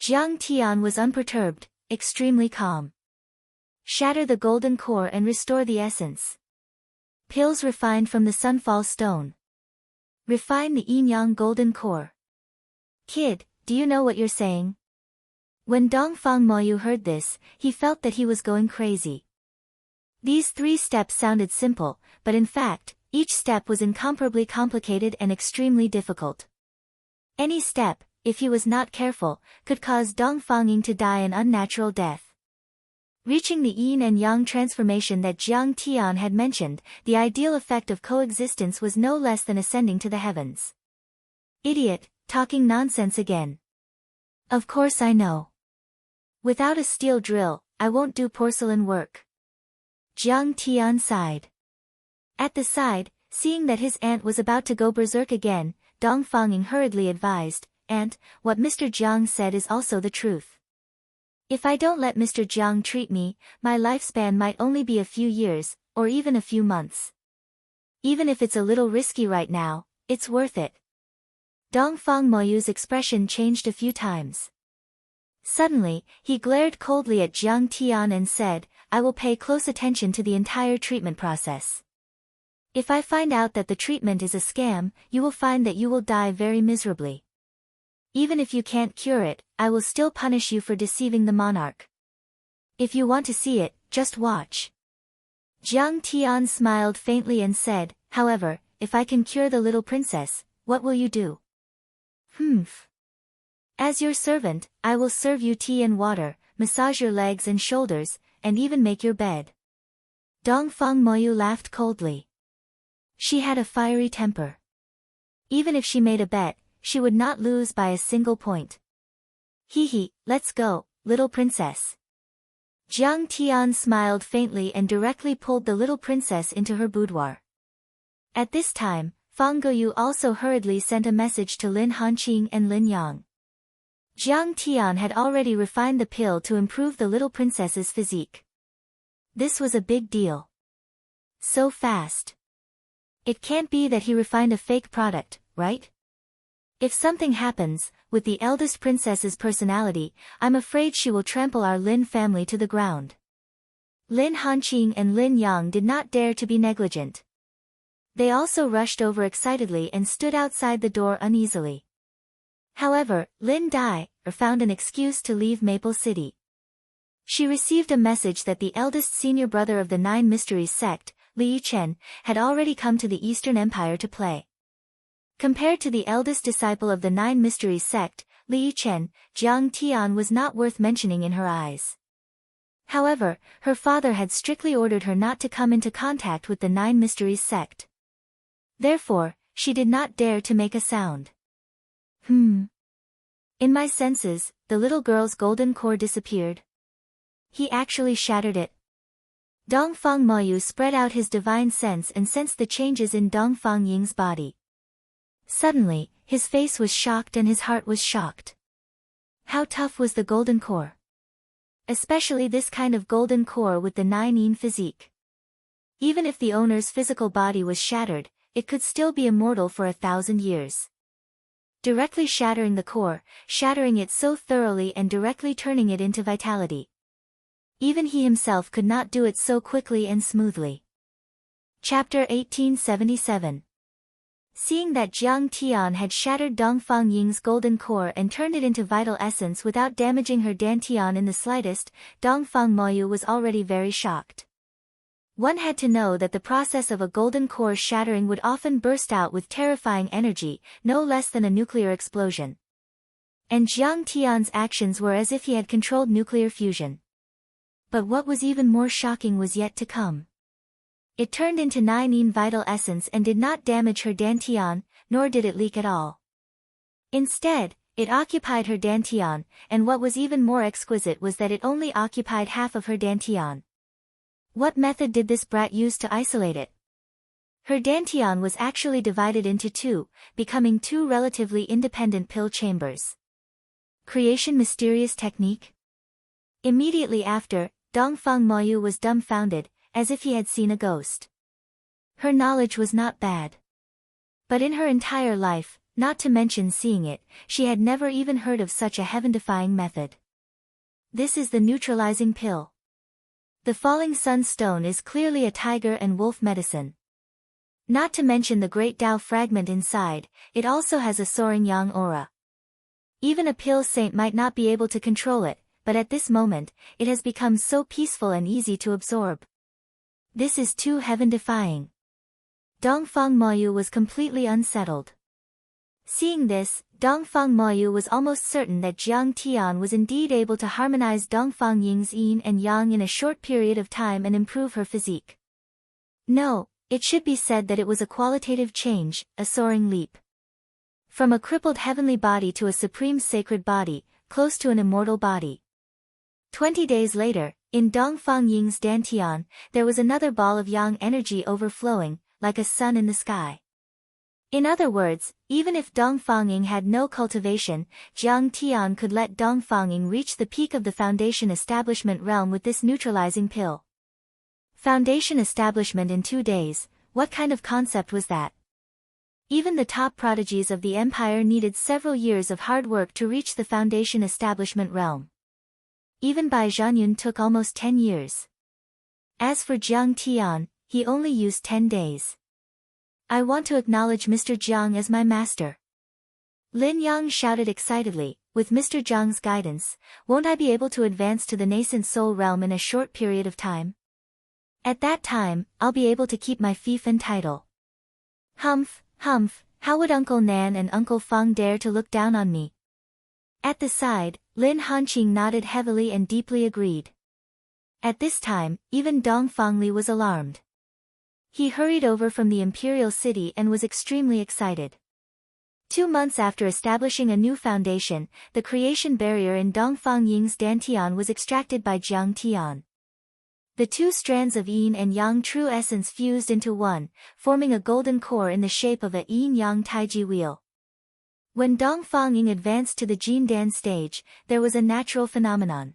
Jiang Tian was unperturbed, extremely calm. Shatter the golden core and restore the essence. Pills refined from the sunfall stone. Refine the yin-yang golden core. Kid, do you know what you're saying? When Dongfang Moyu heard this, he felt that he was going crazy. These 3 steps sounded simple, but in fact, each step was incomparably complicated and extremely difficult. Any step, if he was not careful, could cause Dongfang Ying to die an unnatural death. Reaching the yin and yang transformation that Jiang Tian had mentioned, the ideal effect of coexistence was no less than ascending to the heavens. Idiot, talking nonsense again. Of course I know. Without a steel drill, I won't do porcelain work. Jiang Tian sighed. At the side, seeing that his aunt was about to go berserk again, Dongfang Ying hurriedly advised, Aunt, what Mr. Jiang said is also the truth. If I don't let Mr. Jiang treat me, my lifespan might only be a few years, or even a few months. Even if it's a little risky right now, it's worth it. Dongfang Moyu's expression changed a few times. Suddenly, he glared coldly at Jiang Tian and said, I will pay close attention to the entire treatment process. If I find out that the treatment is a scam, you will find that you will die very miserably. Even if you can't cure it, I will still punish you for deceiving the monarch. If you want to see it, just watch. Jiang Tian smiled faintly and said, however, if I can cure the little princess, what will you do? As your servant, I will serve you tea and water, massage your legs and shoulders, and even make your bed. Dongfang Moyu laughed coldly. She had a fiery temper. Even if she made a bet, she would not lose by a single point. Hee, let's go, little princess. Jiang Tian smiled faintly and directly pulled the little princess into her boudoir. At this time, Fang Guoyu also hurriedly sent a message to Lin Hanqing and Lin Yang. Jiang Tian had already refined the pill to improve the little princess's physique. This was a big deal. So fast. It can't be that he refined a fake product, right? If something happens, with the eldest princess's personality, I'm afraid she will trample our Lin family to the ground. Lin Hanqing and Lin Yang did not dare to be negligent. They also rushed over excitedly and stood outside the door uneasily. However, Lin Dai found an excuse to leave Maple City. She received a message that the eldest senior brother of the Nine Mysteries sect, Li Yichen, had already come to the Eastern Empire to play. Compared to the eldest disciple of the Nine Mysteries sect, Li Yichen, Jiang Tian was not worth mentioning in her eyes. However, her father had strictly ordered her not to come into contact with the Nine Mysteries sect. Therefore, she did not dare to make a sound. In my senses, the little girl's golden core disappeared. He actually shattered it. Dongfang Moyu spread out his divine sense and sensed the changes in Dongfang Ying's body. Suddenly, his face was shocked and his heart was shocked. How tough was the golden core? Especially this kind of golden core with the 9-yin physique. Even if the owner's physical body was shattered, it could still be immortal for 1,000 years. Directly shattering the core, shattering it so thoroughly and directly turning it into vitality. Even he himself could not do it so quickly and smoothly. Chapter 1877. Seeing that Jiang Tian had shattered Dongfang Ying's golden core and turned it into vital essence without damaging her dantian in the slightest, Dongfang Moyu was already very shocked. One had to know that the process of a golden core shattering would often burst out with terrifying energy, no less than a nuclear explosion. And Jiang Tian's actions were as if he had controlled nuclear fusion. But what was even more shocking was yet to come. It turned into 9-yin vital essence and did not damage her dantian, nor did it leak at all. Instead, it occupied her dantian, and what was even more exquisite was that it only occupied half of her dantian. What method did this brat use to isolate it? Her dantian was actually divided into two, becoming two relatively independent pill chambers. Creation mysterious technique? Immediately after, Dongfang Moyu was dumbfounded, as if he had seen a ghost. Her knowledge was not bad. But in her entire life, not to mention seeing it, she had never even heard of such a heaven-defying method. This is the neutralizing pill. The falling sun stone is clearly a tiger and wolf medicine. Not to mention the great Tao fragment inside, it also has a soaring yang aura. Even a pill saint might not be able to control it, but at this moment, it has become so peaceful and easy to absorb. This is too heaven-defying. Dongfang Moyu was completely unsettled. Seeing this, Dongfang Moyu was almost certain that Jiang Tian was indeed able to harmonize Dongfang Ying's yin and yang in a short period of time and improve her physique. No, it should be said that it was a qualitative change, a soaring leap. From a crippled heavenly body to a supreme sacred body, close to an immortal body. 20 days later, in Dongfang Ying's dantian, there was another ball of yang energy overflowing, like a sun in the sky. In other words, even if Dongfang Ying had no cultivation, Jiang Tian could let Dongfang Ying reach the peak of the foundation establishment realm with this neutralizing pill. Foundation establishment in 2 days, what kind of concept was that? Even the top prodigies of the empire needed several years of hard work to reach the foundation establishment realm. Even Bai Zhanyun took almost 10 years. As for Jiang Tian, he only used 10 days. I want to acknowledge Mr. Jiang as my master. Lin Yang shouted excitedly, with Mr. Jiang's guidance, won't I be able to advance to the nascent soul realm in a short period of time? At that time, I'll be able to keep my fief and title. Humph, how would Uncle Nan and Uncle Fang dare to look down on me? At the side, Lin Hanqing nodded heavily and deeply agreed. At this time, even Dong Fangli was alarmed. He hurried over from the imperial city and was extremely excited. 2 months after establishing a new foundation, the creation barrier in Dongfang Ying's Dantian was extracted by Jiang Tian. The two strands of yin and yang true essence fused into one, forming a golden core in the shape of a yin-yang taiji wheel. When Dongfang Ying advanced to the Jindan stage, there was a natural phenomenon.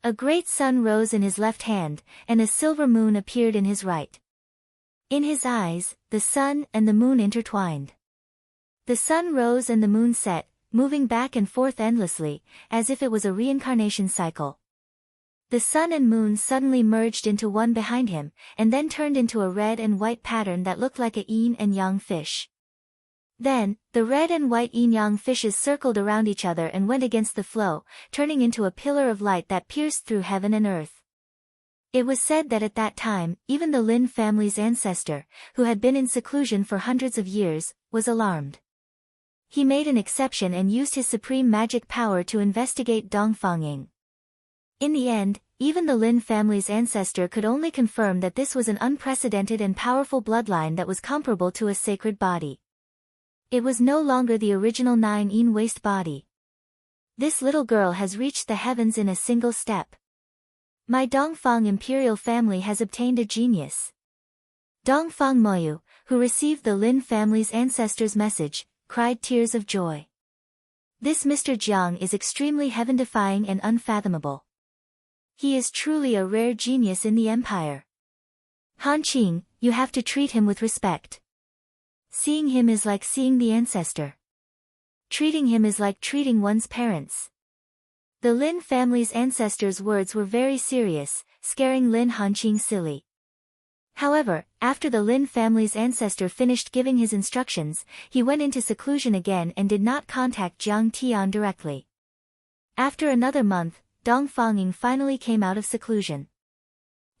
A great sun rose in his left hand, and a silver moon appeared in his right. In his eyes, the sun and the moon intertwined. The sun rose and the moon set, moving back and forth endlessly, as if it was a reincarnation cycle. The sun and moon suddenly merged into one behind him, and then turned into a red and white pattern that looked like a yin and yang fish. Then, the red and white yin-yang fishes circled around each other and went against the flow, turning into a pillar of light that pierced through heaven and earth. It was said that at that time, even the Lin family's ancestor, who had been in seclusion for hundreds of years, was alarmed. He made an exception and used his supreme magic power to investigate Dongfang Ying. In the end, even the Lin family's ancestor could only confirm that this was an unprecedented and powerful bloodline that was comparable to a sacred body. It was no longer the original 9-yin waste body. This little girl has reached the heavens in a single step. My Dongfang imperial family has obtained a genius. Dongfang Moyu, who received the Lin family's ancestor's message, cried tears of joy. This Mr. Jiang is extremely heaven-defying and unfathomable. He is truly a rare genius in the empire. Han Qing, you have to treat him with respect. Seeing him is like seeing the ancestor. Treating him is like treating one's parents. The Lin family's ancestors' words were very serious, scaring Lin Hanqing silly. However, after the Lin family's ancestor finished giving his instructions, he went into seclusion again and did not contact Jiang Tian directly. After another month, Dongfang Ying finally came out of seclusion.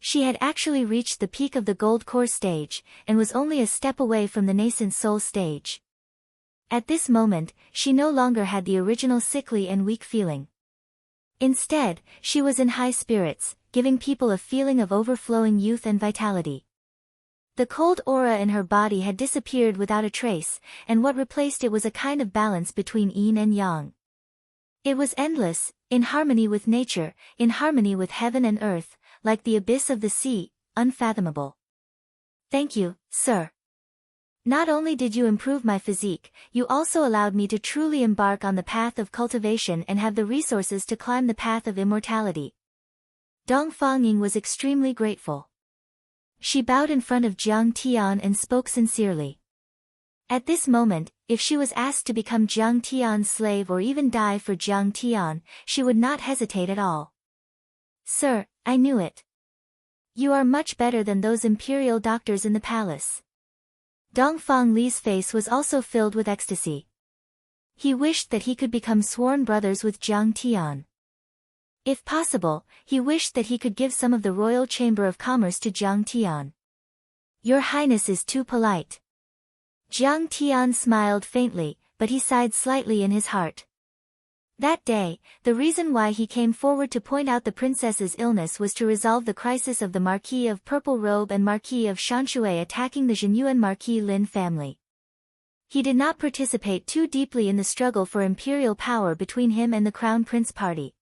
She had actually reached the peak of the gold core stage, and was only a step away from the nascent soul stage. At this moment, she no longer had the original sickly and weak feeling. Instead, she was in high spirits, giving people a feeling of overflowing youth and vitality. The cold aura in her body had disappeared without a trace, and what replaced it was a kind of balance between yin and yang. It was endless, in harmony with nature, in harmony with heaven and earth, like the abyss of the sea, unfathomable. Thank you, sir. Not only did you improve my physique, you also allowed me to truly embark on the path of cultivation and have the resources to climb the path of immortality. Dongfang Ying was extremely grateful. She bowed in front of Jiang Tian and spoke sincerely. At this moment, if she was asked to become Jiang Tian's slave or even die for Jiang Tian, she would not hesitate at all. Sir, I knew it. You are much better than those imperial doctors in the palace. Dongfang Li's face was also filled with ecstasy. He wished that he could become sworn brothers with Jiang Tian. If possible, he wished that he could give some of the Royal Chamber of Commerce to Jiang Tian. Your Highness is too polite. Jiang Tian smiled faintly, but he sighed slightly in his heart. That day, the reason why he came forward to point out the princess's illness was to resolve the crisis of the Marquis of Purple Robe and Marquis of Shanshui attacking the Zhenyuan Marquis Lin family. He did not participate too deeply in the struggle for imperial power between him and the Crown Prince party.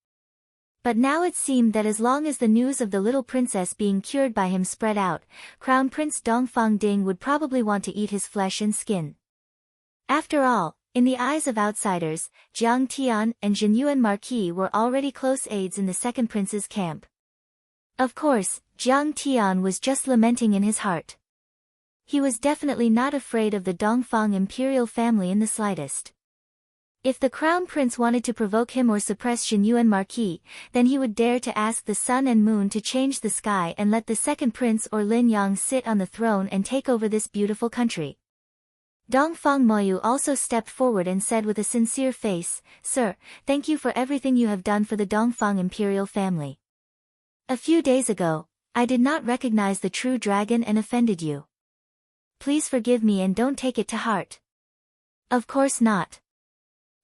But now it seemed that as long as the news of the little princess being cured by him spread out, Crown Prince Dongfang Ding would probably want to eat his flesh and skin. After all, in the eyes of outsiders, Jiang Tian and Zhenyuan Marquis were already close aides in the second prince's camp. Of course, Jiang Tian was just lamenting in his heart. He was definitely not afraid of the Dongfang imperial family in the slightest. If the crown prince wanted to provoke him or suppress Zhenyuan Marquis, then he would dare to ask the sun and moon to change the sky and let the second prince or Lin Yang sit on the throne and take over this beautiful country. Dongfang Moyu also stepped forward and said with a sincere face, Sir, thank you for everything you have done for the Dongfang imperial family. A few days ago, I did not recognize the true dragon and offended you. Please forgive me and don't take it to heart. Of course not.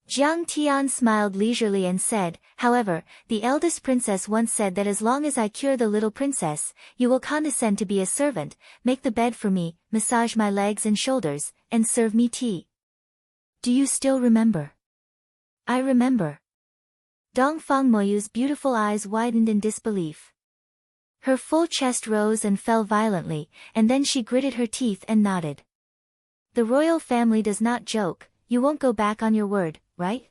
Jiang Tian smiled leisurely and said, however, the eldest princess once said that as long as I cure the little princess, you will condescend to be a servant, make the bed for me, massage my legs and shoulders, and serve me tea. Do you still remember? I remember. Dongfang Moyu's beautiful eyes widened in disbelief. Her full chest rose and fell violently, and then she gritted her teeth and nodded. The royal family does not joke, you won't go back on your word, right?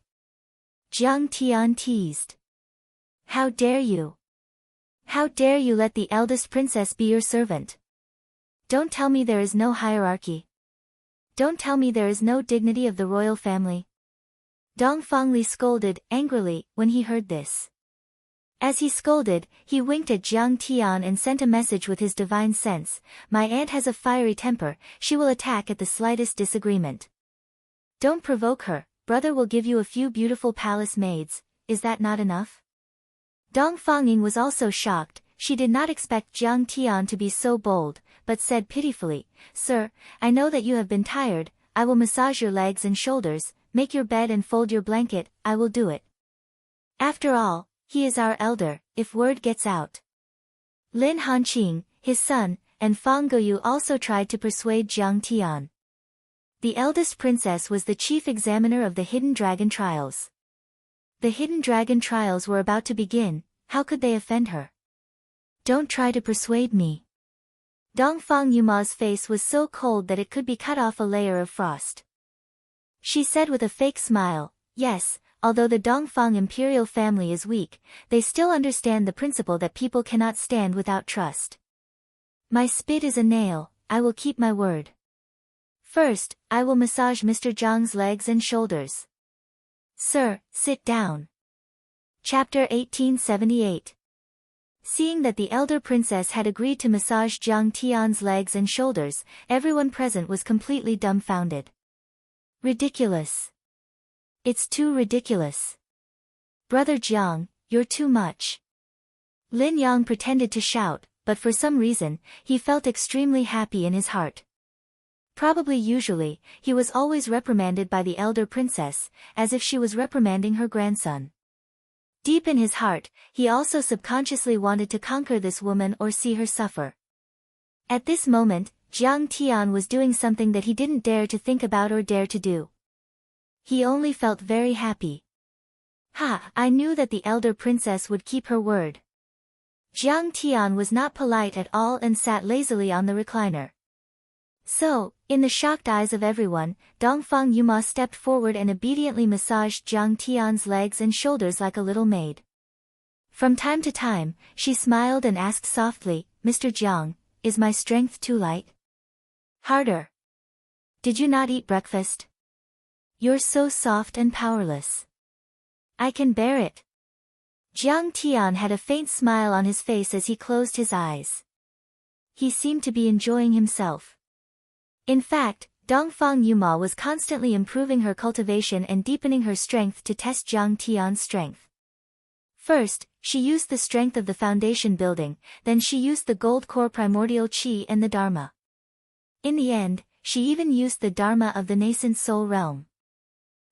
Jiang Tian teased. How dare you? How dare you let the eldest princess be your servant? Don't tell me there is no hierarchy. Don't tell me there is no dignity of the royal family. Dongfang Li scolded, angrily, when he heard this. As he scolded, he winked at Jiang Tian and sent a message with his divine sense, my aunt has a fiery temper, she will attack at the slightest disagreement. Don't provoke her, brother will give you a few beautiful palace maids, is that not enough? Dongfang Ying was also shocked, she did not expect Jiang Tian to be so bold, but said pitifully, Sir, I know that you have been tired, I will massage your legs and shoulders, make your bed and fold your blanket, I will do it. After all, he is our elder, if word gets out. Lin Hanqing, his son, and Fang Goyu also tried to persuade Jiang Tian. The eldest princess was the chief examiner of the Hidden Dragon trials. The Hidden Dragon trials were about to begin, how could they offend her? Don't try to persuade me. Dongfang Yuma's face was so cold that it could be cut off a layer of frost. She said with a fake smile, yes, although the Dongfang imperial family is weak, they still understand the principle that people cannot stand without trust. My spit is a nail, I will keep my word. First, I will massage Mr. Zhang's legs and shoulders. Sir, sit down. Chapter 1878. Seeing that the elder princess had agreed to massage Jiang Tian's legs and shoulders, everyone present was completely dumbfounded. Ridiculous. It's too ridiculous. Brother Jiang, you're too much. Lin Yang pretended to shout, but for some reason, he felt extremely happy in his heart. Probably usually, he was always reprimanded by the elder princess, as if she was reprimanding her grandson. Deep in his heart, he also subconsciously wanted to conquer this woman or see her suffer. At this moment, Jiang Tian was doing something that he didn't dare to think about or dare to do. He only felt very happy. I knew that the elder princess would keep her word. Jiang Tian was not polite at all and sat lazily on the recliner. So, in the shocked eyes of everyone, Dongfang Yuma stepped forward and obediently massaged Jiang Tian's legs and shoulders like a little maid. From time to time, she smiled and asked softly, Mr. Jiang, is my strength too light? Harder. Did you not eat breakfast? You're so soft and powerless. I can bear it. Jiang Tian had a faint smile on his face as he closed his eyes. He seemed to be enjoying himself. In fact, Dongfang Yuma was constantly improving her cultivation and deepening her strength to test Jiang Tian's strength. First, she used the strength of the foundation building, then she used the gold core primordial qi and the dharma. In the end, she even used the dharma of the nascent soul realm.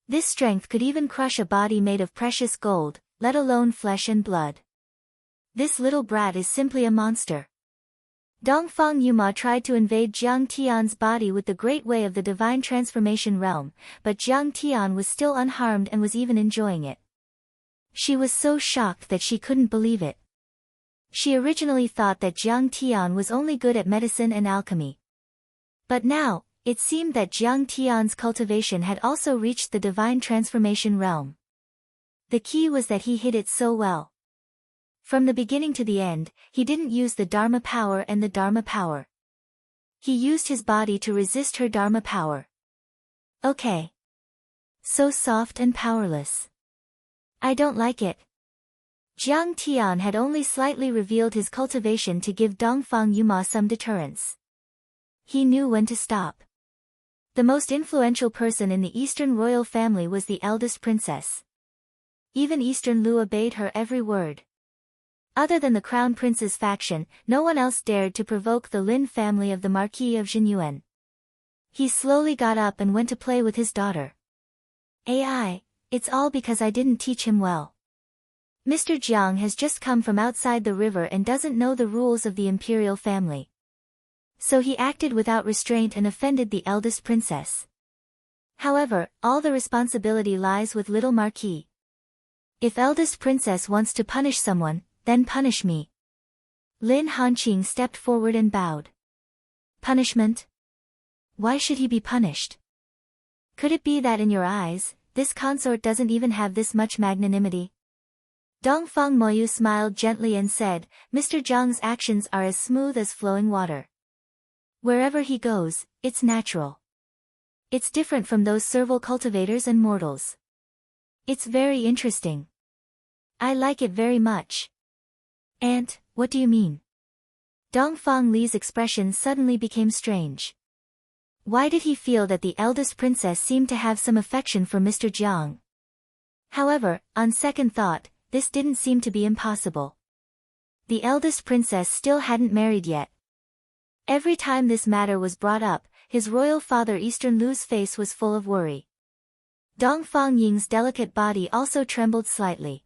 This strength could even crush a body made of precious gold, let alone flesh and blood. This little brat is simply a monster. Dongfang Yuma tried to invade Jiang Tian's body with the great way of the divine transformation realm, but Jiang Tian was still unharmed and was even enjoying it. She was so shocked that she couldn't believe it. She originally thought that Jiang Tian was only good at medicine and alchemy. But now, it seemed that Jiang Tian's cultivation had also reached the divine transformation realm. The key was that he hid it so well. From the beginning to the end, he didn't use the Dharma power and the Dharma power. He used his body to resist her Dharma power. Okay. So soft and powerless. I don't like it. Jiang Tian had only slightly revealed his cultivation to give Dongfang Yuma some deterrence. He knew when to stop. The most influential person in the Eastern royal family was the eldest princess. Even Eastern Lu obeyed her every word. Other than the crown prince's faction, no one else dared to provoke the Lin family of the Marquis of Jinyuan. He slowly got up and went to play with his daughter. it's all because I didn't teach him well. Mr. Jiang has just come from outside the river and doesn't know the rules of the imperial family. So he acted without restraint and offended the eldest princess. However, all the responsibility lies with little Marquis. If eldest princess wants to punish someone, then punish me. Lin Hanqing stepped forward and bowed. Punishment? Why should he be punished? Could it be that in your eyes, this consort doesn't even have this much magnanimity? Dongfang Moyu smiled gently and said, Mr. Jiang's actions are as smooth as flowing water. Wherever he goes, it's natural. It's different from those servile cultivators and mortals. It's very interesting. I like it very much. Aunt, what do you mean? Dongfang Li's expression suddenly became strange. Why did he feel that the eldest princess seemed to have some affection for Mr. Jiang? However, on second thought, this didn't seem to be impossible. The eldest princess still hadn't married yet. Every time this matter was brought up, his royal father Eastern Lu's face was full of worry. Dongfang Ying's delicate body also trembled slightly.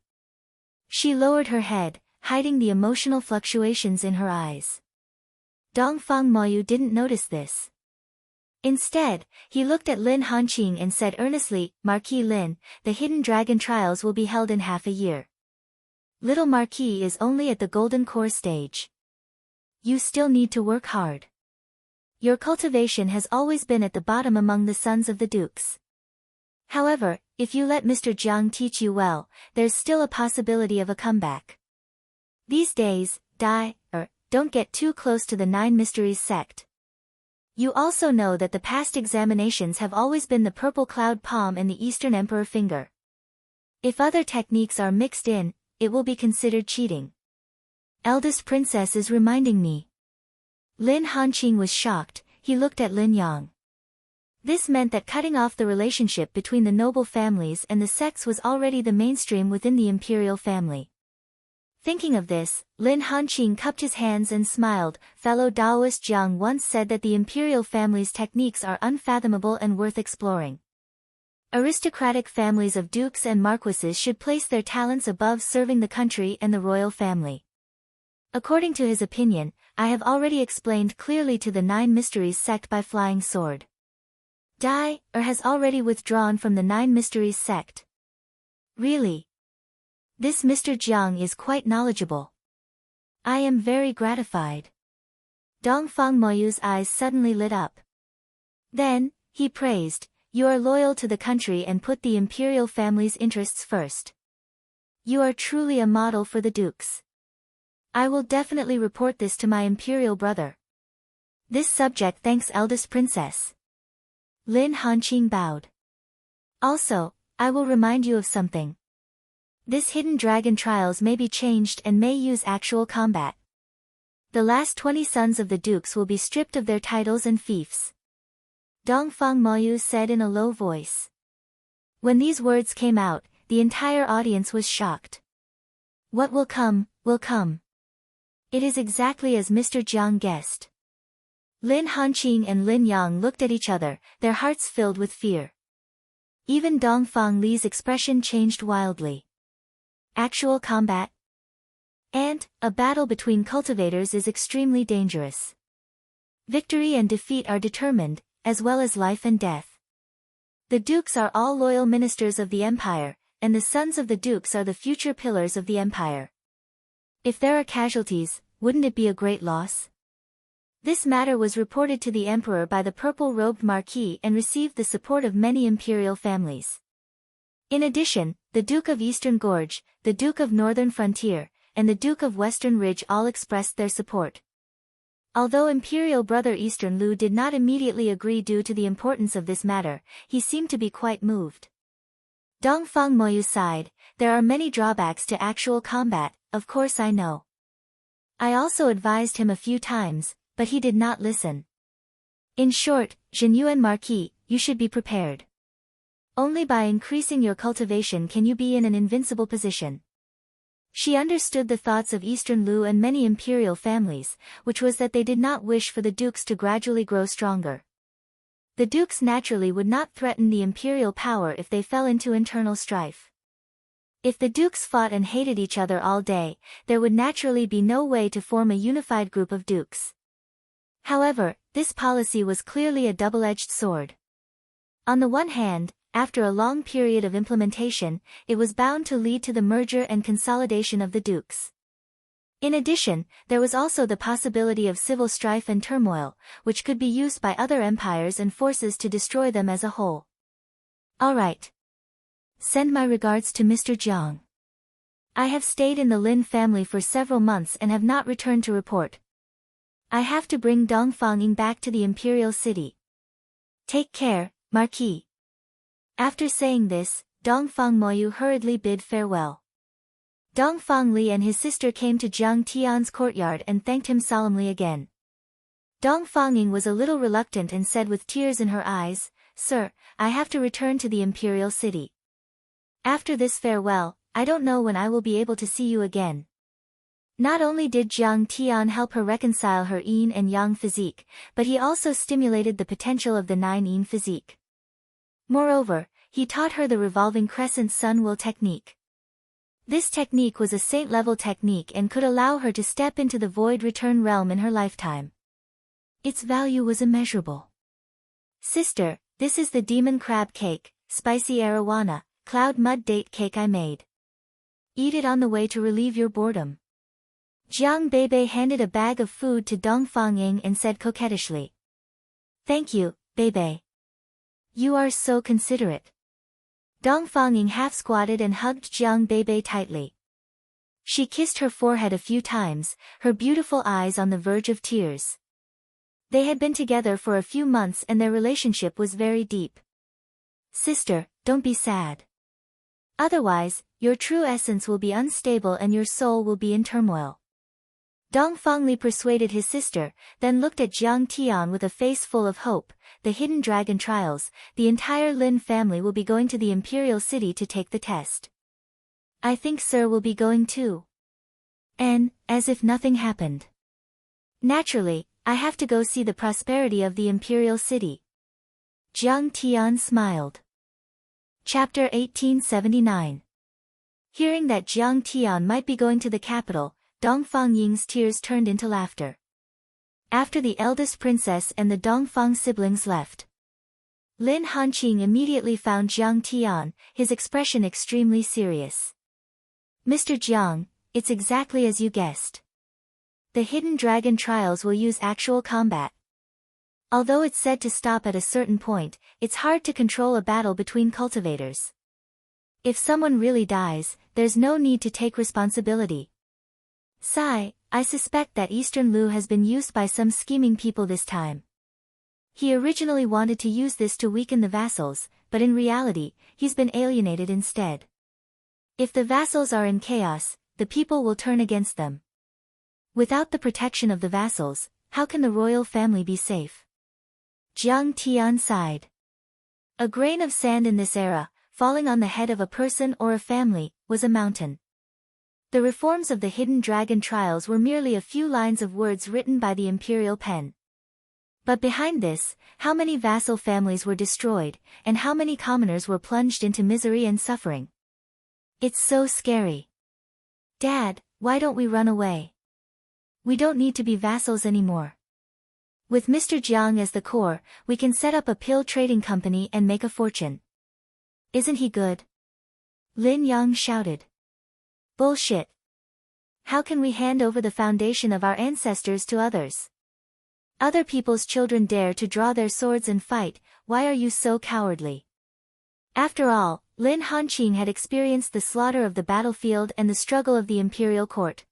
She lowered her head, hiding the emotional fluctuations in her eyes. Dongfang Moyu didn't notice this. Instead, he looked at Lin Hanqing and said earnestly, Marquis Lin, the hidden dragon trials will be held in half a year. Little Marquis is only at the golden core stage. You still need to work hard. Your cultivation has always been at the bottom among the sons of the dukes. However, if you let Mr. Jiang teach you well, there's still a possibility of a comeback. These days, don't get too close to the Nine Mysteries sect. You also know that the past examinations have always been the purple cloud palm and the Eastern Emperor finger. If other techniques are mixed in, it will be considered cheating. Eldest princess is reminding me. Lin Hanqing was shocked. He looked at Lin Yang. This meant that cutting off the relationship between the noble families and the sects was already the mainstream within the imperial family. Thinking of this, Lin Hanqing cupped his hands and smiled. Fellow Daoist Jiang once said that the imperial family's techniques are unfathomable and worth exploring. Aristocratic families of dukes and marquises should place their talents above serving the country and the royal family. According to his opinion, I have already explained clearly to the Nine Mysteries sect by flying sword. Has already withdrawn from the Nine Mysteries sect. Really? This Mr. Jiang is quite knowledgeable. I am very gratified. Dongfang Moyu's eyes suddenly lit up. Then, he praised, you are loyal to the country and put the imperial family's interests first. You are truly a model for the dukes. I will definitely report this to my imperial brother. This subject thanks eldest princess. Lin Hanqing bowed. Also, I will remind you of something. This hidden dragon trials may be changed and may use actual combat. The last 20 sons of the dukes will be stripped of their titles and fiefs. Dongfang Moyu said in a low voice. When these words came out, the entire audience was shocked. What will come, will come. It is exactly as Mr. Jiang guessed. Lin Hanqing and Lin Yang looked at each other, their hearts filled with fear. Even Dongfang Li's expression changed wildly. Actual combat? And, a battle between cultivators is extremely dangerous. Victory and defeat are determined, as well as life and death. The dukes are all loyal ministers of the empire, and the sons of the dukes are the future pillars of the empire. If there are casualties, wouldn't it be a great loss? This matter was reported to the emperor by the purple-robed marquis and received the support of many imperial families. In addition, the Duke of Eastern Gorge, the Duke of Northern Frontier, and the Duke of Western Ridge all expressed their support. Although Imperial brother Eastern Lu did not immediately agree due to the importance of this matter, he seemed to be quite moved. Dongfang Moyu sighed, there are many drawbacks to actual combat, of course I know. I also advised him a few times, but he did not listen. In short, Zhenyuan Marquis, you should be prepared. Only by increasing your cultivation can you be in an invincible position. She understood the thoughts of Eastern Lu and many imperial families, which was that they did not wish for the dukes to gradually grow stronger. The dukes naturally would not threaten the imperial power if they fell into internal strife. If the dukes fought and hated each other all day, there would naturally be no way to form a unified group of dukes. However, this policy was clearly a double-edged sword. On the one hand, after a long period of implementation, it was bound to lead to the merger and consolidation of the dukes. In addition, there was also the possibility of civil strife and turmoil, which could be used by other empires and forces to destroy them as a whole. Alright. Send my regards to Mr. Jiang. I have stayed in the Lin family for several months and have not returned to report. I have to bring Dongfang Ying back to the imperial city. Take care, Marquis. After saying this, Dongfang Moyu hurriedly bid farewell. Dongfang Li and his sister came to Jiang Tian's courtyard and thanked him solemnly again. Dongfang Ying was a little reluctant and said with tears in her eyes, "Sir, I have to return to the imperial city. After this farewell, I don't know when I will be able to see you again." Not only did Jiang Tian help her reconcile her yin and yang physique, but he also stimulated the potential of the 9-yin physique. Moreover, he taught her the revolving crescent sun will technique. This technique was a saint-level technique and could allow her to step into the void return realm in her lifetime. Its value was immeasurable. "Sister, this is the demon crab cake, spicy arowana, cloud mud date cake I made. Eat it on the way to relieve your boredom." Jiang Beibei handed a bag of food to Dongfang Ying and said coquettishly, "Thank you, Beibei. You are so considerate." Dongfang Ying half-squatted and hugged Jiang Beibei tightly. She kissed her forehead a few times, her beautiful eyes on the verge of tears. They had been together for a few months and their relationship was very deep. "Sister, don't be sad. Otherwise, your true essence will be unstable and your soul will be in turmoil." Dongfang Li persuaded his sister, then looked at Jiang Tian with a face full of hope. "The hidden dragon trials, the entire Lin family will be going to the imperial city to take the test. I think Sir will be going too." And, as if nothing happened. "Naturally, I have to go see the prosperity of the imperial city." Jiang Tian smiled. Chapter 1879. Hearing that Jiang Tian might be going to the capital, Dongfang Ying's tears turned into laughter. After the eldest princess and the Dongfang siblings left, Lin Hanqing immediately found Jiang Tian, his expression extremely serious. "Mr. Jiang, it's exactly as you guessed. The hidden dragon trials will use actual combat. Although it's said to stop at a certain point, it's hard to control a battle between cultivators. If someone really dies, there's no need to take responsibility. Sigh, I suspect that Eastern Lu has been used by some scheming people this time. He originally wanted to use this to weaken the vassals, but in reality, he's been alienated instead. If the vassals are in chaos, the people will turn against them. Without the protection of the vassals, how can the royal family be safe?" Jiang Tian sighed. A grain of sand in this era, falling on the head of a person or a family, was a mountain. The reforms of the hidden dragon trials were merely a few lines of words written by the imperial pen. But behind this, how many vassal families were destroyed, and how many commoners were plunged into misery and suffering? It's so scary. "Dad, why don't we run away? We don't need to be vassals anymore. With Mr. Jiang as the core, we can set up a pill trading company and make a fortune. Isn't he good?" Lin Yang shouted. "Bullshit. How can we hand over the foundation of our ancestors to others? Other people's children dare to draw their swords and fight, why are you so cowardly?" After all, Lin Hanqing had experienced the slaughter of the battlefield and the struggle of the imperial court.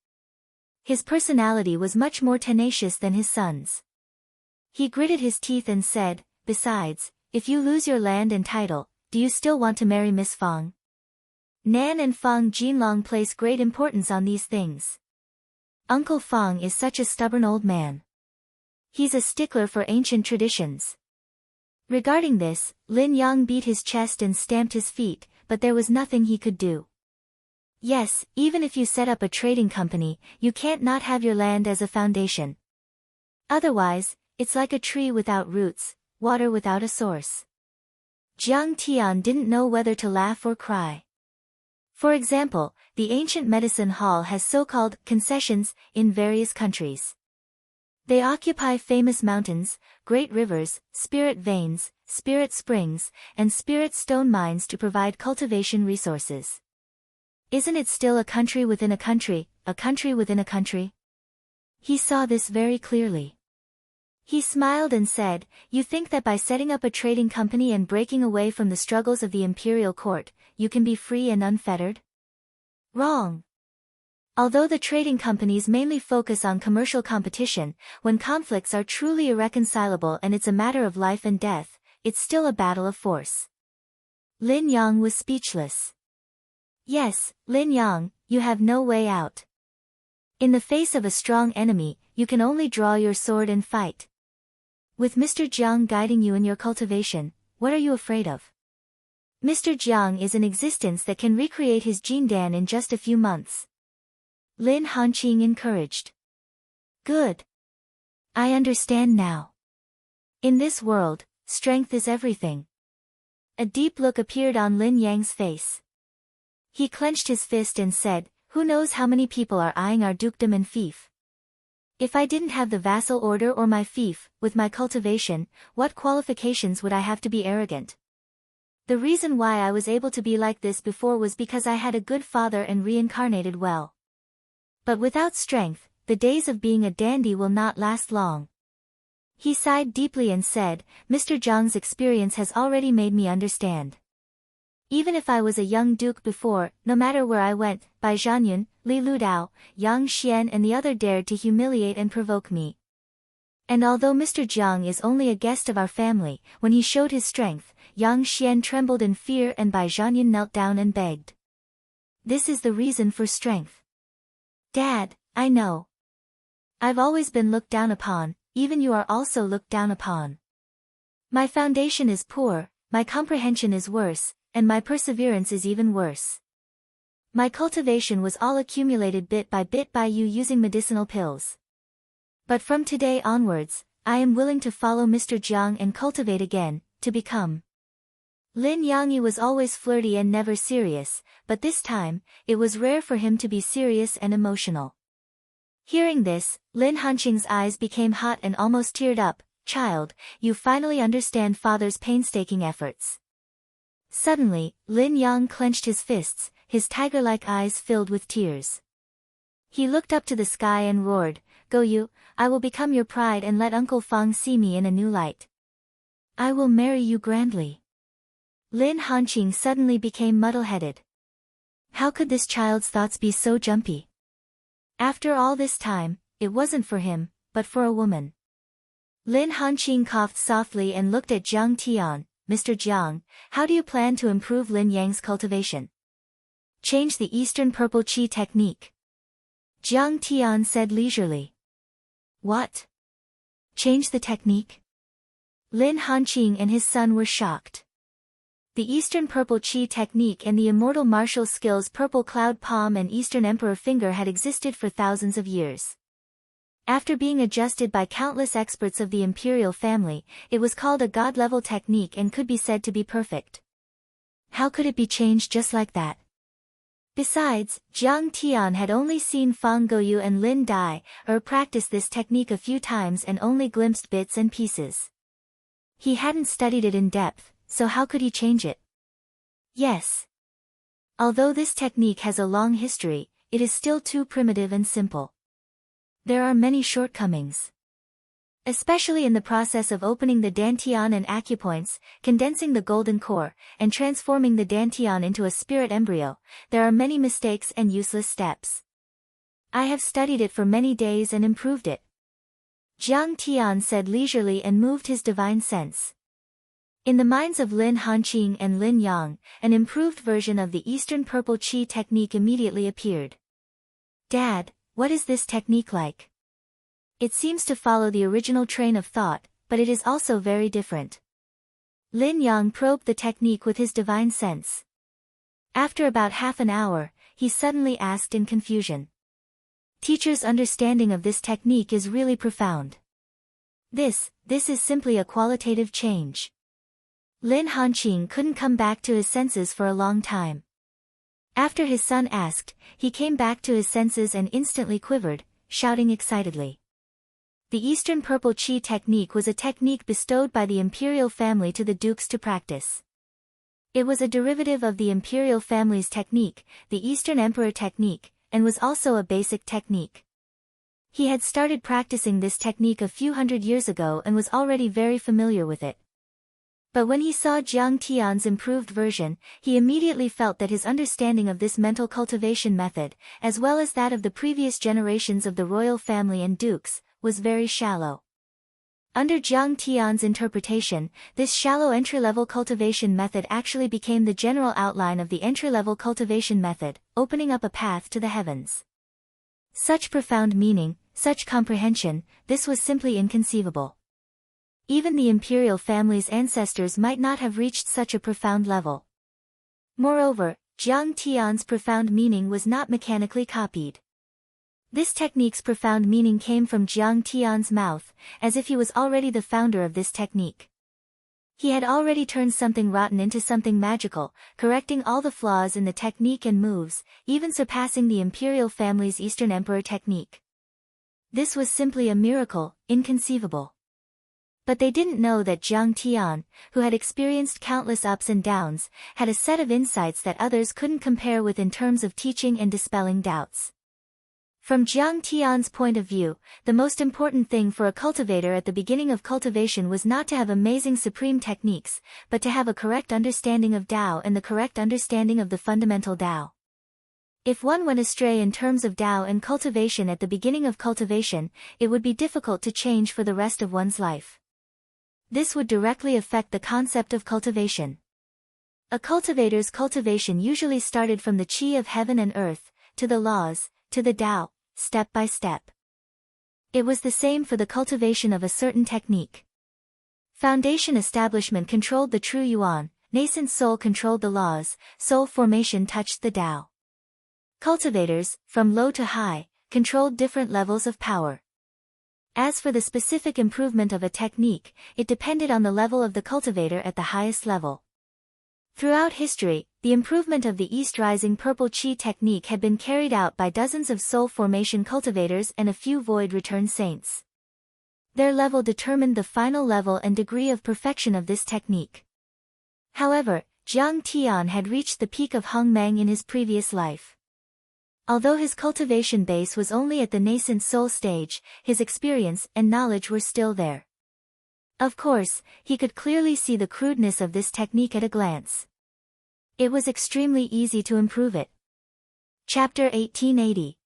His personality was much more tenacious than his son's. He gritted his teeth and said, "Besides, if you lose your land and title, do you still want to marry Miss Fang?" Nan and Fang Jinlong place great importance on these things. Uncle Fang is such a stubborn old man. He's a stickler for ancient traditions. Regarding this, Lin Yang beat his chest and stamped his feet, but there was nothing he could do. Yes, even if you set up a trading company, you can't not have your land as a foundation. Otherwise, it's like a tree without roots, water without a source. Jiang Tian didn't know whether to laugh or cry. For example, the ancient medicine hall has so-called concessions in various countries. They occupy famous mountains, great rivers, spirit veins, spirit springs, and spirit stone mines to provide cultivation resources. Isn't it still a country within a country within a country? He saw this very clearly. He smiled and said, "You think that by setting up a trading company and breaking away from the struggles of the imperial court, you can be free and unfettered?" Wrong. Although the trading companies mainly focus on commercial competition, when conflicts are truly irreconcilable and it's a matter of life and death, it's still a battle of force. Lin Yang was speechless. Yes, Lin Yang, you have no way out. In the face of a strong enemy, you can only draw your sword and fight. With Mr. Jiang guiding you in your cultivation, what are you afraid of? Mr. Jiang is an existence that can recreate his Jindan in just a few months. Lin Hanqing encouraged. Good. I understand now. In this world, strength is everything. A deep look appeared on Lin Yang's face. He clenched his fist and said, "Who knows how many people are eyeing our dukedom and fief? If I didn't have the vassal order or my fief, with my cultivation, what qualifications would I have to be arrogant? The reason why I was able to be like this before was because I had a good father and reincarnated well. But without strength, the days of being a dandy will not last long." He sighed deeply and said, "Mr. Jiang's experience has already made me understand. Even if I was a young duke before, no matter where I went, Bai Zhanyun, Li Ludao, Yang Xian and the other dared to humiliate and provoke me. And although Mr. Jiang is only a guest of our family, when he showed his strength, Yang Xian trembled in fear and Bai Zhanyun knelt down and begged. This is the reason for strength. Dad, I know. I've always been looked down upon, even you are also looked down upon. My foundation is poor, my comprehension is worse, and my perseverance is even worse. My cultivation was all accumulated bit by you using medicinal pills. But from today onwards, I am willing to follow Mr. Jiang and cultivate again, to become." Lin Yangyi was always flirty and never serious, but this time, it was rare for him to be serious and emotional. Hearing this, Lin Hanqing's eyes became hot and almost teared up. "Child, you finally understand father's painstaking efforts." Suddenly, Lin Yang clenched his fists, his tiger-like eyes filled with tears. He looked up to the sky and roared, "Go you, I will become your pride and let Uncle Fang see me in a new light. I will marry you grandly." Lin Hanqing suddenly became muddle-headed. How could this child's thoughts be so jumpy? After all this time, it wasn't for him, but for a woman. Lin Hanqing coughed softly and looked at Jiang Tian. "Mr. Jiang, how do you plan to improve Lin Yang's cultivation?" "Change the Eastern Purple Qi technique," Jiang Tian said leisurely. "What? Change the technique?" Lin Hanqing and his son were shocked. The Eastern Purple Qi technique and the immortal martial skills Purple Cloud Palm and Eastern Emperor Finger had existed for thousands of years. After being adjusted by countless experts of the imperial family, it was called a god-level technique and could be said to be perfect. How could it be changed just like that? Besides, Jiang Tian had only seen Fang Gouyu and Lin Dai practice this technique a few times and only glimpsed bits and pieces. He hadn't studied it in depth, so how could he change it? Yes. Although this technique has a long history, it is still too primitive and simple. There are many shortcomings. Especially in the process of opening the dantian and acupoints, condensing the golden core, and transforming the dantian into a spirit embryo, there are many mistakes and useless steps. I have studied it for many days and improved it. Jiang Tian said leisurely and moved his divine sense. In the minds of Lin Hanqing and Lin Yang, an improved version of the Eastern Purple Qi technique immediately appeared. Dad, what is this technique like? It seems to follow the original train of thought, but it is also very different. Lin Yang probed the technique with his divine sense. After about half an hour, he suddenly asked in confusion. Teacher's understanding of this technique is really profound. This is simply a qualitative change. Lin Hanqing couldn't come back to his senses for a long time. After his son asked, he came back to his senses and instantly quivered, shouting excitedly. The Eastern Purple Qi technique was a technique bestowed by the imperial family to the dukes to practice. It was a derivative of the imperial family's technique, the Eastern Emperor technique, and was also a basic technique. He had started practicing this technique a few hundred years ago and was already very familiar with it. But when he saw Jiang Tian's improved version, he immediately felt that his understanding of this mental cultivation method, as well as that of the previous generations of the royal family and dukes, was very shallow. Under Jiang Tian's interpretation, this shallow entry-level cultivation method actually became the general outline of the entry-level cultivation method, opening up a path to the heavens. Such profound meaning, such comprehension, this was simply inconceivable. Even the imperial family's ancestors might not have reached such a profound level. Moreover, Jiang Tian's profound meaning was not mechanically copied. This technique's profound meaning came from Jiang Tian's mouth, as if he was already the founder of this technique. He had already turned something rotten into something magical, correcting all the flaws in the technique and moves, even surpassing the imperial family's Eastern Emperor technique. This was simply a miracle, inconceivable. But they didn't know that Jiang Tian, who had experienced countless ups and downs, had a set of insights that others couldn't compare with in terms of teaching and dispelling doubts. From Jiang Tian's point of view, the most important thing for a cultivator at the beginning of cultivation was not to have amazing supreme techniques, but to have a correct understanding of Tao and the correct understanding of the fundamental Tao. If one went astray in terms of Tao and cultivation at the beginning of cultivation, it would be difficult to change for the rest of one's life. This would directly affect the concept of cultivation. A cultivator's cultivation usually started from the qi of heaven and earth, to the laws, to the Tao, step by step. It was the same for the cultivation of a certain technique. Foundation establishment controlled the true yuan, nascent soul controlled the laws, soul formation touched the Tao. Cultivators, from low to high, controlled different levels of power. As for the specific improvement of a technique, it depended on the level of the cultivator at the highest level. Throughout history, the improvement of the East Rising Purple Qi technique had been carried out by dozens of soul formation cultivators and a few void return saints. Their level determined the final level and degree of perfection of this technique. However, Jiang Tian had reached the peak of Hung Meng in his previous life. Although his cultivation base was only at the nascent soul stage, his experience and knowledge were still there. Of course, he could clearly see the crudeness of this technique at a glance. It was extremely easy to improve it. Chapter 1880.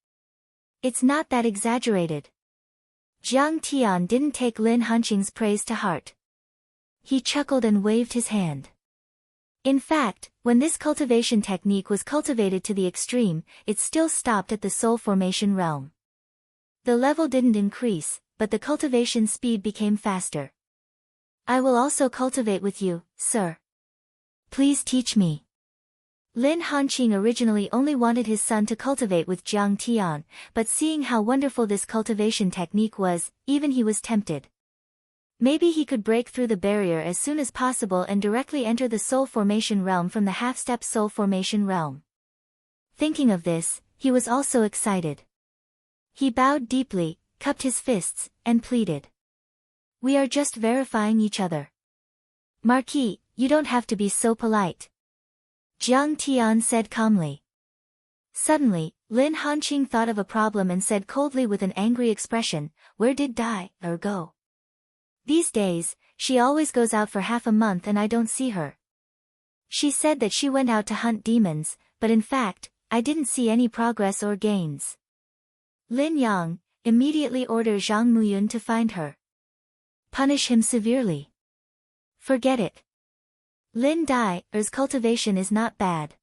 It's not that exaggerated. Jiang Tian didn't take Lin Hanqing's praise to heart. He chuckled and waved his hand. In fact, when this cultivation technique was cultivated to the extreme, it still stopped at the soul formation realm. The level didn't increase, but the cultivation speed became faster. I will also cultivate with you, sir. Please teach me. Lin Hanqing originally only wanted his son to cultivate with Jiang Tian, but seeing how wonderful this cultivation technique was, even he was tempted. Maybe he could break through the barrier as soon as possible and directly enter the soul formation realm from the half-step soul formation realm. Thinking of this, he was also excited. He bowed deeply, cupped his fists, and pleaded. We are just verifying each other. Marquis, you don't have to be so polite. Jiang Tian said calmly. Suddenly, Lin Hanqing thought of a problem and said coldly with an angry expression, where did Dai go? These days, she always goes out for half a month and I don't see her. She said that she went out to hunt demons, but in fact, I didn't see any progress or gains. Lin Yang, immediately order Zhang Muyun to find her. Punish him severely. Forget it. Lin Dai's cultivation is not bad.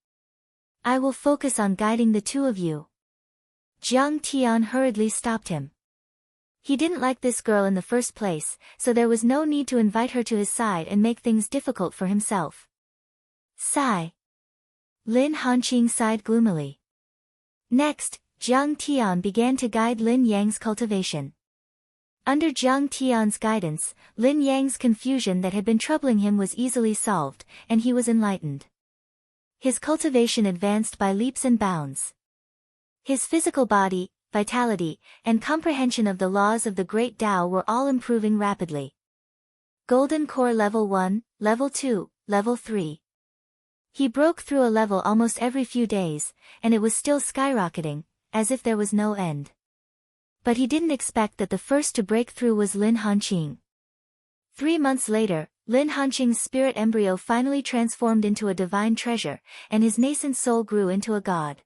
I will focus on guiding the two of you. Jiang Tian hurriedly stopped him. He didn't like this girl in the first place, so there was no need to invite her to his side and make things difficult for himself. Sigh. Lin Hanqing sighed gloomily. Next, Jiang Tian began to guide Lin Yang's cultivation. Under Jiang Tian's guidance, Lin Yang's confusion that had been troubling him was easily solved, and he was enlightened. His cultivation advanced by leaps and bounds. His physical body, vitality, and comprehension of the laws of the Great Tao were all improving rapidly. Golden Core Level 1, Level 2, Level 3. He broke through a level almost every few days, and it was still skyrocketing, as if there was no end. But he didn't expect that the first to break through was Lin Hanqing. 3 months later, Lin Hanqing's spirit embryo finally transformed into a divine treasure, and his nascent soul grew into a god.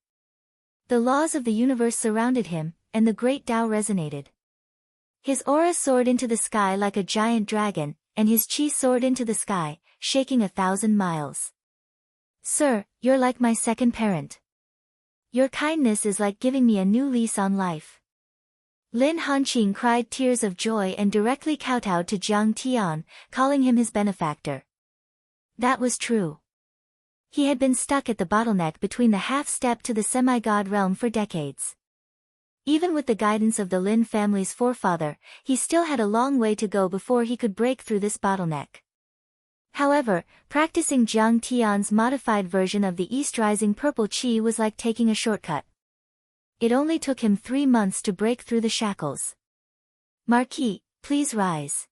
The laws of the universe surrounded him, and the Great Tao resonated. His aura soared into the sky like a giant dragon, and his chi soared into the sky, shaking 1,000 miles. Sir, you're like my second parent. Your kindness is like giving me a new lease on life. Lin Hanqing cried tears of joy and directly kowtowed to Jiang Tian, calling him his benefactor. That was true. He had been stuck at the bottleneck between the half-step to the semi-god realm for decades. Even with the guidance of the Lin family's forefather, he still had a long way to go before he could break through this bottleneck. However, practicing Jiang Tian's modified version of the East Rising Purple Qi was like taking a shortcut. It only took him 3 months to break through the shackles. Marquis, please rise.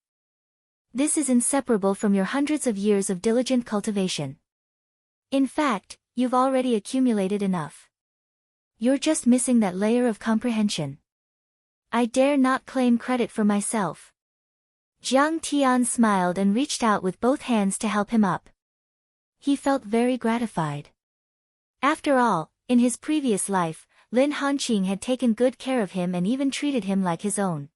This is inseparable from your hundreds of years of diligent cultivation. In fact, you've already accumulated enough. You're just missing that layer of comprehension. I dare not claim credit for myself. Jiang Tian smiled and reached out with both hands to help him up. He felt very gratified. After all, in his previous life, Lin Hanqing had taken good care of him and even treated him like his own.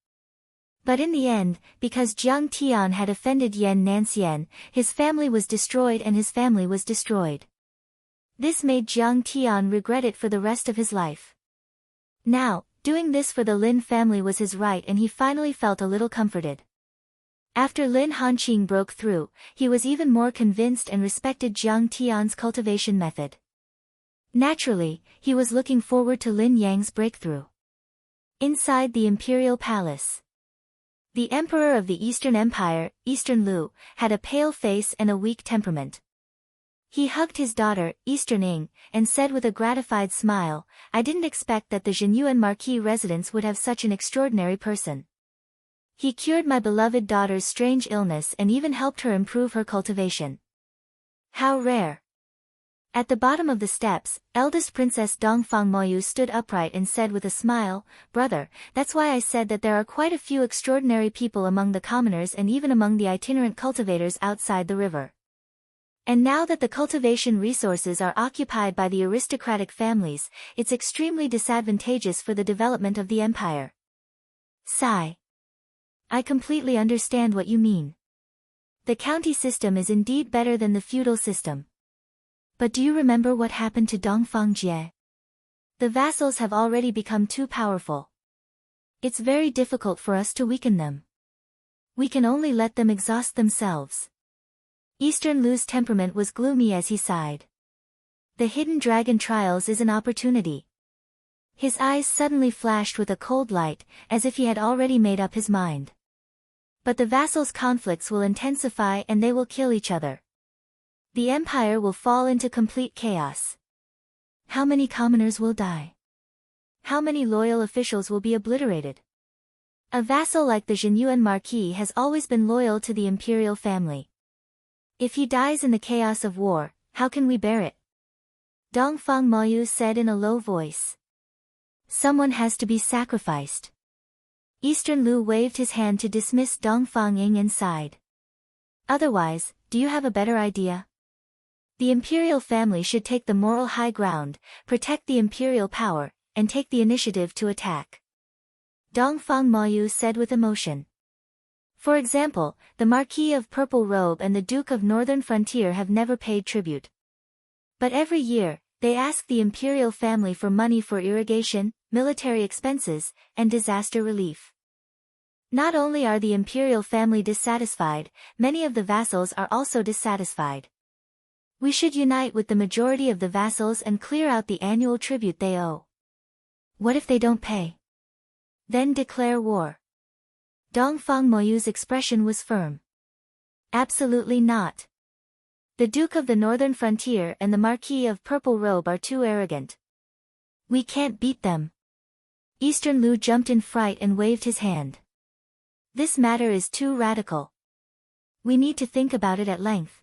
But in the end, because Jiang Tian had offended Yan Nanxian, his family was destroyed and his family was destroyed. This made Jiang Tian regret it for the rest of his life. Now, doing this for the Lin family was his right and he finally felt a little comforted. After Lin Hanqing broke through, he was even more convinced and respected Jiang Tian's cultivation method. Naturally, he was looking forward to Lin Yang's breakthrough. Inside the Imperial Palace. The Emperor of the Eastern Empire, Eastern Lu, had a pale face and a weak temperament. He hugged his daughter, Eastern Ing, and said with a gratified smile, I didn't expect that the Zhenyuan Marquis residence would have such an extraordinary person. He cured my beloved daughter's strange illness and even helped her improve her cultivation. How rare. At the bottom of the steps, eldest Princess Dongfang Moyu stood upright and said with a smile, Brother, that's why I said that there are quite a few extraordinary people among the commoners and even among the itinerant cultivators outside the river. And now that the cultivation resources are occupied by the aristocratic families, it's extremely disadvantageous for the development of the empire. Sigh. I completely understand what you mean. The county system is indeed better than the feudal system. But do you remember what happened to Dongfang Jie? The vassals have already become too powerful. It's very difficult for us to weaken them. We can only let them exhaust themselves. Eastern Lu's temperament was gloomy as he sighed. The hidden dragon trials is an opportunity. His eyes suddenly flashed with a cold light, as if he had already made up his mind. But the vassals' conflicts will intensify and they will kill each other. The empire will fall into complete chaos. How many commoners will die? How many loyal officials will be obliterated? A vassal like the Zhenyuan Marquis has always been loyal to the imperial family. If he dies in the chaos of war, how can we bear it? Dongfang Moyu said in a low voice. Someone has to be sacrificed. Eastern Lu waved his hand to dismiss Dongfang Ying and sighed. Otherwise, do you have a better idea? The imperial family should take the moral high ground, protect the imperial power, and take the initiative to attack. Dongfang Moyu said with emotion. For example, the Marquis of Purple Robe and the Duke of Northern Frontier have never paid tribute. But every year, they ask the imperial family for money for irrigation, military expenses, and disaster relief. Not only are the imperial family dissatisfied, many of the vassals are also dissatisfied. We should unite with the majority of the vassals and clear out the annual tribute they owe. What if they don't pay? Then declare war. Dongfang Moyu's expression was firm. Absolutely not. The Duke of the Northern Frontier and the Marquis of Purple Robe are too arrogant. We can't beat them. Eastern Lu jumped in fright and waved his hand. This matter is too radical. We need to think about it at length.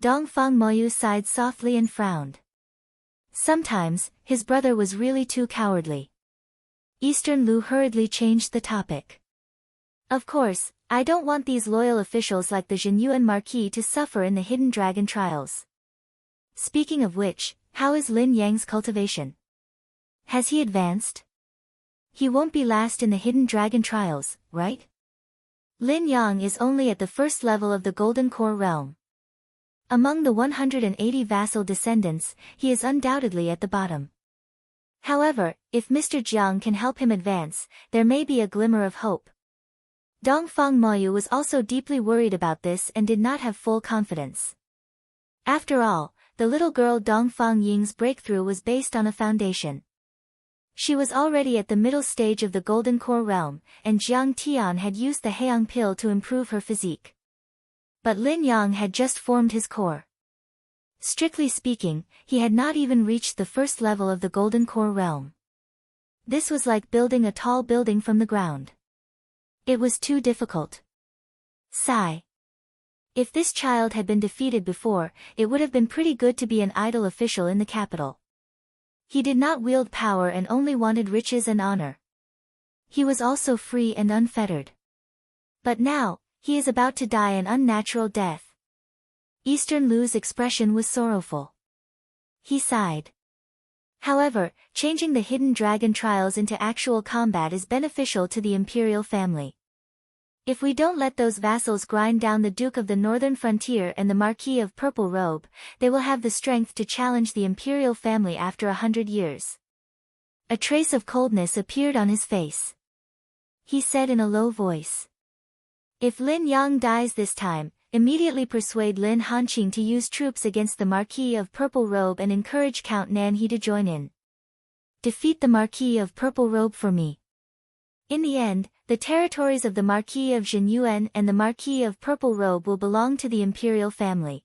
Dongfang Moyu sighed softly and frowned. Sometimes, his brother was really too cowardly. Eastern Lu hurriedly changed the topic. Of course, I don't want these loyal officials like the Zhenyuan Marquis to suffer in the Hidden Dragon trials. Speaking of which, how is Lin Yang's cultivation? Has he advanced? He won't be last in the Hidden Dragon trials, right? Lin Yang is only at the first level of the Golden Core realm. Among the 180 vassal descendants, he is undoubtedly at the bottom. However, if Mr. Jiang can help him advance, there may be a glimmer of hope. Dongfang Moyu was also deeply worried about this and did not have full confidence. After all, the little girl Dongfang Ying's breakthrough was based on a foundation. She was already at the middle stage of the Golden Core realm, and Jiang Tian had used the Heang pill to improve her physique. But Lin Yang had just formed his core. Strictly speaking, he had not even reached the first level of the Golden Core realm. This was like building a tall building from the ground. It was too difficult. Sigh. If this child had been defeated before, it would have been pretty good to be an idle official in the capital. He did not wield power and only wanted riches and honor. He was also free and unfettered. But now, he is about to die an unnatural death. Eastern Lu's expression was sorrowful. He sighed. However, changing the Hidden Dragon trials into actual combat is beneficial to the imperial family. If we don't let those vassals grind down the Duke of the Northern Frontier and the Marquis of Purple Robe, they will have the strength to challenge the imperial family after 100 years. A trace of coldness appeared on his face. He said in a low voice. If Lin Yang dies this time, immediately persuade Lin Hanqing to use troops against the Marquis of Purple Robe and encourage Count Nanhe to join in. Defeat the Marquis of Purple Robe for me. In the end, the territories of the Marquis of Zhenyuan and the Marquis of Purple Robe will belong to the imperial family.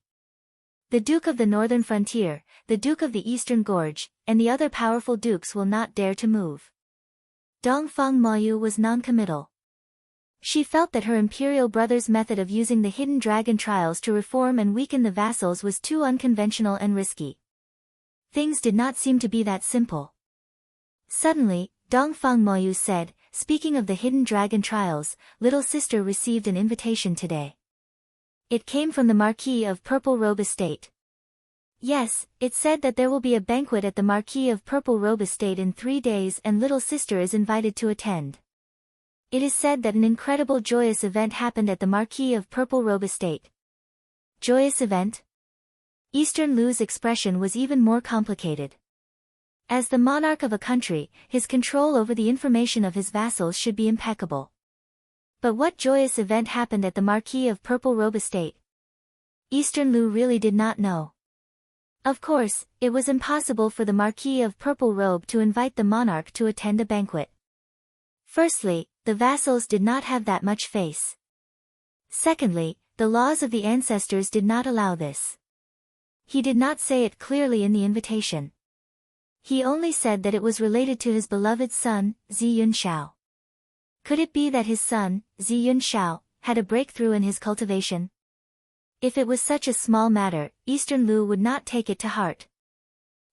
The Duke of the Northern Frontier, the Duke of the Eastern Gorge, and the other powerful dukes will not dare to move. Dongfang Moyu was non-committal. She felt that her imperial brother's method of using the Hidden Dragon trials to reform and weaken the vassals was too unconventional and risky. Things did not seem to be that simple. Suddenly, Dongfang Moyu said, speaking of the Hidden Dragon trials, little sister received an invitation today. It came from the Marquis of Purple Robe Estate. Yes, it said that there will be a banquet at the Marquis of Purple Robe Estate in 3 days and little sister is invited to attend. It is said that an incredible joyous event happened at the Marquis of Purple Robe Estate. Joyous event? Eastern Lu's expression was even more complicated. As the monarch of a country, his control over the information of his vassals should be impeccable. But what joyous event happened at the Marquis of Purple Robe Estate? Eastern Lu really did not know. Of course, it was impossible for the Marquis of Purple Robe to invite the monarch to attend a banquet. Firstly, the vassals did not have that much face. Secondly, the laws of the ancestors did not allow this. He did not say it clearly in the invitation. He only said that it was related to his beloved son, Zi Yunxiao. Could it be that his son, Zi Yunxiao, had a breakthrough in his cultivation? If it was such a small matter, Eastern Lu would not take it to heart.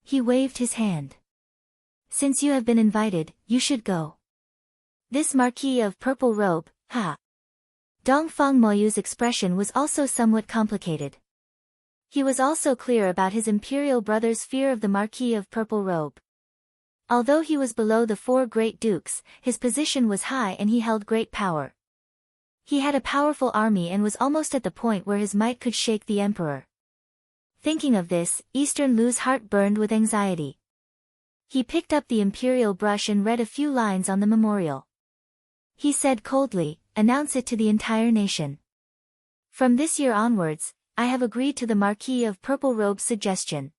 He waved his hand. Since you have been invited, you should go. This Marquis of Purple Robe, ha! Dongfang Moyu's expression was also somewhat complicated. He was also clear about his imperial brother's fear of the Marquis of Purple Robe. Although he was below the 4 great dukes, his position was high and he held great power. He had a powerful army and was almost at the point where his might could shake the emperor. Thinking of this, Eastern Lu's heart burned with anxiety. He picked up the imperial brush and read a few lines on the memorial. He said coldly, "Announce it to the entire nation. From this year onwards, I have agreed to the Marquis of Purple Robe's suggestion.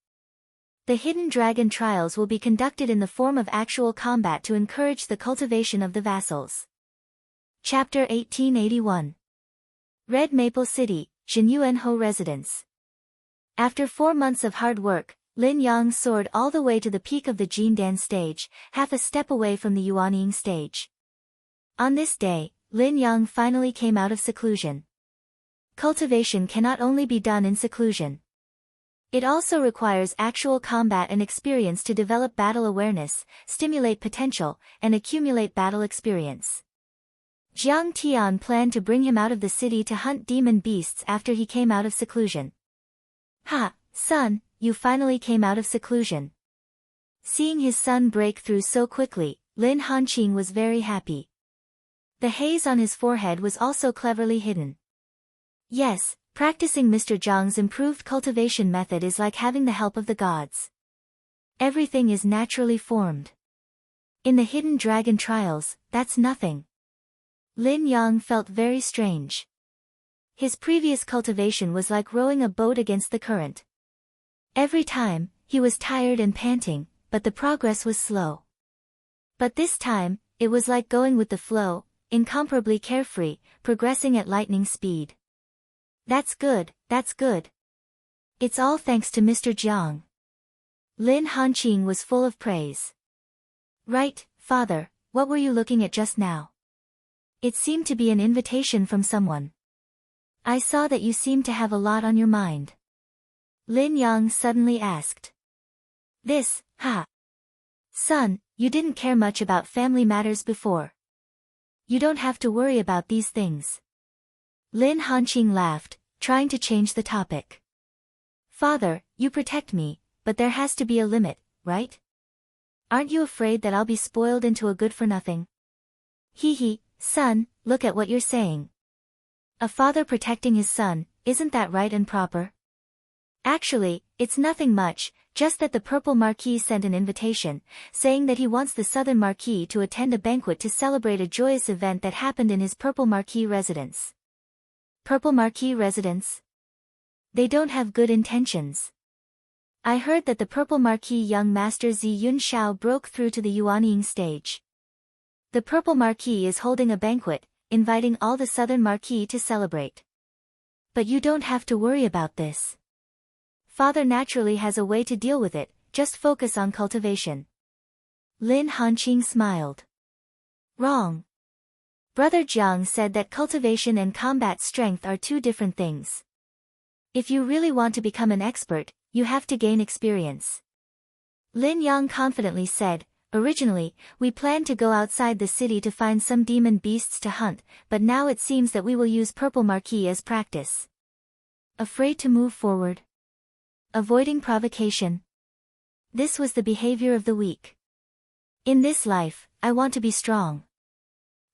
The Hidden Dragon trials will be conducted in the form of actual combat to encourage the cultivation of the vassals. Chapter 1881. Red Maple City, Jinyuanho Residence. After 4 months of hard work, Lin Yang soared all the way to the peak of the Jindan stage, half a step away from the Yuanying stage. On this day, Lin Yang finally came out of seclusion. Cultivation cannot only be done in seclusion. It also requires actual combat and experience to develop battle awareness, stimulate potential, and accumulate battle experience. Jiang Tian planned to bring him out of the city to hunt demon beasts after he came out of seclusion. Ha, son, you finally came out of seclusion. Seeing his son break through so quickly, Lin Hanqing was very happy. The haze on his forehead was also cleverly hidden. Yes, practicing Mr. Zhang's improved cultivation method is like having the help of the gods. Everything is naturally formed. In the hidden dragon trials, that's nothing. Lin Yang felt very strange. His previous cultivation was like rowing a boat against the current. Every time, he was tired and panting, but the progress was slow. But this time, it was like going with the flow, incomparably carefree, progressing at lightning speed. That's good, that's good. It's all thanks to Mr. Jiang. Lin Hanqing was full of praise. Right, father, what were you looking at just now? It seemed to be an invitation from someone. I saw that you seemed to have a lot on your mind. Lin Yang suddenly asked. This, ha. Son, you didn't care much about family matters before. You don't have to worry about these things. Lin Hanqing laughed, trying to change the topic. Father, you protect me, but there has to be a limit, right? Aren't you afraid that I'll be spoiled into a good-for-nothing? Hee hee. Son, look at what you're saying. A father protecting his son, isn't that right and proper? Actually, it's nothing much, just that the Purple Marquis sent an invitation, saying that he wants the Southern Marquis to attend a banquet to celebrate a joyous event that happened in his Purple Marquis residence. Purple Marquis residence? They don't have good intentions. I heard that the Purple Marquis young master Zi Yunxiao broke through to the Yuanying stage. The Purple Marquis is holding a banquet, inviting all the Southern Marquis to celebrate. But you don't have to worry about this. Father naturally has a way to deal with it, just focus on cultivation. Lin Hanqing smiled. Wrong. Brother Jiang said that cultivation and combat strength are two different things. If you really want to become an expert, you have to gain experience. Lin Yang confidently said, originally, we planned to go outside the city to find some demon beasts to hunt, but now it seems that we will use Purple Marquis as practice. Afraid to move forward? Avoiding provocation? This was the behavior of the weak. In this life, I want to be strong.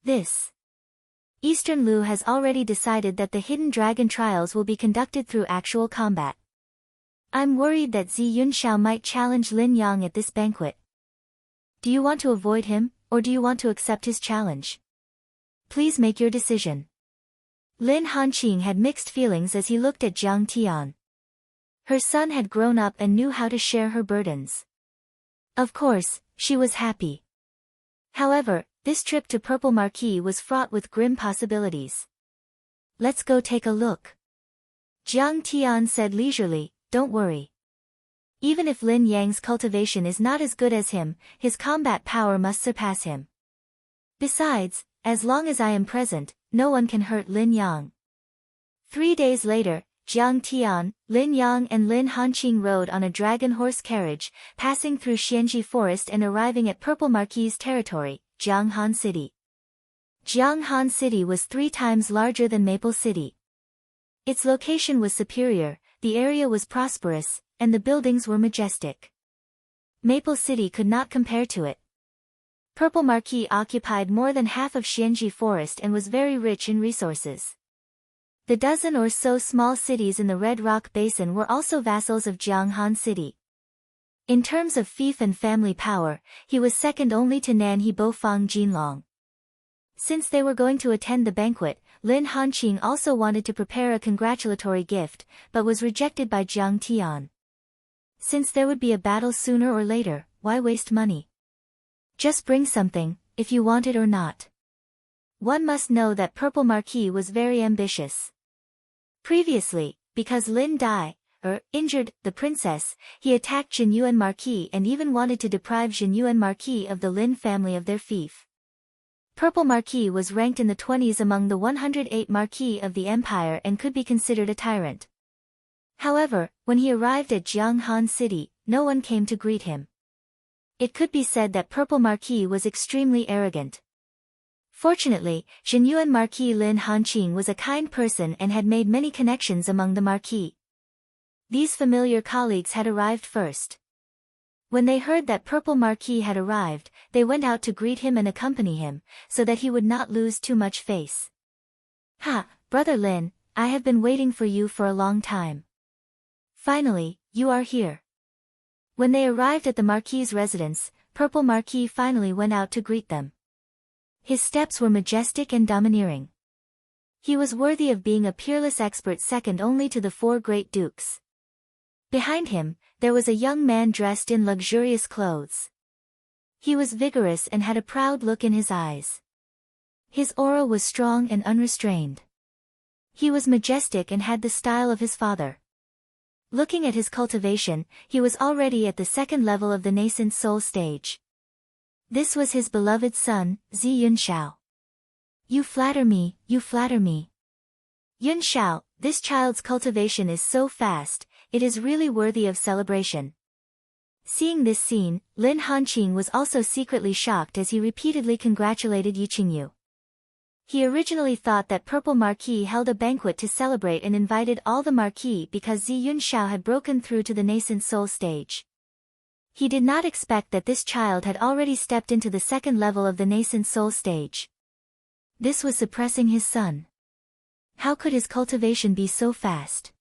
This. Eastern Lu has already decided that the hidden dragon trials will be conducted through actual combat. I'm worried that Zi Yunxiao might challenge Lin Yang at this banquet. Do you want to avoid him, or do you want to accept his challenge? Please make your decision. Lin Hanqing had mixed feelings as he looked at Jiang Tian. Her son had grown up and knew how to share her burdens. Of course, she was happy. However, this trip to Purple Marquis was fraught with grim possibilities. Let's go take a look. Jiang Tian said leisurely, don't worry. Even if Lin Yang's cultivation is not as good as him, his combat power must surpass him. Besides, as long as I am present, no one can hurt Lin Yang. 3 days later, Jiang Tian, Lin Yang and Lin Hanqing rode on a dragon horse carriage, passing through Xianji Forest and arriving at Purple Marquis' territory, Jianghan City. Jianghan City was 3 times larger than Maple City. Its location was superior, the area was prosperous, and the buildings were majestic. Maple City could not compare to it. Purple Marquis occupied more than half of Xianji Forest and was very rich in resources. The dozen or so small cities in the Red Rock Basin were also vassals of Jianghan City. In terms of fief and family power, he was second only to Nanhe Bofang Jinlong. Since they were going to attend the banquet, Lin Hanqing also wanted to prepare a congratulatory gift, but was rejected by Jiang Tian. Since there would be a battle sooner or later, why waste money? Just bring something, if you want it or not. One must know that Purple Marquis was very ambitious. Previously, because Lin injured the princess, he attacked Jin Yuan Marquis and even wanted to deprive Jin Yuan Marquis of the Lin family of their fief. Purple Marquis was ranked in the 20s among the 108 Marquis of the Empire and could be considered a tyrant. However, when he arrived at Jianghan City, no one came to greet him. It could be said that Purple Marquis was extremely arrogant. Fortunately, Jin Yuan Marquis Lin Hanqing was a kind person and had made many connections among the Marquis. These familiar colleagues had arrived first. When they heard that Purple Marquis had arrived, they went out to greet him and accompany him, so that he would not lose too much face. "Ha, Brother Lin, I have been waiting for you for a long time. Finally, you are here." When they arrived at the Marquis's residence, Purple Marquis finally went out to greet them. His steps were majestic and domineering. He was worthy of being a peerless expert second only to the four great dukes. Behind him, there was a young man dressed in luxurious clothes. He was vigorous and had a proud look in his eyes. His aura was strong and unrestrained. He was majestic and had the style of his father. Looking at his cultivation, he was already at the second level of the nascent soul stage. This was his beloved son, Zi Yunxiao. "You flatter me, you flatter me. Yunxiao, this child's cultivation is so fast, it is really worthy of celebration." Seeing this scene, Lin Hanqing was also secretly shocked as he repeatedly congratulated Yu Qingyu. He originally thought that Purple Marquis held a banquet to celebrate and invited all the Marquis because Zi Yunxiao had broken through to the nascent soul stage. He did not expect that this child had already stepped into the second level of the nascent soul stage. This was suppressing his son. How could his cultivation be so fast?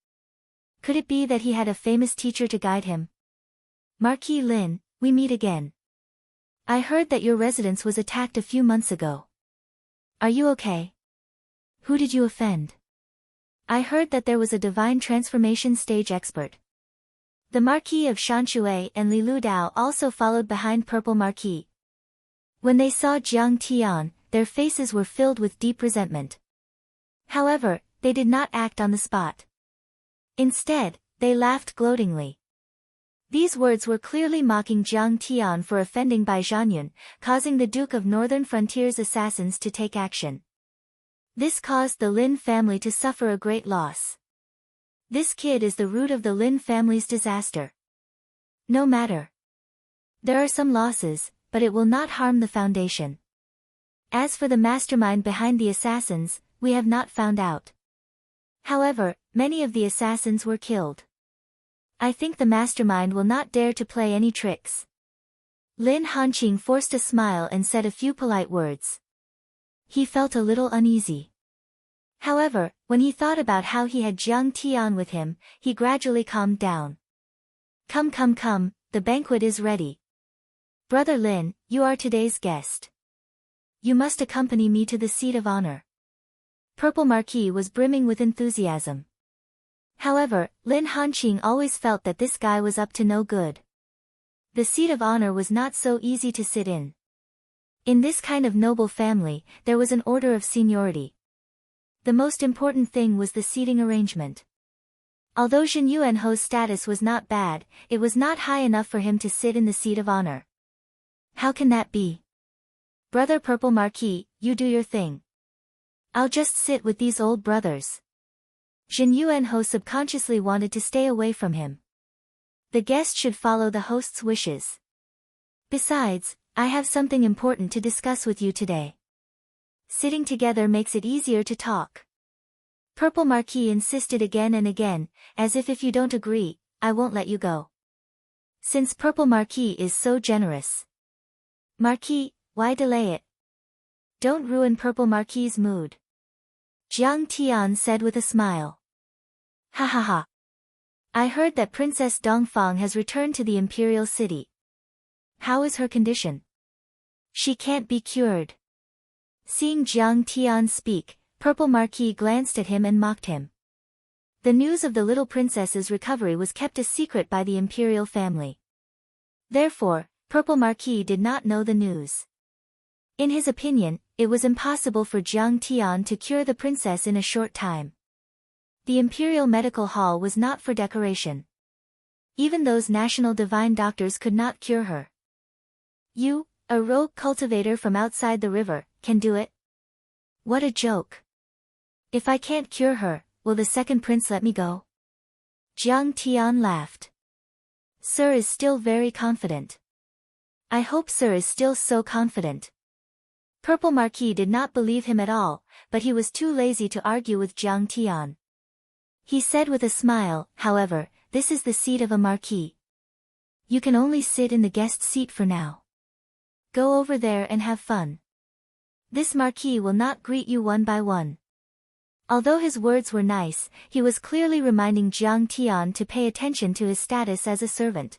Could it be that he had a famous teacher to guide him? "Marquis Lin, we meet again. I heard that your residence was attacked a few months ago. Are you okay? Who did you offend? I heard that there was a divine transformation stage expert." The Marquis of Shanshui and Li Ludao also followed behind Purple Marquis. When they saw Jiang Tian, their faces were filled with deep resentment. However, they did not act on the spot. Instead, they laughed gloatingly. These words were clearly mocking Jiang Tian for offending Bai Zhanyun, causing the Duke of Northern Frontier's assassins to take action. This caused the Lin family to suffer a great loss. This kid is the root of the Lin family's disaster. No matter. There are some losses, but it will not harm the foundation. As for the mastermind behind the assassins, we have not found out. However, many of the assassins were killed. I think the mastermind will not dare to play any tricks. Lin Hanqing forced a smile and said a few polite words. He felt a little uneasy. However, when he thought about how he had Jiang Tian with him, he gradually calmed down. Come, the banquet is ready. Brother Lin, you are today's guest. You must accompany me to the seat of honor." Purple Marquis was brimming with enthusiasm. However, Lin Hanqing always felt that this guy was up to no good. The seat of honor was not so easy to sit in. In this kind of noble family, there was an order of seniority. The most important thing was the seating arrangement. Although Jin Yuanho's status was not bad, it was not high enough for him to sit in the seat of honor. How can that be? Brother Purple Marquis, you do your thing. I'll just sit with these old brothers. Jin Yuanho subconsciously wanted to stay away from him. The guest should follow the host's wishes. Besides, I have something important to discuss with you today. Sitting together makes it easier to talk. Purple Marquis insisted again and again, as if you don't agree, I won't let you go. Since Purple Marquis is so generous. Marquis, why delay it? Don't ruin Purple Marquis's mood. Jiang Tian said with a smile. Ha ha ha. I heard that Princess Dongfang has returned to the imperial city. How is her condition? She can't be cured. Seeing Jiang Tian speak, Purple Marquis glanced at him and mocked him. The news of the little princess's recovery was kept a secret by the imperial family. Therefore, Purple Marquis did not know the news. In his opinion, it was impossible for Jiang Tian to cure the princess in a short time. The Imperial Medical Hall was not for decoration. Even those national divine doctors could not cure her. You, a rogue cultivator from outside the river, can do it? What a joke. If I can't cure her, will the second prince let me go? Jiang Tian laughed. Sir is still very confident. I hope Sir is still so confident. Purple Marquis did not believe him at all, but he was too lazy to argue with Jiang Tian. He said with a smile, however, this is the seat of a marquis. You can only sit in the guest seat for now. Go over there and have fun. This marquis will not greet you one by one. Although his words were nice, he was clearly reminding Jiang Tian to pay attention to his status as a servant.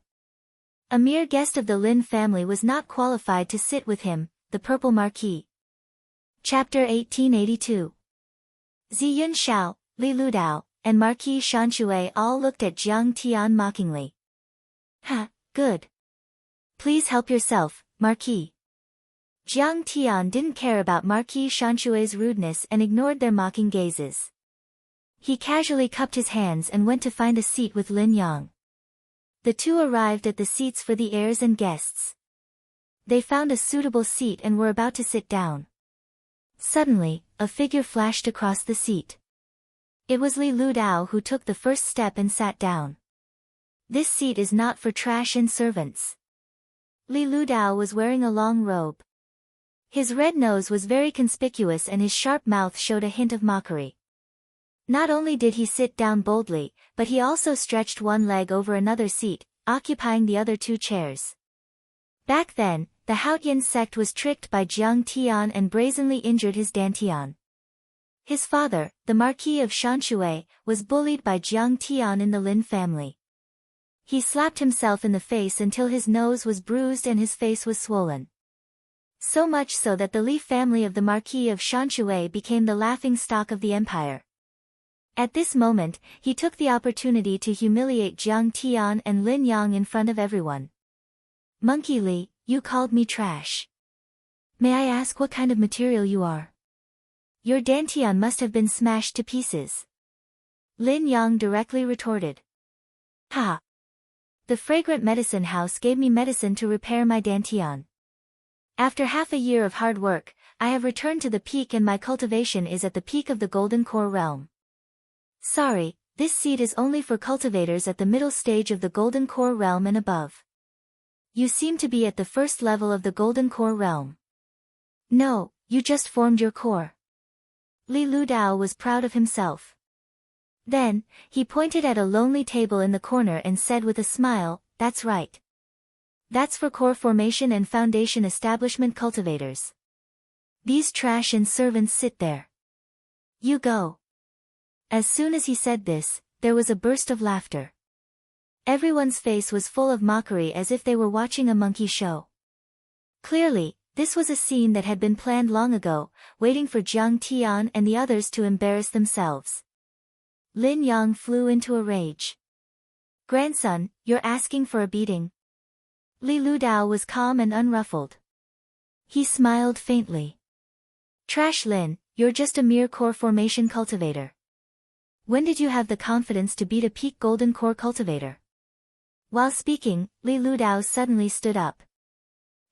A mere guest of the Lin family was not qualified to sit with him, the Purple Marquis. Chapter 1882. Ziyun Shao, Li Ludao, and Marquis Shanshui all looked at Jiang Tian mockingly. Ha, good. Please help yourself, Marquis. Jiang Tian didn't care about Marquis Shanshui's rudeness and ignored their mocking gazes. He casually cupped his hands and went to find a seat with Lin Yang. The two arrived at the seats for the heirs and guests. They found a suitable seat and were about to sit down. Suddenly, a figure flashed across the seat. It was Li Ludao who took the first step and sat down. This seat is not for trash and servants. Li Ludao was wearing a long robe. His red nose was very conspicuous and his sharp mouth showed a hint of mockery. Not only did he sit down boldly, but he also stretched one leg over another seat, occupying the other two chairs. Back then, the Haotian sect was tricked by Jiang Tian and brazenly injured his Dantian. His father, the Marquis of Shanshui, was bullied by Jiang Tian in the Lin family. He slapped himself in the face until his nose was bruised and his face was swollen. So much so that the Li family of the Marquis of Shanshui became the laughing stock of the empire. At this moment, he took the opportunity to humiliate Jiang Tian and Lin Yang in front of everyone. Monkey Li, you called me trash. May I ask what kind of material you are? Your Dantian must have been smashed to pieces. Lin Yang directly retorted. Ha! The fragrant medicine house gave me medicine to repair my Dantian. After half a year of hard work, I have returned to the peak and my cultivation is at the peak of the Golden Core realm. Sorry, this seat is only for cultivators at the middle stage of the Golden Core realm and above. You seem to be at the first level of the Golden Core realm. No, you just formed your core. Li Ludao was proud of himself. Then, he pointed at a lonely table in the corner and said with a smile, that's right. That's for core formation and foundation establishment cultivators. These trash and servants sit there. You go. As soon as he said this, there was a burst of laughter. Everyone's face was full of mockery as if they were watching a monkey show. Clearly, this was a scene that had been planned long ago, waiting for Jiang Tian and the others to embarrass themselves. Lin Yang flew into a rage. Grandson, you're asking for a beating? Li Ludao was calm and unruffled. He smiled faintly. Trash Lin, you're just a mere core formation cultivator. When did you have the confidence to beat a peak golden core cultivator? While speaking, Li Ludao suddenly stood up.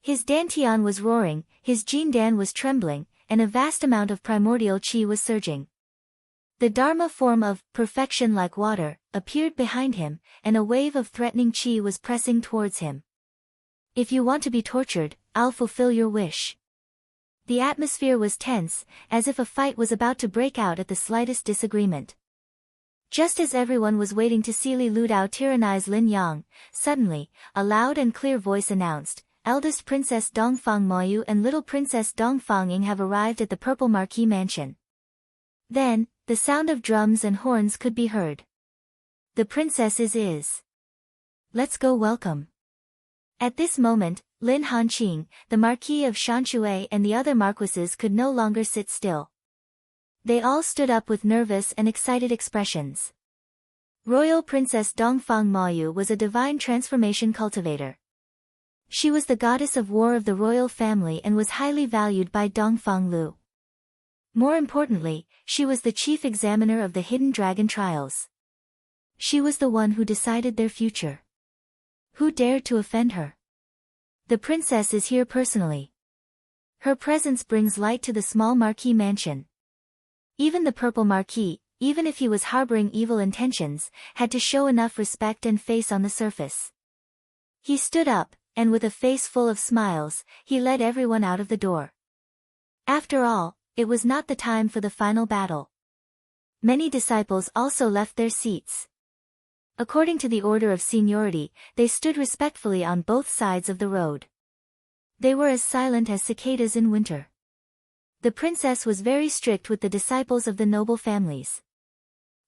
His Dantian was roaring, his Jindan was trembling, and a vast amount of primordial qi was surging. The Dharma form of perfection like water appeared behind him, and a wave of threatening qi was pressing towards him. If you want to be tortured, I'll fulfill your wish. The atmosphere was tense, as if a fight was about to break out at the slightest disagreement. Just as everyone was waiting to see Li Ludao tyrannize Lin Yang, suddenly, a loud and clear voice announced, Eldest Princess Dongfang Moyu and Little Princess Dongfang Ying have arrived at the Purple Marquis Mansion. Then, the sound of drums and horns could be heard. The princess is. Let's go welcome. At this moment, Lin Hanqing, the Marquis of Shanshui and the other marquises could no longer sit still. They all stood up with nervous and excited expressions. Royal Princess Dongfang Moyu was a divine transformation cultivator. She was the goddess of war of the royal family and was highly valued by Dongfang Lu. More importantly, she was the chief examiner of the hidden dragon trials. She was the one who decided their future. Who dared to offend her? The princess is here personally. Her presence brings light to the small marquis mansion. Even the purple marquis, even if he was harboring evil intentions, had to show enough respect and face on the surface. He stood up, and with a face full of smiles, he led everyone out of the door. After all, it was not the time for the final battle. Many disciples also left their seats. According to the order of seniority, they stood respectfully on both sides of the road. They were as silent as cicadas in winter. The princess was very strict with the disciples of the noble families.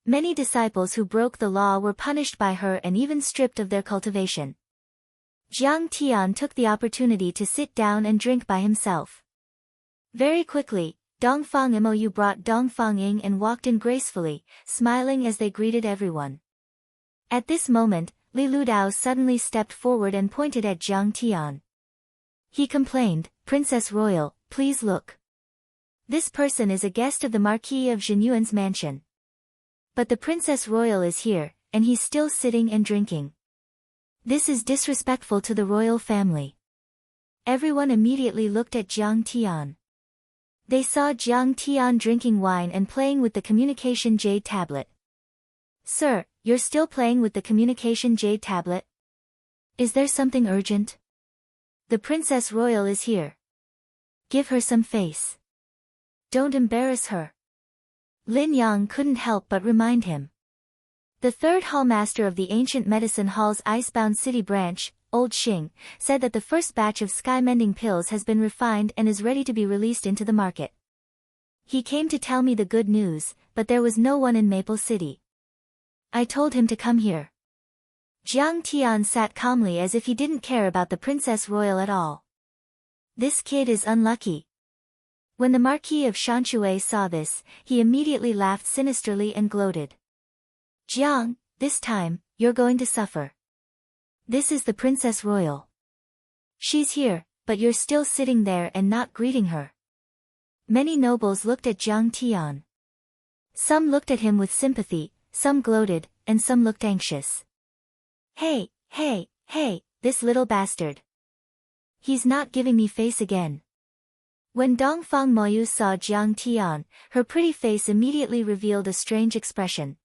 Many disciples who broke the law were punished by her and even stripped of their cultivation. Jiang Tian took the opportunity to sit down and drink by himself. Very quickly, Dongfang Mou brought Dongfang Ying and walked in gracefully, smiling as they greeted everyone. At this moment, Li Ludao suddenly stepped forward and pointed at Jiang Tian. He complained, "Princess Royal, please look. This person is a guest of the Marquis of Zhenyuan's mansion. But the Princess Royal is here, and he's still sitting and drinking. This is disrespectful to the royal family." Everyone immediately looked at Jiang Tian. They saw Jiang Tian drinking wine and playing with the communication jade tablet. "Sir, you're still playing with the communication jade tablet? Is there something urgent? The Princess Royal is here. Give her some face. Don't embarrass her." Lin Yang couldn't help but remind him. The third hallmaster of the ancient medicine hall's Icebound City branch, Old Xing, said that the first batch of sky-mending pills has been refined and is ready to be released into the market. He came to tell me the good news, but there was no one in Maple City. I told him to come here. Jiang Tian sat calmly as if he didn't care about the Princess Royal at all. This kid is unlucky. When the Marquis of Shanshui saw this, he immediately laughed sinisterly and gloated. "Jiang, this time, you're going to suffer. This is the Princess Royal. She's here, but you're still sitting there and not greeting her." Many nobles looked at Jiang Tian. Some looked at him with sympathy, some gloated, and some looked anxious. Hey, this little bastard. He's not giving me face again." When Dongfang Moyu saw Jiang Tian, her pretty face immediately revealed a strange expression.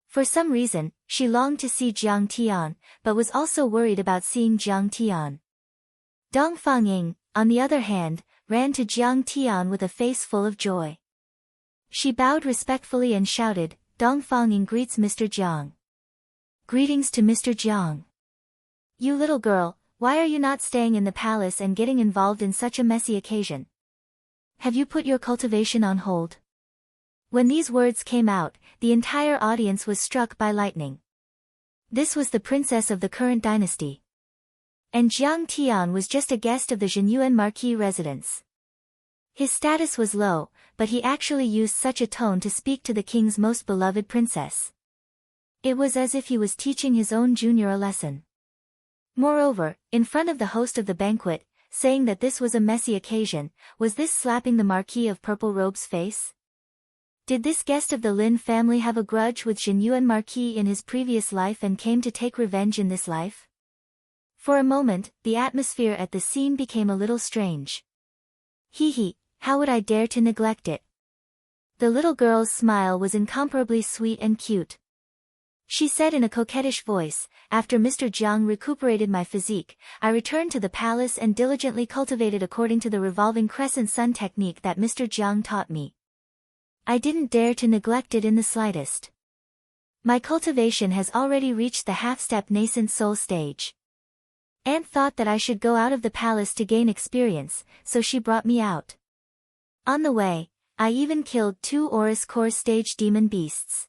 For some reason, she longed to see Jiang Tian, but was also worried about seeing Jiang Tian. Dongfang Ying, on the other hand, ran to Jiang Tian with a face full of joy. She bowed respectfully and shouted, "Dongfang Ying greets Mr. Jiang." "Greetings to Mr. Jiang. You little girl, why are you not staying in the palace and getting involved in such a messy occasion? Have you put your cultivation on hold?" When these words came out, the entire audience was struck by lightning. This was the princess of the current dynasty. And Jiang Tian was just a guest of the Zhenyuan Marquis residence. His status was low, but he actually used such a tone to speak to the king's most beloved princess. It was as if he was teaching his own junior a lesson. Moreover, in front of the host of the banquet, saying that this was a messy occasion, was this slapping the Marquis of Purple Robe's face? Did this guest of the Lin family have a grudge with Zhenyuan Marquis in his previous life and came to take revenge in this life? For a moment, the atmosphere at the scene became a little strange. Hee, how would I dare to neglect it? The little girl's smile was incomparably sweet and cute. She said in a coquettish voice, "After Mr. Jiang recuperated my physique, I returned to the palace and diligently cultivated according to the revolving crescent sun technique that Mr. Jiang taught me. I didn't dare to neglect it in the slightest. My cultivation has already reached the half-step nascent soul stage. Aunt thought that I should go out of the palace to gain experience, so she brought me out. On the way, I even killed 2 Oris Core stage demon beasts.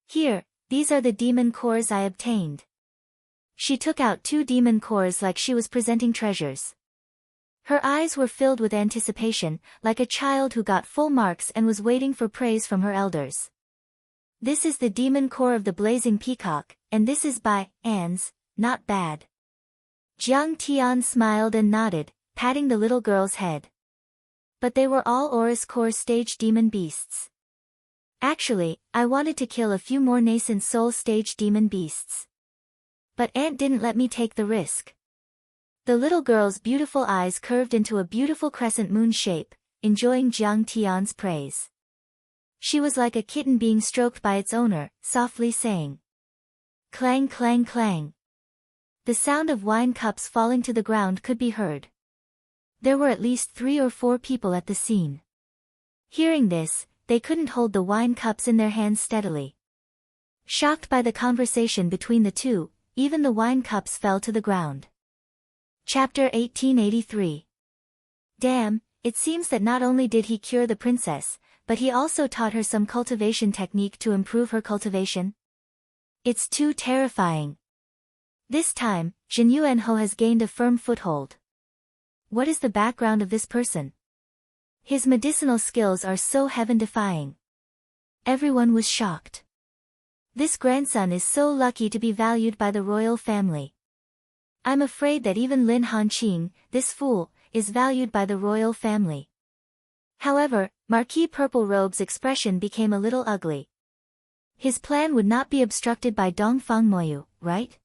Here, these are the demon cores I obtained." She took out 2 demon cores like she was presenting treasures. Her eyes were filled with anticipation, like a child who got full marks and was waiting for praise from her elders. "This is the demon core of the blazing peacock, and this is by Anne's, not bad. Jiang Tian smiled and nodded, patting the little girl's head. But they were all Aurus Core stage demon beasts. Actually, I wanted to kill a few more nascent soul stage demon beasts. But Aunt didn't let me take the risk. The little girl's beautiful eyes curved into a beautiful crescent moon shape, enjoying Jiang Tian's praise. She was like a kitten being stroked by its owner, softly saying, "Clang clang clang." The sound of wine cups falling to the ground could be heard. There were at least 3 or 4 people at the scene. Hearing this, they couldn't hold the wine cups in their hands steadily. Shocked by the conversation between the two, even the wine cups fell to the ground. Chapter 1883. Damn, it seems that not only did he cure the princess, but he also taught her some cultivation technique to improve her cultivation. It's too terrifying. This time, Jin Yuanho has gained a firm foothold. What is the background of this person? His medicinal skills are so heaven-defying. Everyone was shocked. This grandson is so lucky to be valued by the royal family. I'm afraid that even Lin Hanqing, this fool, is valued by the royal family. However, Marquis Purple Robe's expression became a little ugly. His plan would not be obstructed by Dongfang Moyu, right?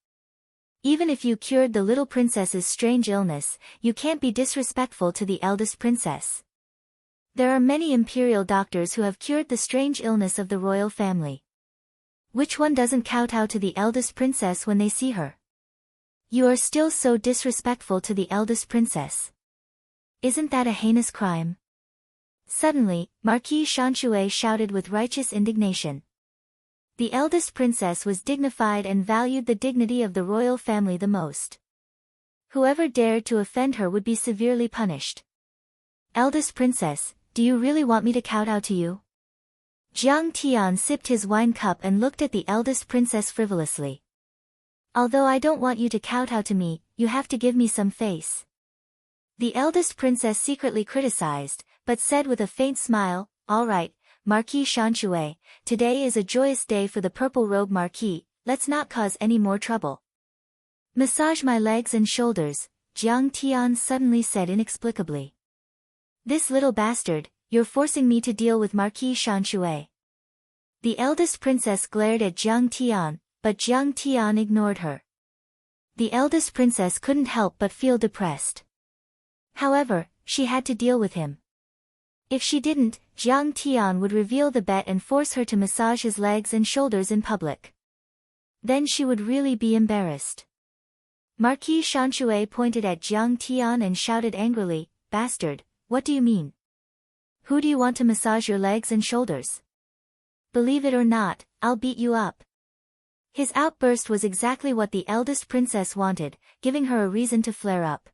Even if you cured the little princess's strange illness, you can't be disrespectful to the eldest princess. There are many imperial doctors who have cured the strange illness of the royal family. Which one doesn't kowtow to the eldest princess when they see her? You are still so disrespectful to the eldest princess. Isn't that a heinous crime? Suddenly, Marquis Shanshue shouted with righteous indignation. The eldest princess was dignified and valued the dignity of the royal family the most. Whoever dared to offend her would be severely punished. Eldest princess, do you really want me to kowtow to you? Jiang Tian sipped his wine cup and looked at the eldest princess frivolously. Although I don't want you to kowtow to me, you have to give me some face. The eldest princess secretly criticized, but said with a faint smile, all right, Marquis Shanshue, today is a joyous day for the Purple Robe Marquis, let's not cause any more trouble. Massage my legs and shoulders, Jiang Tian suddenly said inexplicably. This little bastard, you're forcing me to deal with Marquis Shanshue. The eldest princess glared at Jiang Tian, but Jiang Tian ignored her. The eldest princess couldn't help but feel depressed. However, she had to deal with him. If she didn't, Jiang Tian would reveal the bet and force her to massage his legs and shoulders in public. Then she would really be embarrassed. Marquis Shanshue pointed at Jiang Tian and shouted angrily, "Bastard, what do you mean? Who do you want to massage your legs and shoulders? Believe it or not, I'll beat you up." His outburst was exactly what the eldest princess wanted, giving her a reason to flare up.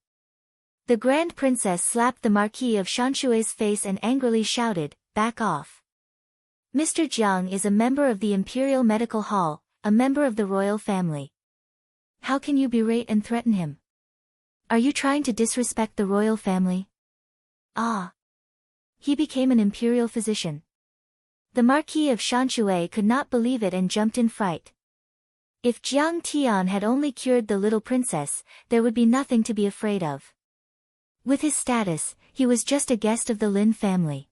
The Grand Princess slapped the Marquis of Shanshue's face and angrily shouted, "Back off. Mr. Jiang is a member of the Imperial Medical Hall, a member of the royal family. How can you berate and threaten him? Are you trying to disrespect the royal family?" Ah! He became an imperial physician. The Marquis of Shanshue could not believe it and jumped in fright. If Jiang Tian had only cured the little princess, there would be nothing to be afraid of. With his status, he was just a guest of the Lin family.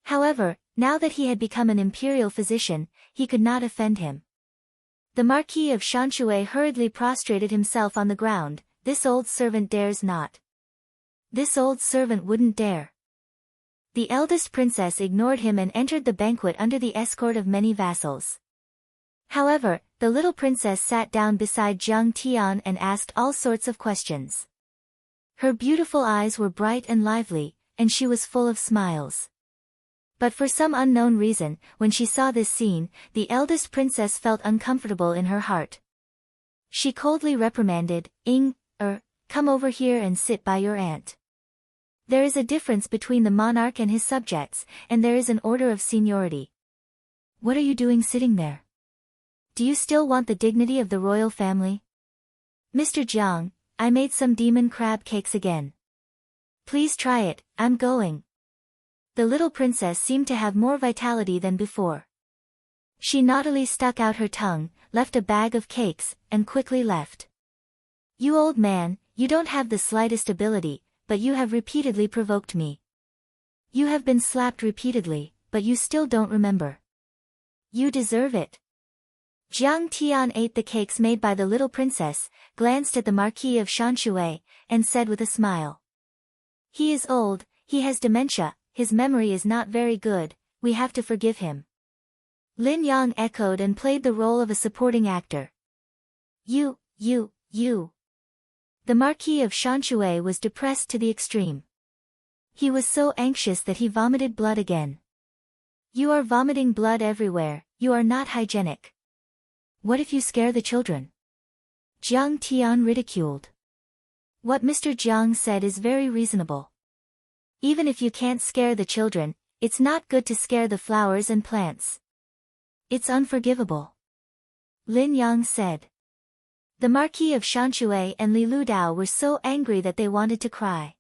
However, now that he had become an imperial physician, he could not offend him. The Marquis of Shanshue hurriedly prostrated himself on the ground. "This old servant dares not. This old servant wouldn't dare." The eldest princess ignored him and entered the banquet under the escort of many vassals. However, the little princess sat down beside Jiang Tian and asked all sorts of questions. Her beautiful eyes were bright and lively, and she was full of smiles. But for some unknown reason, when she saw this scene, the eldest princess felt uncomfortable in her heart. She coldly reprimanded, Come over here and sit by your aunt. There is a difference between the monarch and his subjects, and there is an order of seniority. What are you doing sitting there? Do you still want the dignity of the royal family? Mr. Jiang, I made some demon crab cakes again. Please try it, I'm going." The little princess seemed to have more vitality than before. She naughtily stuck out her tongue, left a bag of cakes, and quickly left. You old man, you don't have the slightest ability, but you have repeatedly provoked me. You have been slapped repeatedly, but you still don't remember. You deserve it. Jiang Tian ate the cakes made by the little princess, glanced at the Marquis of Shanshui, and said with a smile. He is old, he has dementia, his memory is not very good, we have to forgive him. Lin Yang echoed and played the role of a supporting actor. You. The Marquis of Shanshui was depressed to the extreme. He was so anxious that he vomited blood again. You are vomiting blood everywhere, you are not hygienic. What if you scare the children? Jiang Tian ridiculed. What Mr. Jiang said is very reasonable. Even if you can't scare the children, it's not good to scare the flowers and plants. It's unforgivable. Lin Yang said. The Marquis of Shanshui and Li Ludao were so angry that they wanted to cry.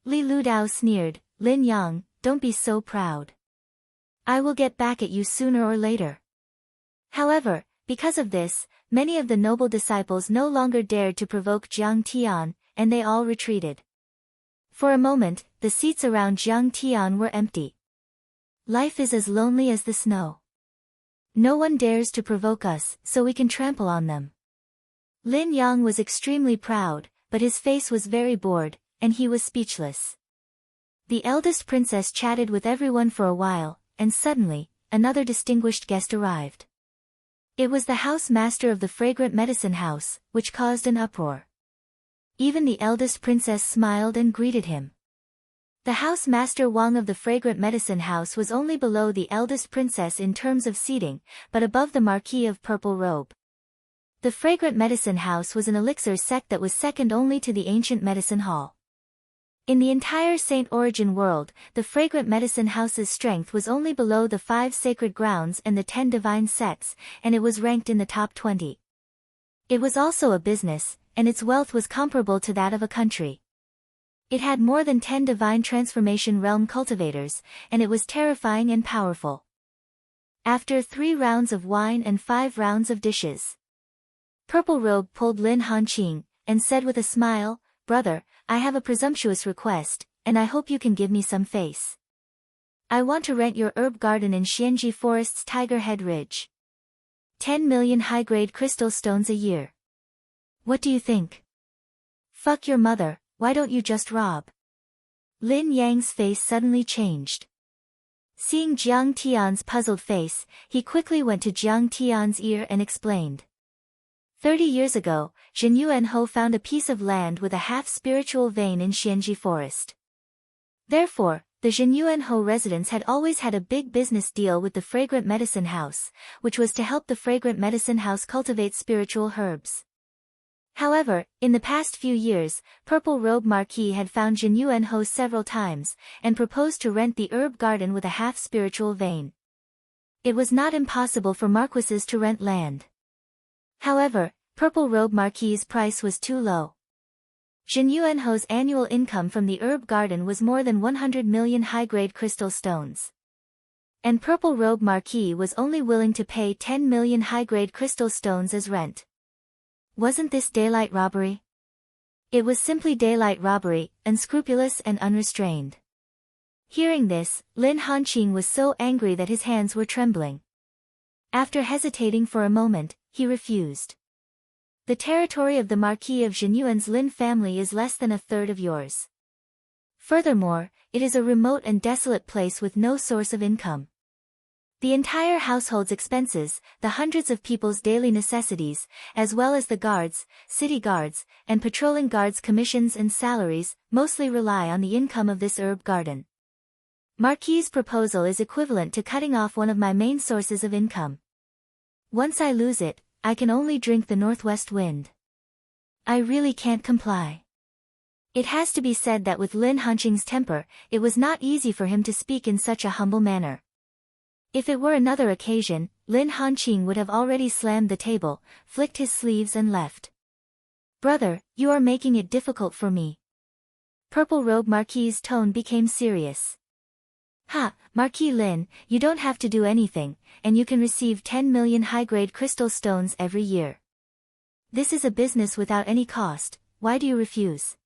Li Ludao sneered, Lin Yang, don't be so proud. I will get back at you sooner or later. However, because of this, many of the noble disciples no longer dared to provoke Jiang Tian, and they all retreated. For a moment, the seats around Jiang Tian were empty. Life is as lonely as the snow. No one dares to provoke us, so we can trample on them. Lin Yang was extremely proud, but his face was very bored, and he was speechless. The eldest princess chatted with everyone for a while, and suddenly, another distinguished guest arrived. It was the house master of the fragrant medicine house, which caused an uproar. Even the eldest princess smiled and greeted him. The house master Wang of the fragrant medicine house was only below the eldest princess in terms of seating, but above the Marquis of Purple Robe. The fragrant medicine house was an elixir sect that was second only to the ancient medicine hall. In the entire Saint Origin world, the fragrant medicine house's strength was only below the 5 sacred grounds and the 10 divine sects, and it was ranked in the top 20. It was also a business, and its wealth was comparable to that of a country. It had more than 10 divine transformation realm cultivators, and it was terrifying and powerful. After 3 rounds of wine and 5 rounds of dishes, Purple Robe pulled Lin Hanqing, and said with a smile, Brother, I have a presumptuous request, and I hope you can give me some face. I want to rent your herb garden in Xianji Forest's Tiger Head Ridge. 10 million high-grade crystal stones a year. What do you think? Fuck your mother, why don't you just rob? Lin Yang's face suddenly changed. Seeing Jiang Tian's puzzled face, he quickly went to Jiang Tian's ear and explained. 30 years ago, Zhen Yuanhou found a piece of land with a half-spiritual vein in Xianji Forest. Therefore, the Zhen Yuanhou residents had always had a big business deal with the Fragrant Medicine House, which was to help the Fragrant Medicine House cultivate spiritual herbs. However, in the past few years, Purple Robe Marquis had found Zhen Yuanhou several times, and proposed to rent the herb garden with a half-spiritual vein. It was not impossible for marquises to rent land. However, Purple Robe Marquis's price was too low. Zhen Yuanhou's annual income from the herb garden was more than 100 million high-grade crystal stones. And Purple Robe Marquis was only willing to pay 10 million high-grade crystal stones as rent. Wasn't this daylight robbery? It was simply daylight robbery, unscrupulous and unrestrained. Hearing this, Lin Hanqing was so angry that his hands were trembling. After hesitating for a moment, he refused. The territory of the Marquis of Zhenyuan's Lin family is less than a third of yours. Furthermore, it is a remote and desolate place with no source of income. The entire household's expenses, the hundreds of people's daily necessities, as well as the guards, city guards, and patrolling guards' commissions and salaries, mostly rely on the income of this herb garden. Marquis's proposal is equivalent to cutting off one of my main sources of income. Once I lose it, I can only drink the northwest wind. I really can't comply. It has to be said that with Lin Hanqing's temper, it was not easy for him to speak in such a humble manner. If it were another occasion, Lin Hanqing would have already slammed the table, flicked his sleeves and left. Brother, you are making it difficult for me. Purple Robe Marquis's tone became serious. Ha, Marquis Lin, you don't have to do anything, and you can receive 10 million high-grade crystal stones every year. This is a business without any cost, why do you refuse?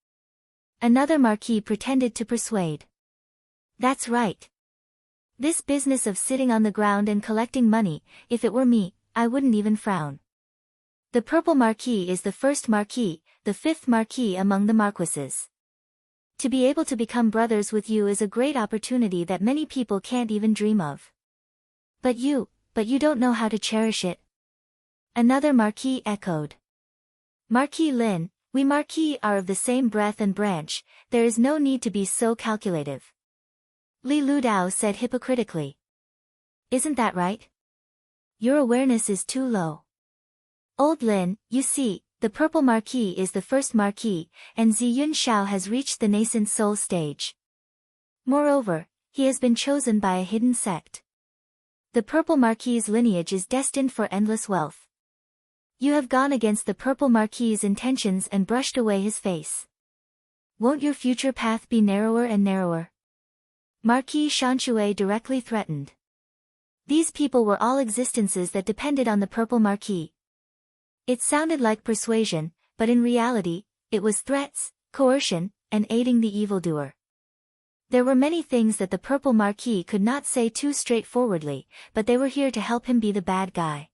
Another marquis pretended to persuade. That's right. This business of sitting on the ground and collecting money, if it were me, I wouldn't even frown. The purple marquis is the first marquis, the fifth marquis among the marquises. To be able to become brothers with you is a great opportunity that many people can't even dream of. But you don't know how to cherish it. Another marquis echoed. Marquis Lin, we marquis are of the same breath and branch, there is no need to be so calculative. Li Ludao said hypocritically. Isn't that right? Your awareness is too low. Old Lin, you see, the purple marquis is the first marquis, and Ziyun Shao has reached the nascent soul stage. Moreover, he has been chosen by a hidden sect. The purple marquis's lineage is destined for endless wealth. You have gone against the purple marquis's intentions and brushed away his face. Won't your future path be narrower and narrower? Marquis Shanshue directly threatened. These people were all existences that depended on the purple marquis. It sounded like persuasion, but in reality, it was threats, coercion, and aiding the evildoer. There were many things that the purple marquis could not say too straightforwardly, but they were here to help him be the bad guy.